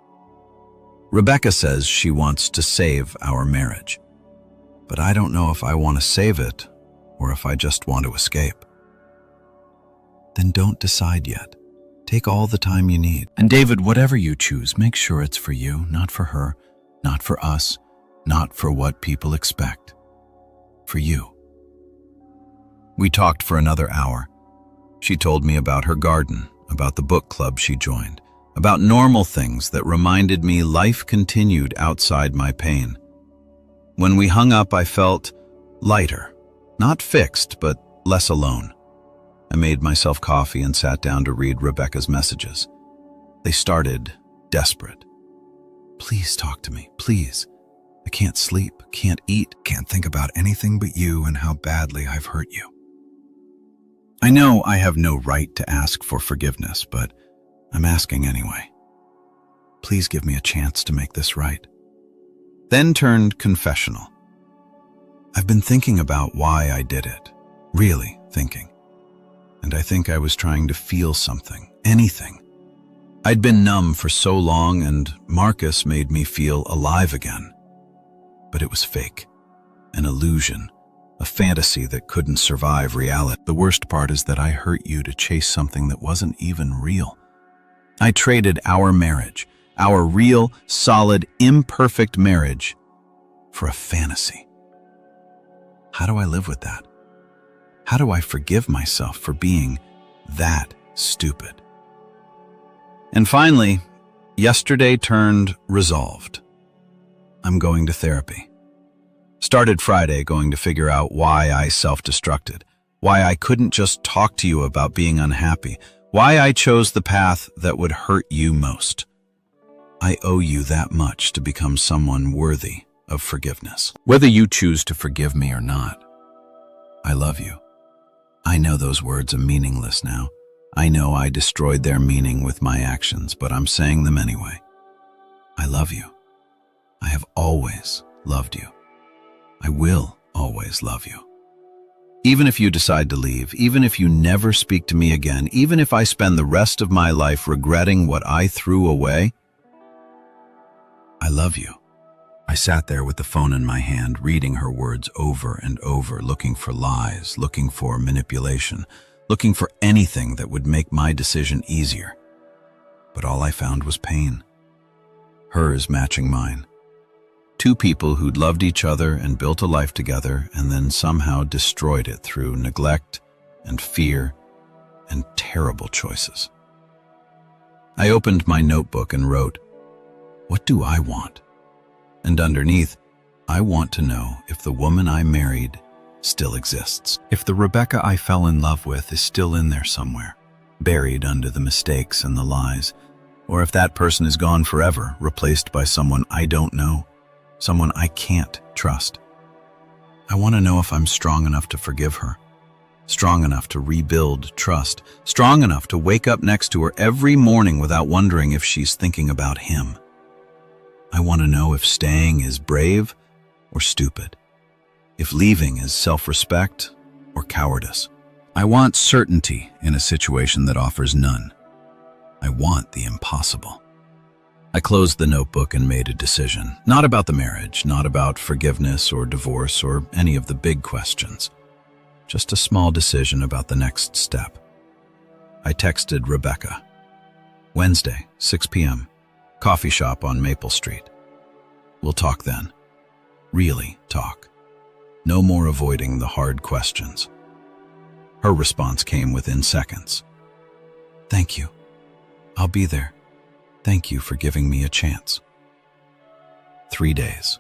Speaker 1: Rebecca says she wants to save our marriage, but I don't know if I want to save it or if I just want to escape. Then don't decide yet. Take all the time you need. And David, whatever you choose, make sure it's for you, not for her, not for us, not for what people expect. For you. We talked for another hour. She told me about her garden, about the book club she joined, about normal things that reminded me life continued outside my pain. When we hung up, I felt lighter, not fixed, but less alone. I made myself coffee and sat down to read Rebecca's messages. They started desperate. "Please talk to me, please. I can't sleep, can't eat, can't think about anything but you and how badly I've hurt you. I know I have no right to ask for forgiveness, but I'm asking anyway. Please give me a chance to make this right." Then turned confessional. I've been thinking about why I did it, really thinking. And I think I was trying to feel something, anything. I'd been numb for so long, and Marcus made me feel alive again. But it was fake, an illusion, a fantasy that couldn't survive reality. The worst part is that I hurt you to chase something that wasn't even real. I traded our marriage, our real, solid, imperfect marriage, for a fantasy. How do I live with that? How do I forgive myself for being that stupid? And finally, yesterday turned resolved. I'm going to therapy. Started Friday going to figure out why I self-destructed, why I couldn't just talk to you about being unhappy, why I chose the path that would hurt you most. I owe you that much to become someone worthy of forgiveness. Whether you choose to forgive me or not, I love you. I know those words are meaningless now. I know I destroyed their meaning with my actions, but I'm saying them anyway. I love you. I have always loved you. I will always love you. Even if you decide to leave, even if you never speak to me again, even if I spend the rest of my life regretting what I threw away, I love you. I sat there with the phone in my hand, reading her words over and over, looking for lies, looking for manipulation, looking for anything that would make my decision easier. But all I found was pain. Hers matching mine. Two people who'd loved each other and built a life together and then somehow destroyed it through neglect and fear and terrible choices. I opened my notebook and wrote, "What do I want?" And underneath, I want to know if the woman I married still exists. If the Rebecca I fell in love with is still in there somewhere, buried under the mistakes and the lies, or if that person is gone forever, replaced by someone I don't know, someone I can't trust. I want to know if I'm strong enough to forgive her, strong enough to rebuild trust, strong enough to wake up next to her every morning without wondering if she's thinking about him. I want to know if staying is brave or stupid, if leaving is self-respect or cowardice. I want certainty in a situation that offers none. I want the impossible. I closed the notebook and made a decision, not about the marriage, not about forgiveness or divorce or any of the big questions, just a small decision about the next step. I texted Rebecca. Wednesday, 6 p.m., coffee shop on Maple Street. We'll talk then. Really talk. No more avoiding the hard questions. Her response came within seconds. Thank you. I'll be there. Thank you for giving me a chance. 3 days.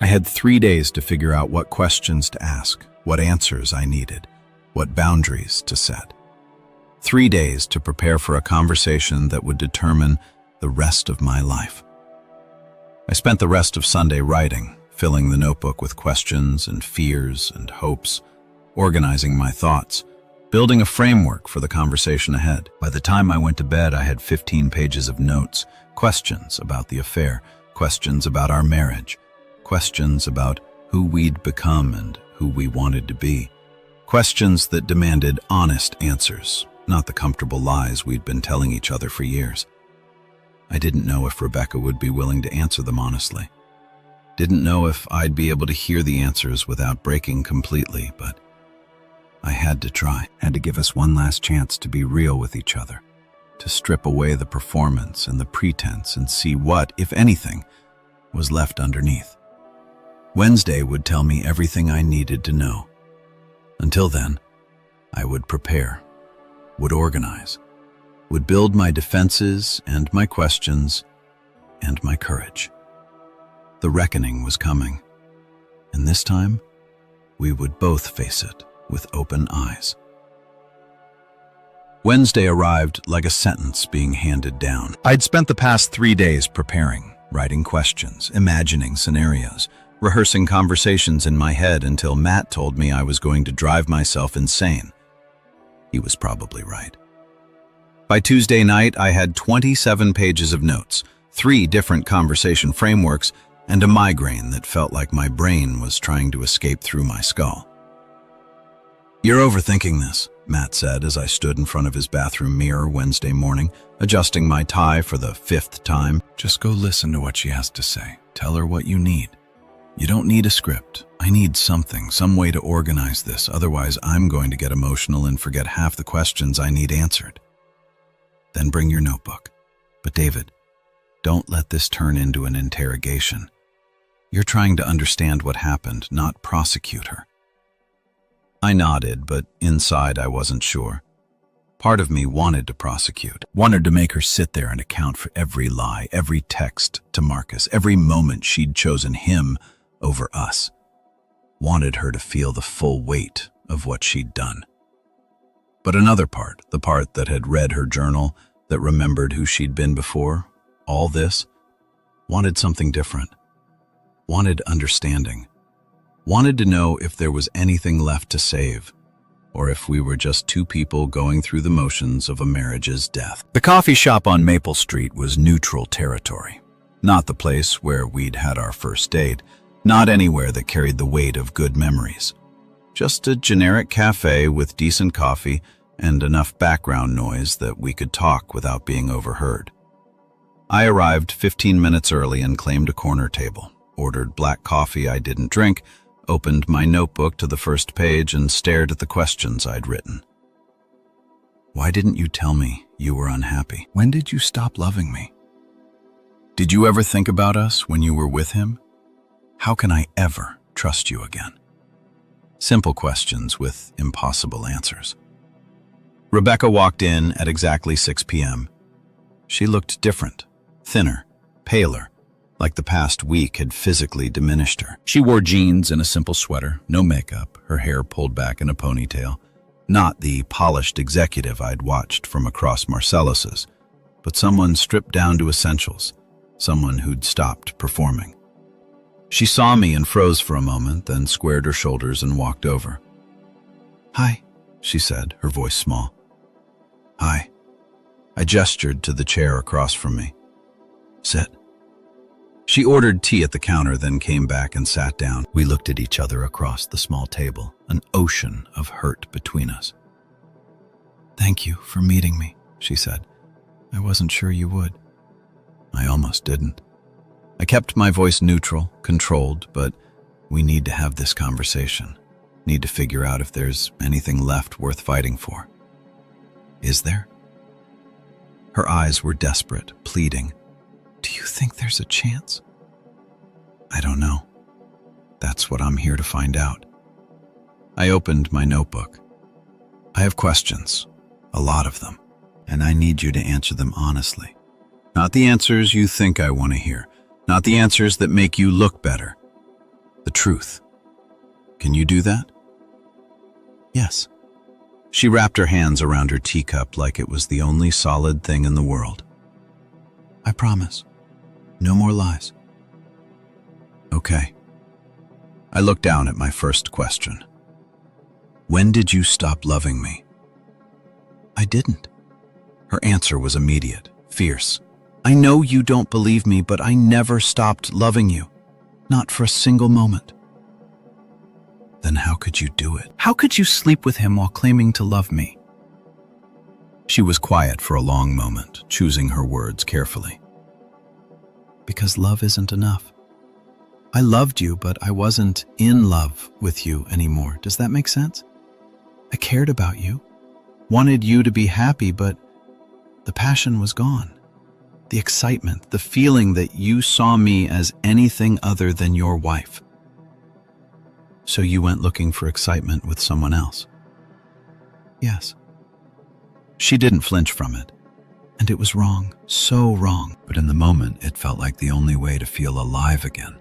Speaker 1: I had 3 days to figure out what questions to ask, what answers I needed, what boundaries to set. 3 days to prepare for a conversation that would determine the rest of my life. I spent the rest of Sunday writing, filling the notebook with questions and fears and hopes, organizing my thoughts, building a framework for the conversation ahead. By the time I went to bed, I had 15 pages of notes, questions about the affair, questions about our marriage, questions about who we'd become and who we wanted to be, questions that demanded honest answers, not the comfortable lies we'd been telling each other for years. I didn't know if Rebecca would be willing to answer them honestly. Didn't know if I'd be able to hear the answers without breaking completely, but I had to try. Had to give us one last chance to be real with each other, to strip away the performance and the pretense and see what, if anything, was left underneath. Wednesday would tell me everything I needed to know. Until then, I would prepare, would organize, would build my defenses and my questions and my courage. The reckoning was coming, and this time, we would both face it with open eyes. Wednesday arrived like a sentence being handed down. I'd spent the past 3 days preparing, writing questions, imagining scenarios, rehearsing conversations in my head until Matt told me I was going to drive myself insane. He was probably right. By Tuesday night, I had 27 pages of notes, 3 different conversation frameworks, and a migraine that felt like my brain was trying to escape through my skull. "You're overthinking this," Matt said as I stood in front of his bathroom mirror Wednesday morning, adjusting my tie for the 5th time. "Just go listen to what she has to say. Tell her what you need. You don't need a script. I need something, some way to organize this. Otherwise, I'm going to get emotional and forget half the questions I need answered. Then bring your notebook. But David, don't let this turn into an interrogation. You're trying to understand what happened, not prosecute her." I nodded, but inside I wasn't sure. Part of me wanted to prosecute, wanted to make her sit there and account for every lie, every text to Marcus, every moment she'd chosen him over us. Wanted her to feel the full weight of what she'd done. But another part, the part that had read her journal, that remembered who she'd been before, all this, wanted something different. Wanted understanding. Wanted to know if there was anything left to save, or if we were just 2 people going through the motions of a marriage's death. The coffee shop on Maple Street was neutral territory. Not the place where we'd had our first date, not anywhere that carried the weight of good memories. Just a generic cafe with decent coffee and enough background noise that we could talk without being overheard. I arrived 15 minutes early and claimed a corner table, ordered black coffee I didn't drink, opened my notebook to the first page and stared at the questions I'd written. Why didn't you tell me you were unhappy? When did you stop loving me? Did you ever think about us when you were with him? How can I ever trust you again? Simple questions with impossible answers. Rebecca walked in at exactly 6 p.m. She looked different, thinner, paler, like the past week had physically diminished her. She wore jeans and a simple sweater, no makeup, her hair pulled back in a ponytail. Not the polished executive I'd watched from across Marcellus's, but someone stripped down to essentials, someone who'd stopped performing.
Speaker 2: She saw me and froze for a moment, then squared her shoulders and walked over. "Hi," she said, her voice small. "Hi." I gestured to the chair across from me. "Sit." She ordered tea at the counter, then came back and sat down. We looked at each other across the small table, an ocean of hurt between us. "Thank you for meeting me," she said. "I wasn't sure you would." I almost didn't. I kept my voice neutral, controlled, but we need to have this conversation. Need to figure out if there's anything left worth fighting for. Is there? Her eyes were desperate, pleading. "Do you think there's a chance?" "I don't know. That's what I'm here to find out." I opened my notebook. "I have questions, a lot of them, and I need you to answer them honestly. Not the answers you think I want to hear, not the answers that make you look better. The truth. Can you do that?" "Yes." She wrapped her hands around her teacup like it was the only solid thing in the world. "I promise. No more lies." "Okay." I looked down at my first question. "When did you stop loving me?" "I didn't." Her answer was immediate, fierce. "I know you don't believe me, but I never stopped loving you. Not for a single moment." "Then how could you do it? How could you sleep with him while claiming to love me?" She was quiet for a long moment, choosing her words carefully. "Because love isn't enough. I loved you, but I wasn't in love with you anymore. Does that make sense? I cared about you, wanted you to be happy, but the passion was gone. The excitement, the feeling that you saw me as anything other than your wife. So you went looking for excitement with someone else." "Yes." She didn't flinch from it. And it was wrong, so wrong. But in the moment, it felt like the only way to feel alive again.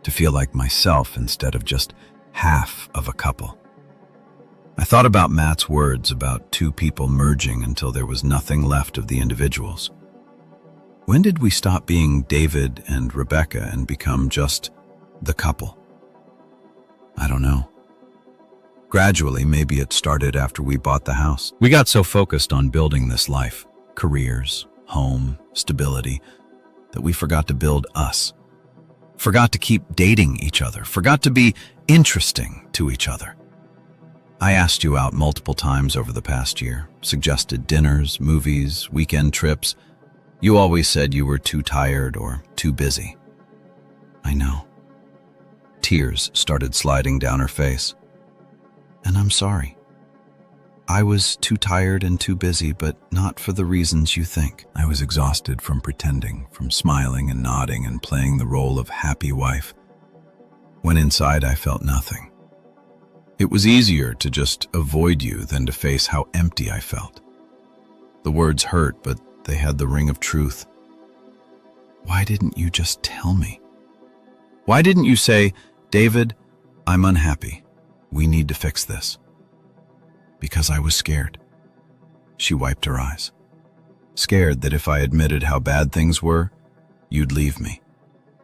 Speaker 2: To feel like myself instead of just half of a couple. I thought about Matt's words about two people merging until there was nothing left of the individuals. When did we stop being David and Rebecca and become just the couple? I don't know. Gradually, maybe it started after we bought the house. We got so focused on building this life, careers, home, stability, that we forgot to build us. Forgot to keep dating each other. Forgot to be interesting to each other. I asked you out multiple times over the past year, suggested dinners, movies, weekend trips. You always said you were too tired or too busy. I know. Tears started sliding down her face. And I'm sorry. I was too tired and too busy, but not for the reasons you think. I was exhausted from pretending, from smiling and nodding and playing the role of happy wife, when inside I felt nothing. It was easier to just avoid you than to face how empty I felt. The words hurt, but they had the ring of truth. Why didn't you just tell me? Why didn't you say, "David, I'm unhappy. We need to fix this"? Because I was scared. She wiped her eyes. Scared that if I admitted how bad things were, you'd leave me.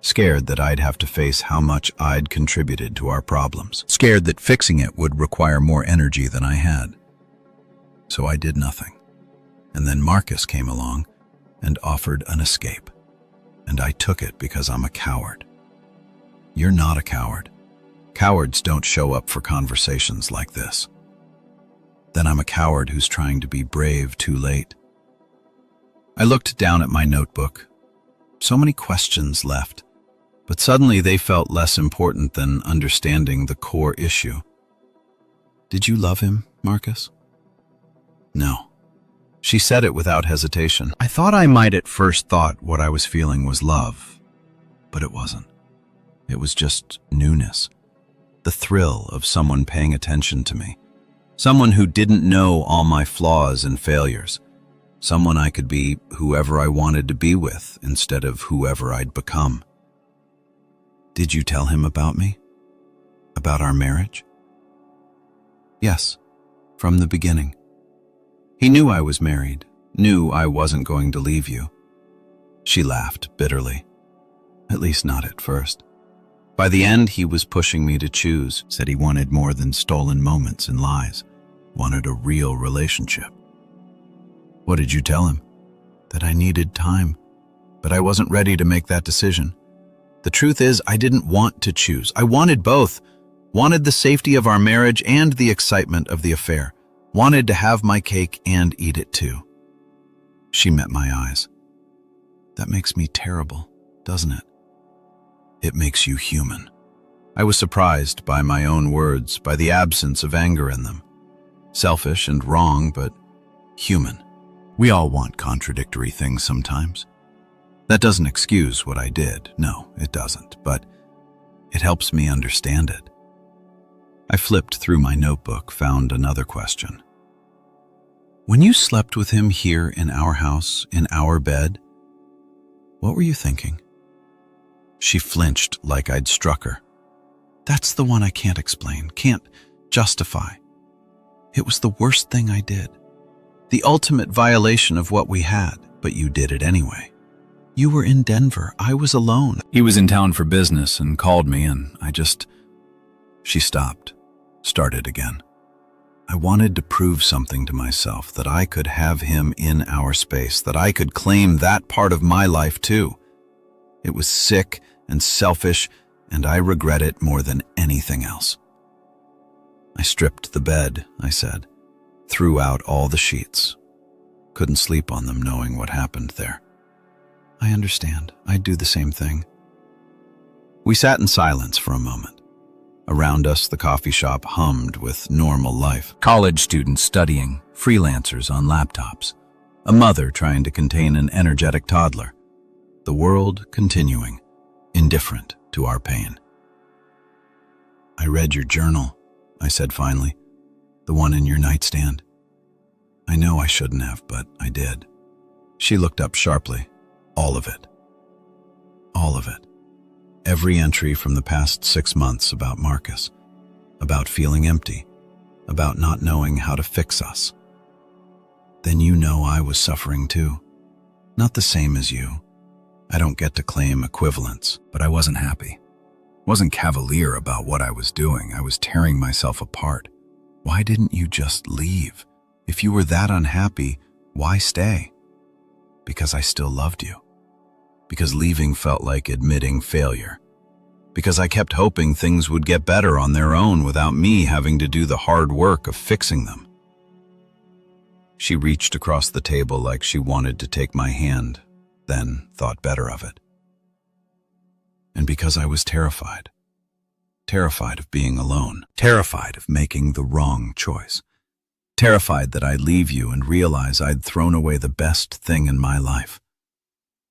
Speaker 2: Scared that I'd have to face how much I'd contributed to our problems. Scared that fixing it would require more energy than I had. So I did nothing. And then Marcus came along and offered an escape. And I took it because I'm a coward. You're not a coward. Cowards don't show up for conversations like this. Then I'm a coward who's trying to be brave too late. I looked down at my notebook. So many questions left, but suddenly they felt less important than understanding the core issue. Did you love him, Marcus? No. She said it without hesitation. I thought I might at first thought what I was feeling was love, but it wasn't. It was just newness. The thrill of someone paying attention to me. Someone who didn't know all my flaws and failures. Someone I could be whoever I wanted to be with instead of whoever I'd become. Did you tell him about me? About our marriage? Yes, from the beginning. He knew I was married, knew I wasn't going to leave you. She laughed bitterly. At least not at first. By the end, he was pushing me to choose, said he wanted more than stolen moments and lies, wanted a real relationship. What did you tell him? That I needed time, but I wasn't ready to make that decision. The truth is, I didn't want to choose. I wanted both. Wanted the safety of our marriage and the excitement of the affair. Wanted to have my cake and eat it too. She met my eyes. That makes me terrible, doesn't it? It makes you human. I was surprised by my own words, by the absence of anger in them. Selfish and wrong, but human. We all want contradictory things sometimes. That doesn't excuse what I did. No, it doesn't, but it helps me understand it. I flipped through my notebook, found another question. When you slept with him here in our house, in our bed, what were you thinking? She flinched like I'd struck her. That's the one I can't explain, can't justify. It was the worst thing I did. The ultimate violation of what we had, but you did it anyway. You were in Denver. I was alone. He was in town for business and called me, and She stopped, started again. I wanted to prove something to myself, that I could have him in our space, that I could claim that part of my life too. It was sick and selfish, and I regret it more than anything else. I stripped the bed, I said, threw out all the sheets. Couldn't sleep on them knowing what happened there. I understand. I'd do the same thing. We sat in silence for a moment. Around us, the coffee shop hummed with normal life. College students studying, freelancers on laptops, a mother trying to contain an energetic toddler. The world continuing, indifferent to our pain. I read your journal, I said finally, the one in your nightstand. I know I shouldn't have, but I did. She looked up sharply. All of it. All of it. Every entry from the past 6 months about Marcus, about feeling empty, about not knowing how to fix us. Then you know I was suffering too. Not the same as you. I don't get to claim equivalence, but I wasn't happy. Wasn't cavalier about what I was doing. I was tearing myself apart. Why didn't you just leave? If you were that unhappy, why stay? Because I still loved you. Because leaving felt like admitting failure. Because I kept hoping things would get better on their own without me having to do the hard work of fixing them. She reached across the table like she wanted to take my hand, then thought better of it. And because I was terrified. Terrified of being alone. Terrified of making the wrong choice. Terrified that I'd leave you and realize I'd thrown away the best thing in my life.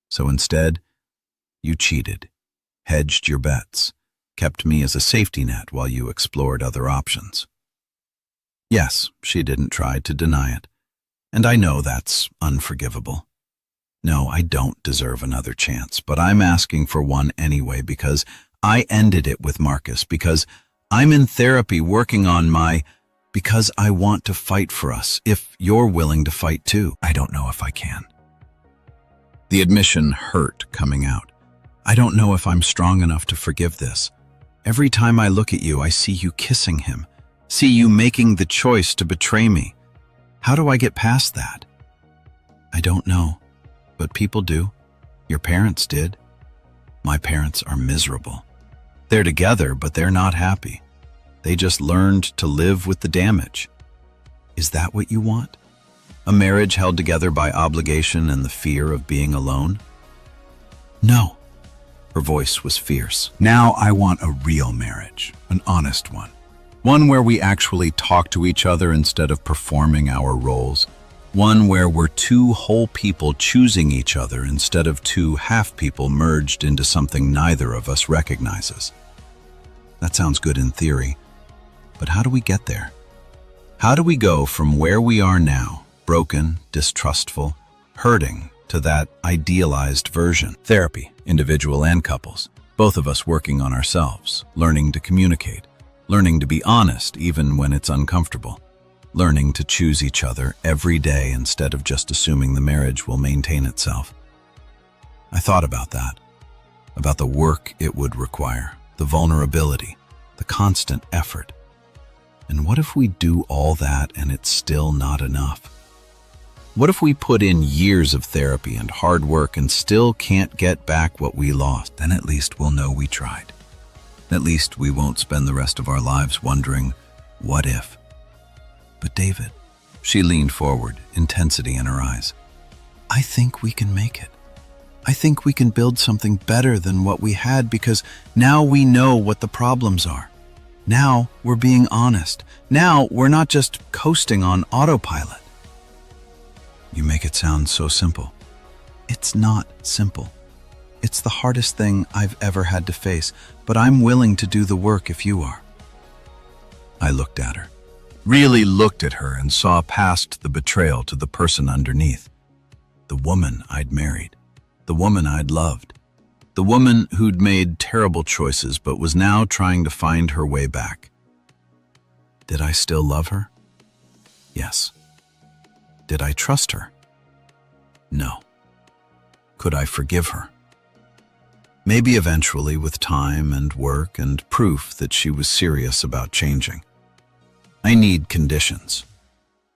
Speaker 2: So instead, you cheated, hedged your bets, kept me as a safety net while you explored other options. Yes, she didn't try to deny it, and I know that's unforgivable. No, I don't deserve another chance, but I'm asking for one anyway because I ended it with Marcus, because I'm in therapy working on because I want to fight for us, if you're willing to fight too. I don't know if I can. The admission hurt coming out. I don't know if I'm strong enough to forgive this. Every time I look at you, I see you kissing him, see you making the choice to betray me. How do I get past that? I don't know, but people do. Your parents did. My parents are miserable. They're together, but they're not happy. They just learned to live with the damage. Is that what you want? A marriage held together by obligation and the fear of being alone? No. Her voice was fierce. Now I want a real marriage, an honest one. One where we actually talk to each other instead of performing our roles. One where we're two whole people choosing each other instead of two half people merged into something neither of us recognizes. That sounds good in theory, but how do we get there? How do we go from where we are now, broken, distrustful, hurting, to that idealized version? Therapy, individual and couples, both of us working on ourselves, learning to communicate, learning to be honest even when it's uncomfortable, learning to choose each other every day instead of just assuming the marriage will maintain itself. I thought about that, about the work it would require, the vulnerability, the constant effort. And what if we do all that and it's still not enough? What if we put in years of therapy and hard work and still can't get back what we lost? Then at least we'll know we tried. At least we won't spend the rest of our lives wondering, what if? But David, she leaned forward, intensity in her eyes. I think we can make it. I think we can build something better than what we had because now we know what the problems are. Now we're being honest. Now we're not just coasting on autopilot. You make it sound so simple. It's not simple. It's the hardest thing I've ever had to face, but I'm willing to do the work if you are. I looked at her, really looked at her and saw past the betrayal to the person underneath. The woman I'd married, the woman I'd loved, the woman who'd made terrible choices but was now trying to find her way back. Did I still love her? Yes. Did I trust her? No. Could I forgive her? Maybe eventually with time and work and proof that she was serious about changing. I need conditions.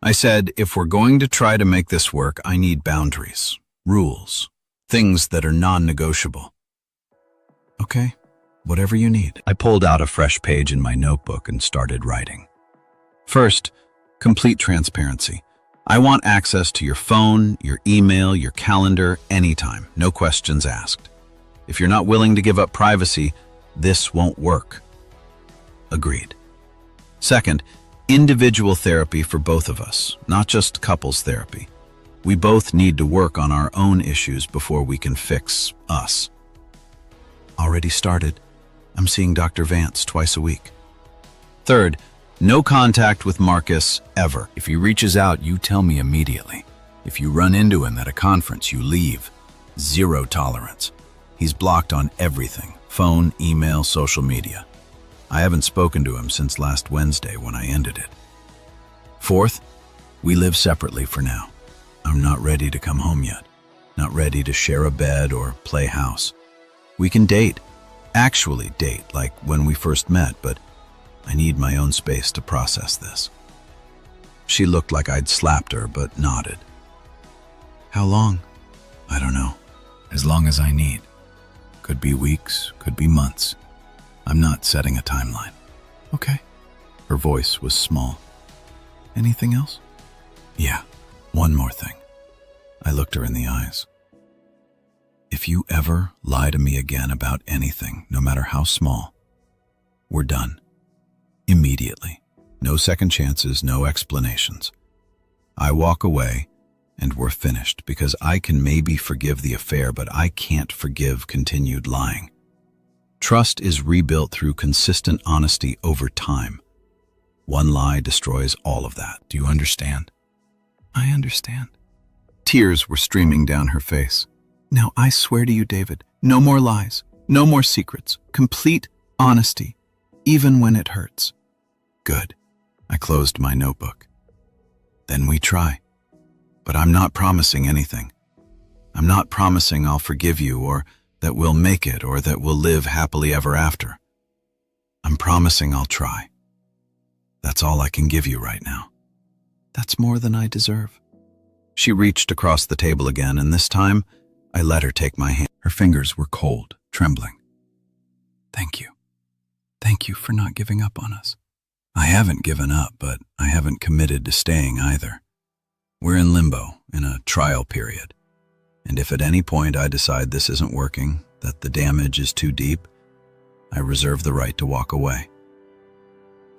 Speaker 2: I said, if we're going to try to make this work, I need boundaries, rules, things that are non-negotiable. Okay, whatever you need. I pulled out a fresh page in my notebook and started writing. First, complete transparency. I want access to your phone, your email, your calendar, anytime, no questions asked. If you're not willing to give up privacy, this won't work. Agreed. Second, individual therapy for both of us, not just couples therapy. We both need to work on our own issues before we can fix us. Already started. I'm seeing Dr. Vance twice a week. Third, no contact with Marcus ever. If he reaches out, you tell me immediately. If you run into him at a conference, you leave. Zero tolerance. He's blocked on everything, phone, email, social media. I haven't spoken to him since last Wednesday when I ended it. Fourth, we live separately for now. I'm not ready to come home yet. Not ready to share a bed or play house. We can date. Actually date, like when we first met, but I need my own space to process this. She looked like I'd slapped her, but nodded. How long? I don't know. As long as I need. Could be weeks, could be months. I'm not setting a timeline. Okay. Her voice was small. Anything else? Yeah, one more thing. I looked her in the eyes. If you ever lie to me again about anything, no matter how small, we're done. Immediately. No second chances, no explanations. I walk away and we're finished because I can maybe forgive the affair, but I can't forgive continued lying. Trust is rebuilt through consistent honesty over time. One lie destroys all of that. Do you understand? I understand. Tears were streaming down her face. Now I swear to you, David, no more lies, no more secrets, complete honesty, even when it hurts. Good. I closed my notebook. Then we try. But I'm not promising anything. I'm not promising I'll forgive you or that we'll make it or that we'll live happily ever after. I'm promising I'll try. That's all I can give you right now. That's more than I deserve. She reached across the table again, and this time I let her take my hand. Her fingers were cold, trembling. Thank you. Thank you for not giving up on us. I haven't given up, but I haven't committed to staying either. We're in limbo, in a trial period. And if at any point I decide this isn't working, that the damage is too deep, I reserve the right to walk away.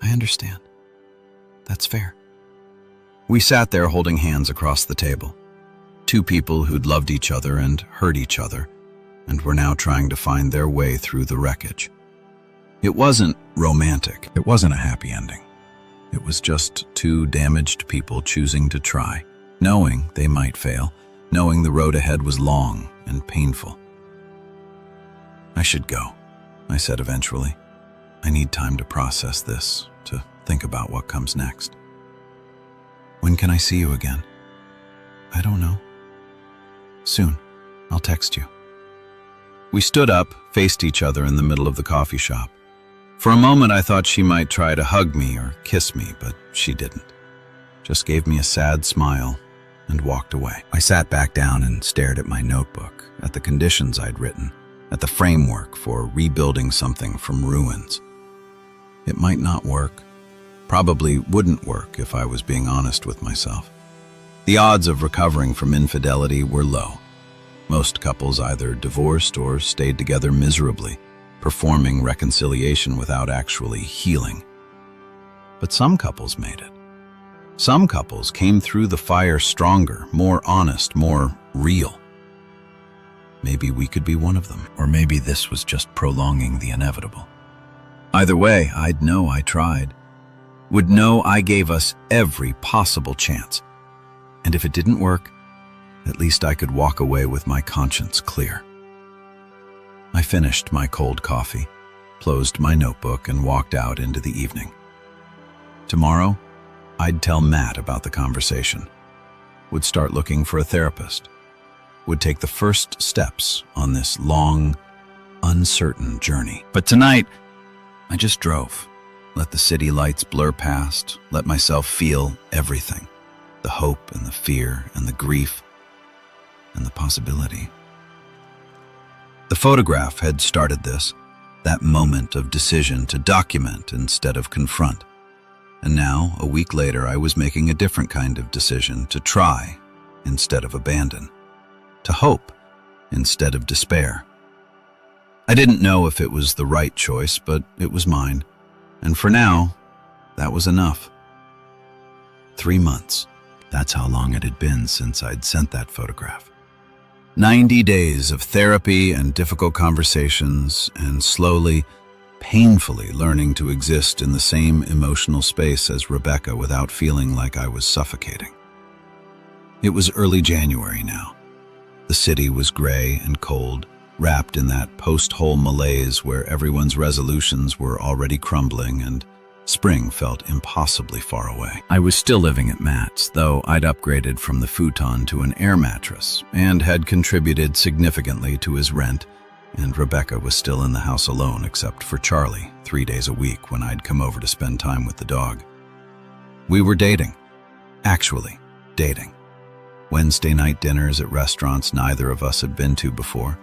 Speaker 2: I understand. That's fair. We sat there holding hands across the table. Two people who'd loved each other and hurt each other, and were now trying to find their way through the wreckage. It wasn't romantic. It wasn't a happy ending. It was just two damaged people choosing to try, knowing they might fail, knowing the road ahead was long and painful. I should go, I said eventually. I need time to process this, to think about what comes next. When can I see you again? I don't know. Soon. I'll text you.
Speaker 1: We stood up, faced each other in the middle of the coffee shop. For a moment, I thought she might try to hug me or kiss me, but she didn't. Just gave me a sad smile and walked away. I sat back down and stared at my notebook, at the conditions I'd written, at the framework for rebuilding something from ruins. It might not work. Probably wouldn't work if I was being honest with myself. The odds of recovering from infidelity were low. Most couples either divorced or stayed together miserably, performing reconciliation without actually healing. But some couples made it. Some couples came through the fire stronger, more honest, more real. Maybe we could be one of them, or maybe this was just prolonging the inevitable. Either way, I'd know I tried. Would know I gave us every possible chance. And if it didn't work, at least I could walk away with my conscience clear. I finished my cold coffee, closed my notebook, and walked out into the evening. Tomorrow, I'd tell Matt about the conversation, would start looking for a therapist, would take the first steps on this long, uncertain journey. But tonight, I just drove, let the city lights blur past, let myself feel everything, the hope and the fear and the grief and the possibility. The photograph had started this, that moment of decision to document instead of confront. And now, a week later, I was making a different kind of decision to try instead of abandon, to hope instead of despair. I didn't know if it was the right choice, but it was mine. And for now, that was enough. 3 months. That's how long it had been since I'd sent that photograph. 90 days of therapy and difficult conversations, and slowly, painfully learning to exist in the same emotional space as Rebecca without feeling like I was suffocating. It was early January now. The city was gray and cold, wrapped in that post-hole malaise where everyone's resolutions were already crumbling and spring felt impossibly far away. I was still living at Matt's, though I'd upgraded from the futon to an air mattress and had contributed significantly to his rent, and Rebecca was still in the house alone except for Charlie 3 days a week when I'd come over to spend time with the dog. We were dating. Actually, dating. Wednesday night dinners at restaurants neither of us had been to before.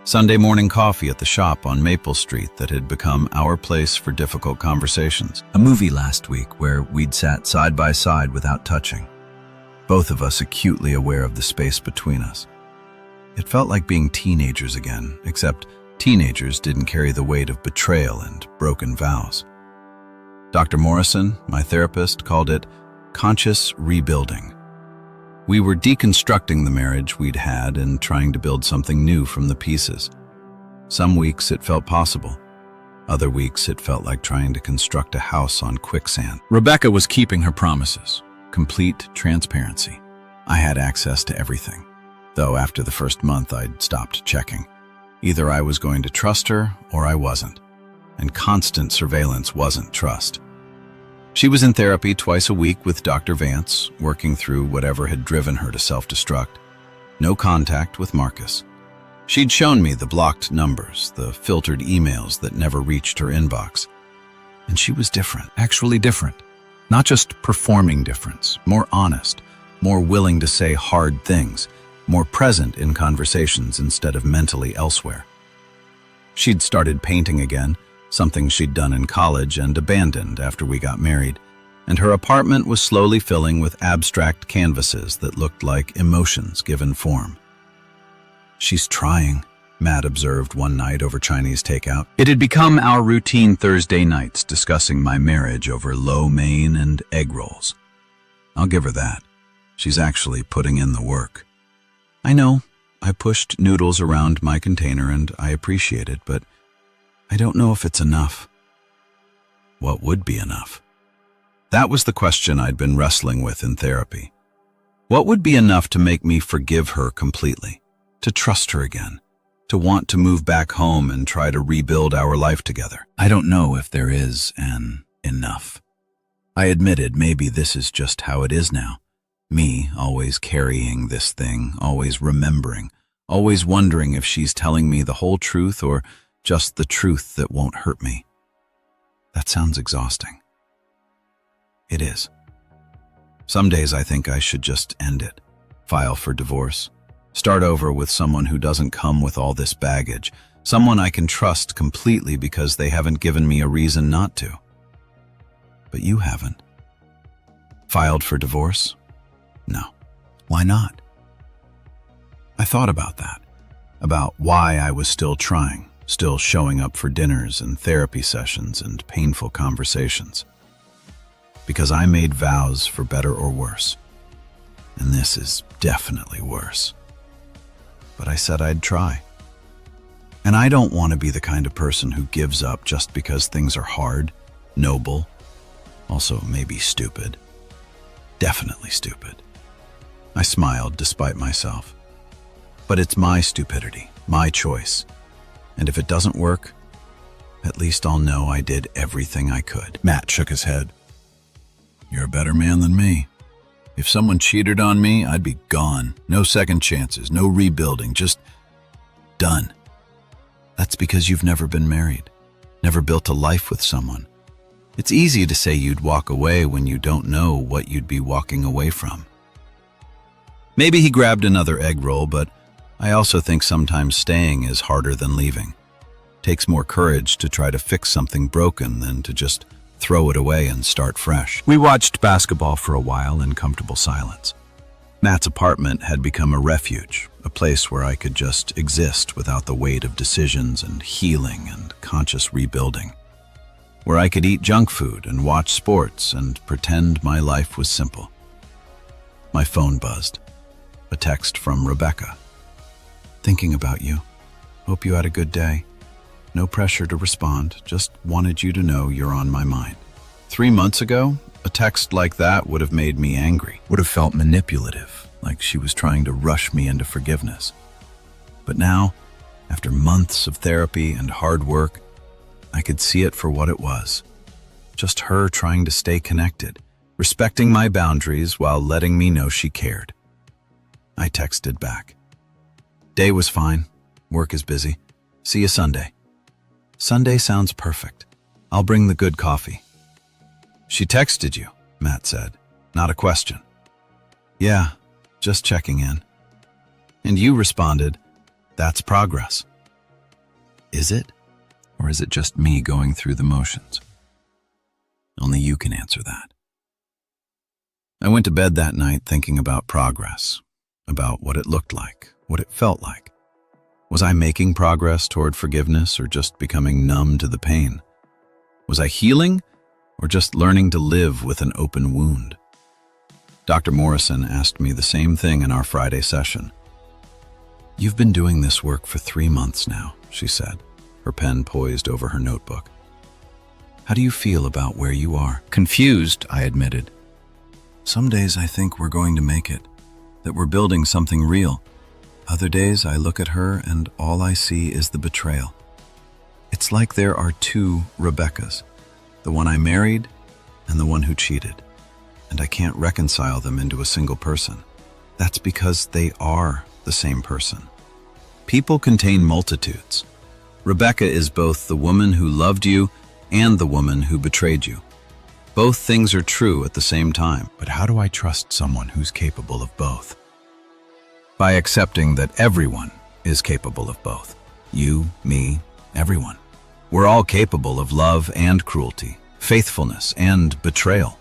Speaker 1: Sunday morning coffee at the shop on Maple Street that had become our place for difficult conversations. A movie last week where we'd sat side by side without touching, both of us acutely aware of the space between us. It felt like being teenagers again, except teenagers didn't carry the weight of betrayal and broken vows. Dr. Morrison, my therapist, called it conscious rebuilding. We were deconstructing the marriage we'd had and trying to build something new from the pieces. Some weeks it felt possible. Other weeks it felt like trying to construct a house on quicksand. Rebecca was keeping her promises. Complete transparency. I had access to everything, though after the first month I'd stopped checking. Either I was going to trust her or I wasn't, and constant surveillance wasn't trust. She was in therapy twice a week with Dr. Vance, working through whatever had driven her to self-destruct. No contact with Marcus. She'd shown me the blocked numbers, the filtered emails that never reached her inbox. And she was different, actually different. Not just performing difference, more honest, more willing to say hard things, more present in conversations instead of mentally elsewhere. She'd started painting again, something she'd done in college and abandoned after we got married, and her apartment was slowly filling with abstract canvases that looked like emotions given form. "She's trying," Matt observed one night over Chinese takeout. It had become our routine Thursday nights discussing my marriage over lo mein and egg rolls. I'll give her that. She's actually putting in the work. I know, I pushed noodles around my container and I appreciate it, but I don't know if it's enough. What would be enough? That was the question I'd been wrestling with in therapy. What would be enough to make me forgive her completely, to trust her again, to want to move back home and try to rebuild our life together? I don't know if there is an enough. I admitted maybe this is just how it is now. Me always carrying this thing, always remembering,
Speaker 2: always wondering if she's telling me the whole truth or just the truth that won't hurt me. That sounds exhausting. It is. Some days I think I should just end it, file for divorce, start over with someone who doesn't come with all this baggage, someone I can trust completely because they haven't given me a reason not to. But you haven't. Filed for divorce? No. Why not? I thought about that, about why I was still trying, still showing up for dinners and therapy sessions and painful conversations. Because I made vows for better or worse. And this is definitely worse. But I said I'd try. And I don't want to be the kind of person who gives up just because things are hard, noble, also maybe stupid. Definitely stupid. I smiled despite myself. But it's my stupidity, my choice. And if it doesn't work, at least I'll know I did everything I could. Matt shook his head. You're a better man than me. If someone cheated on me, I'd be gone. No second chances, no rebuilding, just done. That's because you've never been married, never built a life with someone. It's easy to say you'd walk away when you don't know what you'd be walking away from. Maybe he grabbed another egg roll, but I also think sometimes staying is harder than leaving. Takes more courage to try to fix something broken than to just throw it away and start fresh. We watched basketball for a while in comfortable silence. Matt's apartment had become a refuge, a place where I could just exist without the weight of decisions and healing and conscious rebuilding. Where I could eat junk food and watch sports and pretend my life was simple. My phone buzzed. A text from Rebecca. Thinking about you. Hope you had a good day. No pressure to respond, just wanted you to know you're on my mind. 3 months ago, a text like that would have made me angry, would have felt manipulative, like she was trying to rush me into forgiveness. But now, after months of therapy and hard work, I could see it for what it was. Just her trying to stay connected, respecting my boundaries while letting me know she cared. I texted back. Day was fine. Work is busy. See you Sunday. Sunday sounds perfect. I'll bring the good coffee. She texted you, Matt said. Not a question. Yeah, just checking in. And you responded, that's progress. Is it? Or is it just me going through the motions? Only you can answer that. I went to bed that night thinking about progress, about what it looked like, what it felt like. Was I making progress toward forgiveness or just becoming numb to the pain? Was I healing or just learning to live with an open wound? Dr. Morrison asked me the same thing in our Friday session. You've been doing this work for 3 months now, she said, her pen poised over her notebook. How do you feel about where you are? Confused, I admitted. Some days I think we're going to make it, that we're building something real. Other days I look at her and all I see is the betrayal. It's like there are 2 Rebeccas, the one I married and the one who cheated, and I can't reconcile them into a single person. That's because they are the same person. People contain multitudes. Rebecca is both the woman who loved you and the woman who betrayed you. Both things are true at the same time. But how do I trust someone who's capable of both? By accepting that everyone is capable of both. You, me, everyone. We're all capable of love and cruelty, faithfulness and betrayal.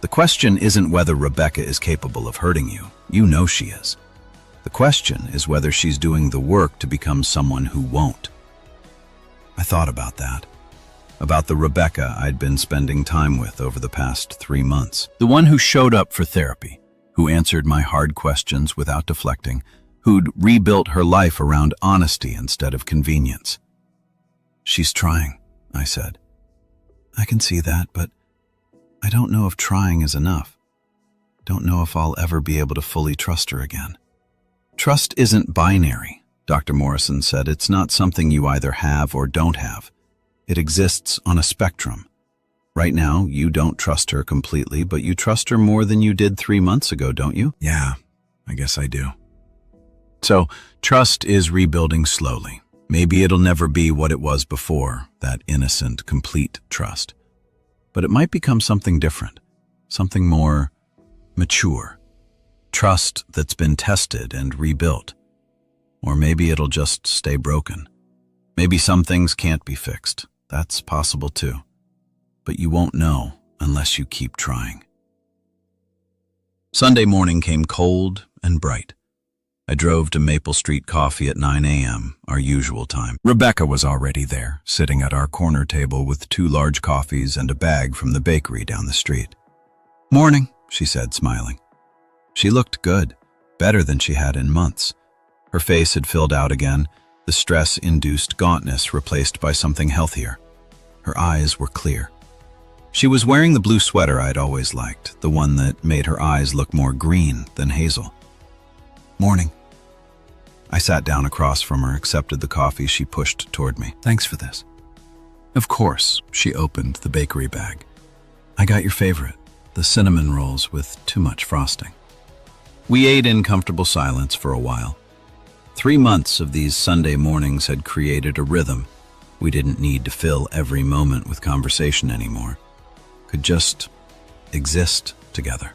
Speaker 2: The question isn't whether Rebecca is capable of hurting you. You know she is. The question is whether she's doing the work to become someone who won't. I thought about that. About the Rebecca I'd been spending time with over the past 3 months. The one who showed up for therapy, who answered my hard questions without deflecting, who'd rebuilt her life around honesty instead of convenience. She's trying, I said. I can see that, but I don't know if trying is enough. Don't know if I'll ever be able to fully trust her again. Trust isn't binary, Dr. Morrison said. It's not something you either have or don't have. It exists on a spectrum. Right now, you don't trust her completely, but you trust her more than you did 3 months ago, don't you? Yeah, I guess I do. So, trust is rebuilding slowly. Maybe it'll never be what it was before, that innocent, complete trust. But it might become something different, something more mature. Trust that's been tested and rebuilt. Or maybe it'll just stay broken. Maybe some things can't be fixed. That's possible too. But you won't know unless you keep trying. Sunday morning came cold and bright. I drove to Maple Street Coffee at 9 a.m., our usual time. Rebecca was already there, sitting at our corner table with 2 large coffees and a bag from the bakery down the street. "Morning," she said, smiling. She looked good, better than she had in months. Her face had filled out again, the stress-induced gauntness replaced by something healthier. Her eyes were clear. She was wearing the blue sweater I'd always liked, the one that made her eyes look more green than hazel. "Morning." I sat down across from her, accepted the coffee she pushed toward me. "Thanks for this." Of course, she opened the bakery bag. "I got your favorite, the cinnamon rolls with too much frosting." We ate in comfortable silence for a while. 3 months of these Sunday mornings had created a rhythm. We didn't need to fill every moment with conversation anymore. Could just exist together.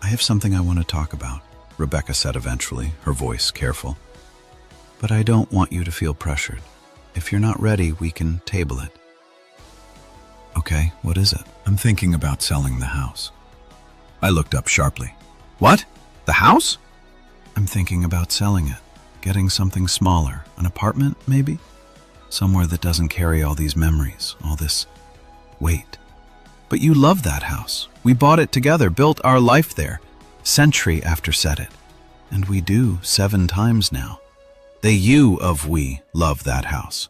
Speaker 2: "I have something I want to talk about," Rebecca said eventually, her voice careful. "But I don't want you to feel pressured. If you're not ready, we can table it." "Okay, what is it?" "I'm thinking about selling the house." I looked up sharply. "What? The house?" "I'm thinking about selling it, getting something smaller, an apartment maybe? Somewhere that doesn't carry all these memories, all this weight." "But you love that house. We bought it together, built our life there. Century after said it. And we do 7 times now. We love that house."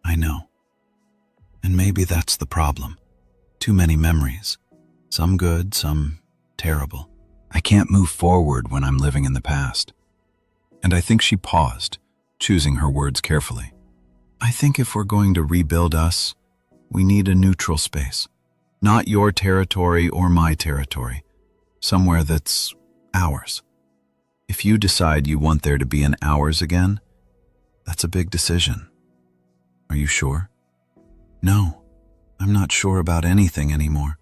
Speaker 2: "I know. And maybe that's the problem. Too many memories. Some good, some terrible. I can't move forward when I'm living in the past." And I think she paused, choosing her words carefully. "I think if we're going to rebuild us, we need a neutral space. Not your territory or my territory. Somewhere that's ours. If you decide you want there to be an ours again, that's a big decision. Are you sure?" "No, I'm not sure about anything anymore.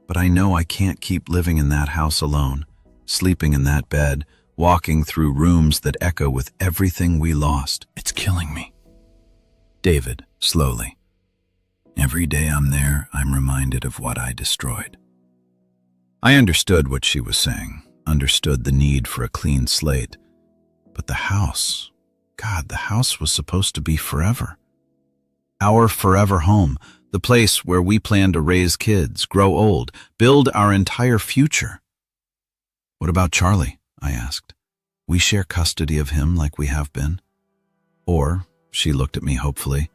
Speaker 2: But I know I can't keep living in that house alone, sleeping in that bed, walking through rooms that echo with everything we lost. It's killing me." David, slowly. "Every day I'm there, I'm reminded of what I destroyed." I understood what she was saying, understood the need for a clean slate. But the house, God, the house was supposed to be forever. Our forever home, the place where we plan to raise kids, grow old, build our entire future. "What about Charlie?" I asked. "We share custody of him like we have been." Or, she looked at me hopefully,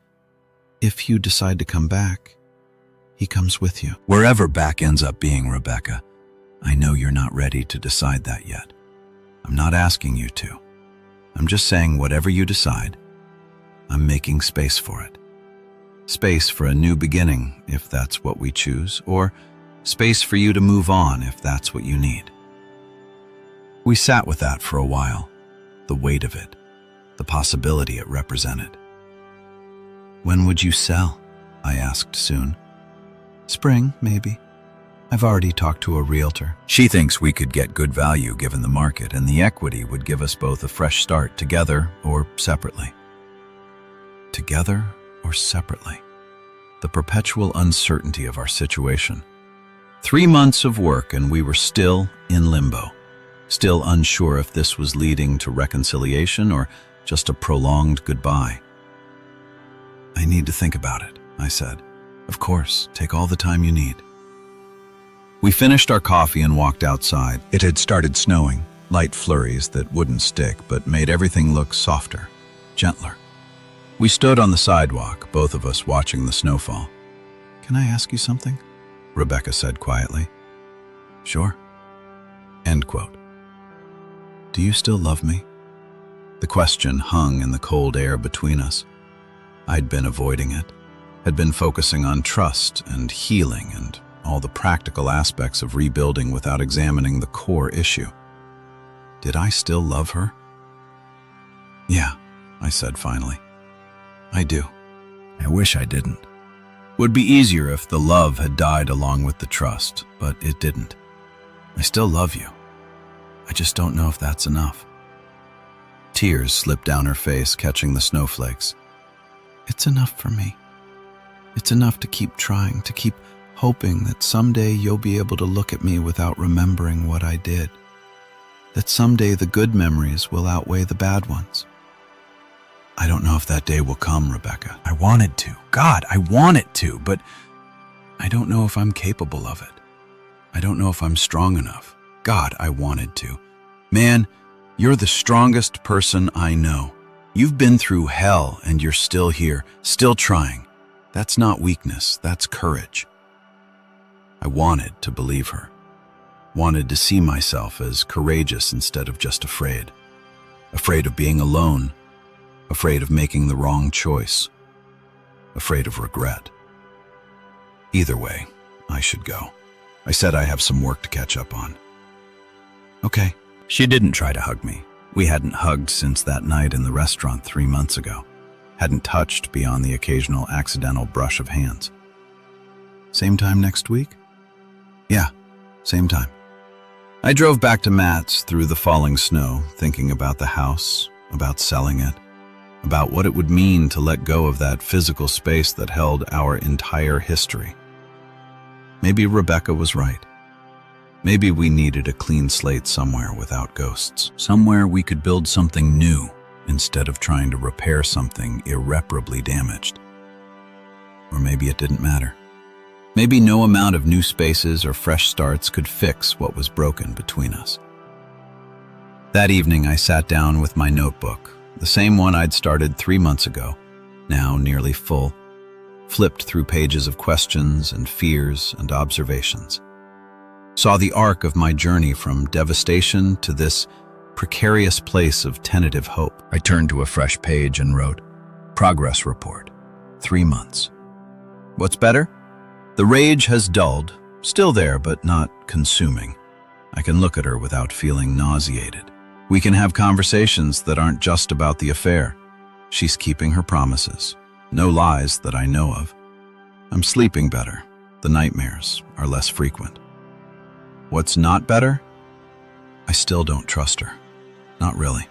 Speaker 2: "if you decide to come back, he comes with you." Wherever back ends up being, Rebecca, I know you're not ready to decide that yet. I'm not asking you to. I'm just saying whatever you decide, I'm making space for it. Space for a new beginning, if that's what we choose, or space for you to move on if that's what you need. We sat with that for a while, the weight of it, the possibility it represented. "When would you sell?" I asked soon. "Spring, maybe. I've already talked to a realtor. She thinks we could get good value given the market, and the equity would give us both a fresh start together or separately." Together or separately? The perpetual uncertainty of our situation. 3 months of work and we were still in limbo, still unsure if this was leading to reconciliation or just a prolonged goodbye. "I need to think about it," I said. "Of course, take all the time you need." We finished our coffee and walked outside. It had started snowing, light flurries that wouldn't stick but made everything look softer, gentler. We stood on the sidewalk, both of us watching the snowfall. "Can I ask you something?" Rebecca said quietly. "Sure." End quote. "Do you still love me?" The question hung in the cold air between us. I'd been avoiding it, had been focusing on trust and healing and all the practical aspects of rebuilding without examining the core issue. Did I still love her? Yeah, I said finally. I do. I wish I didn't. Would be easier if the love had died along with the trust, but it didn't. I still love you. I just don't know if that's enough. Tears slipped down her face, catching the snowflakes. It's enough for me. It's enough to keep trying, to keep hoping that someday you'll be able to look at me without remembering what I did. That someday the good memories will outweigh the bad ones. I don't know if that day will come, Rebecca. I wanted to. God, I want it to, but I don't know if I'm capable of it. I don't know if I'm strong enough. God, I wanted to. Man, you're the strongest person I know. You've been through hell and you're still here, still trying. That's not weakness, that's courage. I wanted to believe her. Wanted to see myself as courageous instead of just afraid. Afraid of being alone. Afraid of making the wrong choice. Afraid of regret. Either way, I should go. I said I have some work to catch up on. Okay. She didn't try to hug me. We hadn't hugged since that night in the restaurant 3 months ago. Hadn't touched beyond the occasional accidental brush of hands. Same time next week? Yeah, same time. I drove back to Matt's through the falling snow, thinking about the house, about selling it, about what it would mean to let go of that physical space that held our entire history. Maybe Rebecca was right. Maybe we needed a clean slate somewhere without ghosts. Somewhere we could build something new instead of trying to repair something irreparably damaged. Or maybe it didn't matter. Maybe no amount of new spaces or fresh starts could fix what was broken between us. That evening I sat down with my notebook, the same one I'd started 3 months ago, now nearly full, flipped through pages of questions and fears and observations. Saw the arc of my journey from devastation to this precarious place of tentative hope. I turned to a fresh page and wrote, Progress Report, 3 months. What's better? The rage has dulled, still there but not consuming. I can look at her without feeling nauseated. We can have conversations that aren't just about the affair. She's keeping her promises. No lies that I know of. I'm sleeping better. The nightmares are less frequent. What's not better? I still don't trust her. Not really.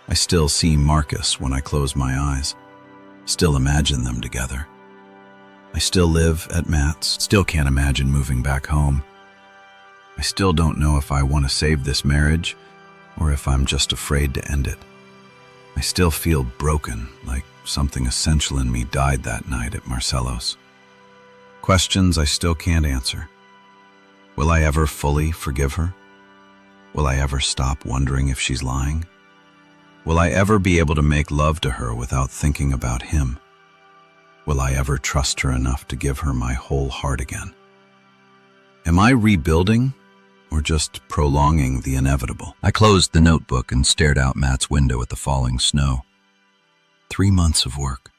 Speaker 2: I still see Marcus when I close my eyes. Still imagine them together. I still live at Matt's. Still can't imagine moving back home. I still don't know if I want to save this marriage or if I'm just afraid to end it. I still feel broken, like something essential in me died that night at Marcello's. Questions I still can't answer. Will I ever fully forgive her? Will I ever stop wondering if she's lying? Will I ever be able to make love to her without thinking about him? Will I ever trust her enough to give her my whole heart again? Am I rebuilding or just prolonging the inevitable? I closed the notebook and stared out Matt's window at the falling snow. 3 months of work.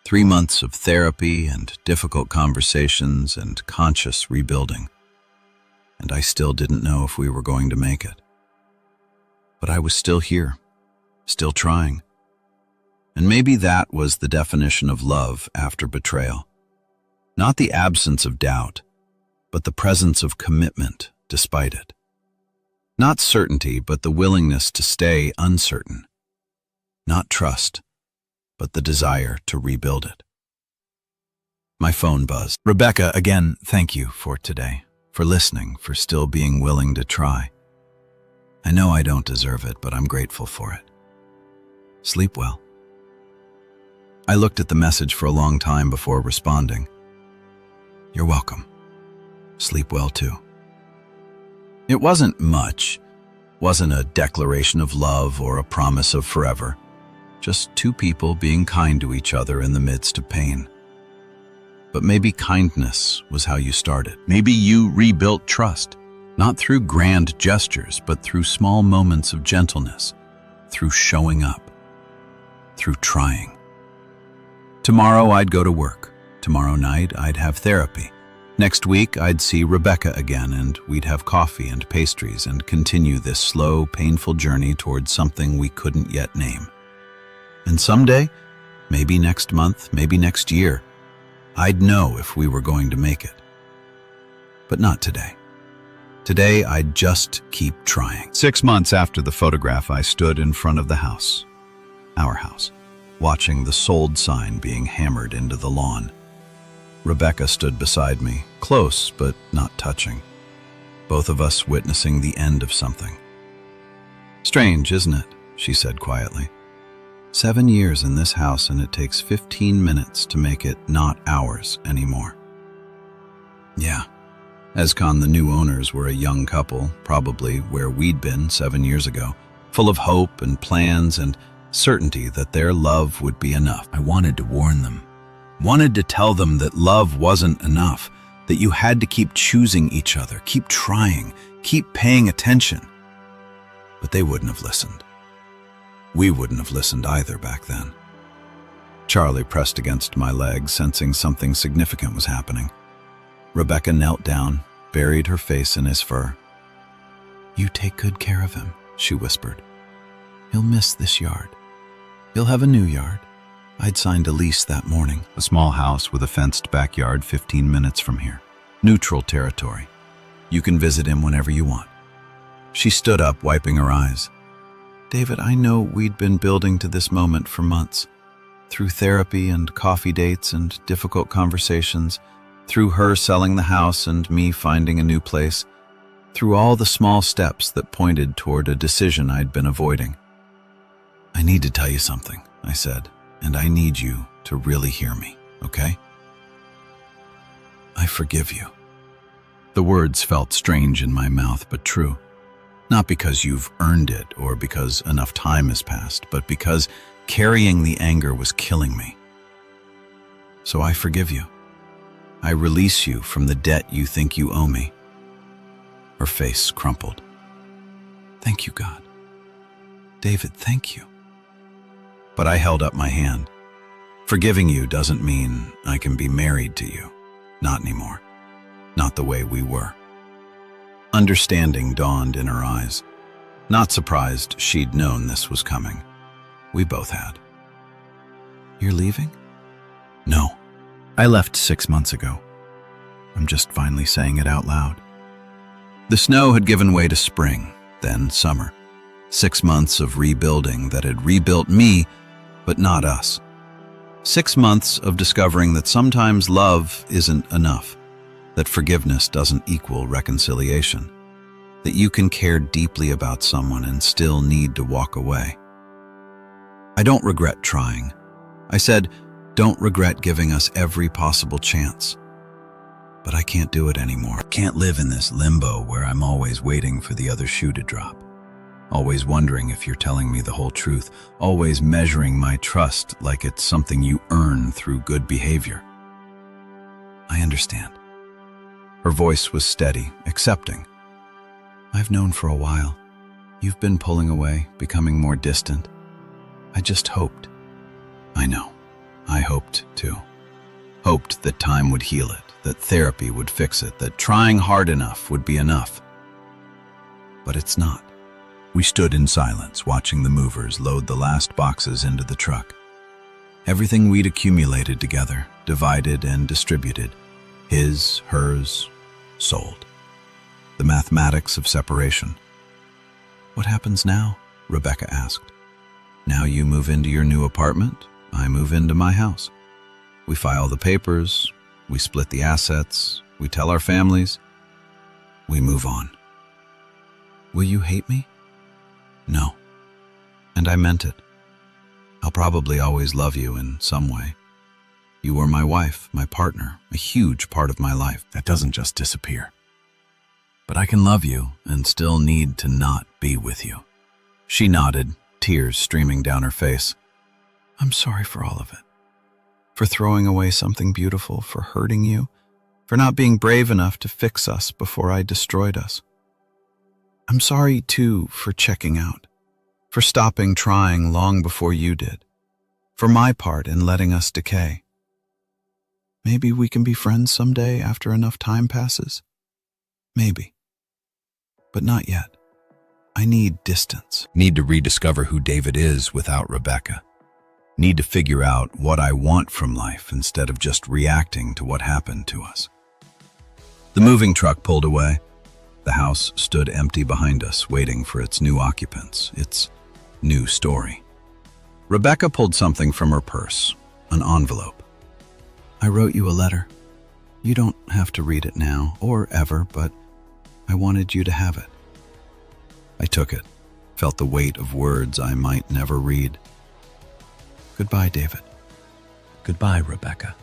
Speaker 2: 3 months of therapy and difficult conversations and conscious rebuilding. And I still didn't know if we were going to make it. But I was still here, still trying. And maybe that was the definition of love after betrayal. Not the absence of doubt, but the presence of commitment despite it. Not certainty, but the willingness to stay uncertain. Not trust, but the desire to rebuild it. My phone buzzed. Rebecca, again, thank you for today, for listening, for still being willing to try. I know I don't deserve it, but I'm grateful for it. Sleep well. I looked at the message for a long time before responding. You're welcome. Sleep well too. It wasn't much. Wasn't a declaration of love or a promise of forever. Just 2 people being kind to each other in the midst of pain. But maybe kindness was how you started. Maybe you rebuilt trust, not through grand gestures, but through small moments of gentleness, through showing up, through trying. Tomorrow I'd go to work. Tomorrow night I'd have therapy. Next week, I'd see Rebecca again, and we'd have coffee and pastries and continue this slow, painful journey towards something we couldn't yet name. And someday, maybe next month, maybe next year, I'd know if we were going to make it. But not today. Today, I'd just keep trying. 6 months after the photograph, I stood in front of the house, our house, watching the sold sign being hammered into the lawn. Rebecca stood beside me, close but not touching, both of us witnessing the end of something. "Strange, isn't it?" she said quietly. 7 years in this house, and it takes 15 minutes to make it not ours anymore. Yeah. Ezcon, the new owners, were a young couple, probably where we'd been 7 years ago, full of hope and plans and certainty that their love would be enough. I wanted to warn them, wanted to tell them that love wasn't enough, that you had to keep choosing each other, keep trying, keep paying attention. But they wouldn't have listened. We wouldn't have listened either back then. Charlie pressed against my leg, sensing something significant was happening. Rebecca knelt down, buried her face in his fur. "You take good care of him," she whispered. "He'll miss this yard. He'll have a new yard." I'd signed a lease that morning, a small house with a fenced backyard 15 minutes from here. Neutral territory. You can visit him whenever you want. She stood up, wiping her eyes. "David, I know we'd been building to this moment for months. Through therapy and coffee dates and difficult conversations, through her selling the house and me finding a new place, through all the small steps that pointed toward a decision I'd been avoiding. I need to tell you something," I said, "and I need you to really hear me, okay? I forgive you." The words felt strange in my mouth, but true. Not because you've earned it or because enough time has passed, but because carrying the anger was killing me. So I forgive you. I release you from the debt you think you owe me. Her face crumpled. "Thank you, God. David, thank you." But I held up my hand. Forgiving you doesn't mean I can be married to you. Not anymore. Not the way we were. Understanding dawned in her eyes. Not surprised she'd known this was coming. We both had. "You're leaving?" "No. I left 6 months ago." I'm just finally saying it out loud. The snow had given way to spring, then summer. 6 months of rebuilding that had rebuilt me, but not us. 6 months of discovering that sometimes love isn't enough, that forgiveness doesn't equal reconciliation, that you can care deeply about someone and still need to walk away. I don't regret trying. I said, don't regret giving us every possible chance. But I can't do it anymore. Can't live in this limbo where I'm always waiting for the other shoe to drop. Always wondering if you're telling me the whole truth. Always measuring my trust like it's something you earn through good behavior. I understand. Her voice was steady, accepting. I've known for a while. You've been pulling away, becoming more distant. I just hoped. I know. I hoped too. Hoped that time would heal it, that therapy would fix it, that trying hard enough would be enough. But it's not. We stood in silence, watching the movers load the last boxes into the truck. Everything we'd accumulated together, divided and distributed. His, hers, sold. The mathematics of separation. What happens now? Rebecca asked. Now you move into your new apartment, I move into my house. We file the papers, we split the assets, we tell our families. We move on. Will you hate me? No. And I meant it. I'll probably always love you in some way. You were my wife, my partner, a huge part of my life. That doesn't just disappear. But I can love you and still need to not be with you. She nodded, tears streaming down her face. I'm sorry for all of it. For throwing away something beautiful, for hurting you, for not being brave enough to fix us before I destroyed us. I'm sorry, too, for checking out, for stopping trying long before you did, for my part in letting us decay.
Speaker 1: Maybe we can be friends someday after enough time passes. Maybe. But not yet. I need distance.
Speaker 2: Need to rediscover who David is without Rebecca. Need to figure out what I want from life instead of just reacting to what happened to us.
Speaker 1: The moving truck pulled away. The house stood empty behind us, waiting for its new occupants, its new story. Rebecca pulled something from her purse, an envelope. I wrote you a letter. You don't have to read it now, or ever, but I wanted you to have it. I took it, felt the weight of words I might never read. Goodbye, David.
Speaker 2: Goodbye, Rebecca.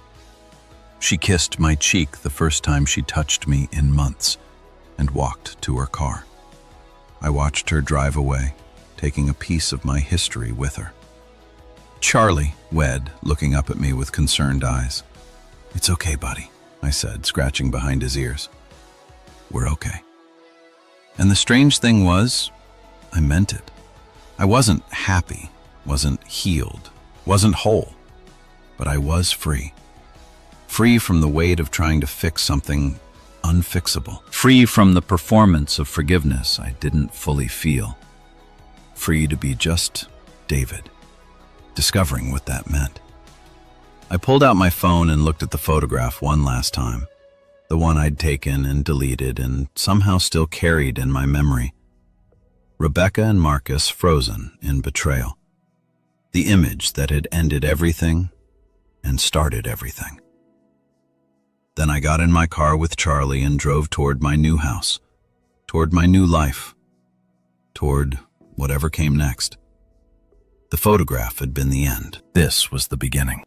Speaker 1: She kissed my cheek the first time she touched me in months and walked to her car. I watched her drive away, taking a piece of my history with her. Charlie wed, looking up at me with concerned eyes. It's okay, buddy, I said, scratching behind his ears. We're okay. And the strange thing was, I meant it. I wasn't happy, wasn't healed, wasn't whole, but I was free. Free from the weight of trying to fix something unfixable. Free from the performance of forgiveness I didn't fully feel. Free to be just David, discovering what that meant. I pulled out my phone and looked at the photograph one last time, the one I'd taken and deleted and somehow still carried in my memory. Rebecca and Marcus frozen in betrayal. The image that had ended everything and started everything. Then I got in my car with Charlie and drove toward my new house, toward my new life, toward whatever came next. The photograph had been the end. This was the beginning.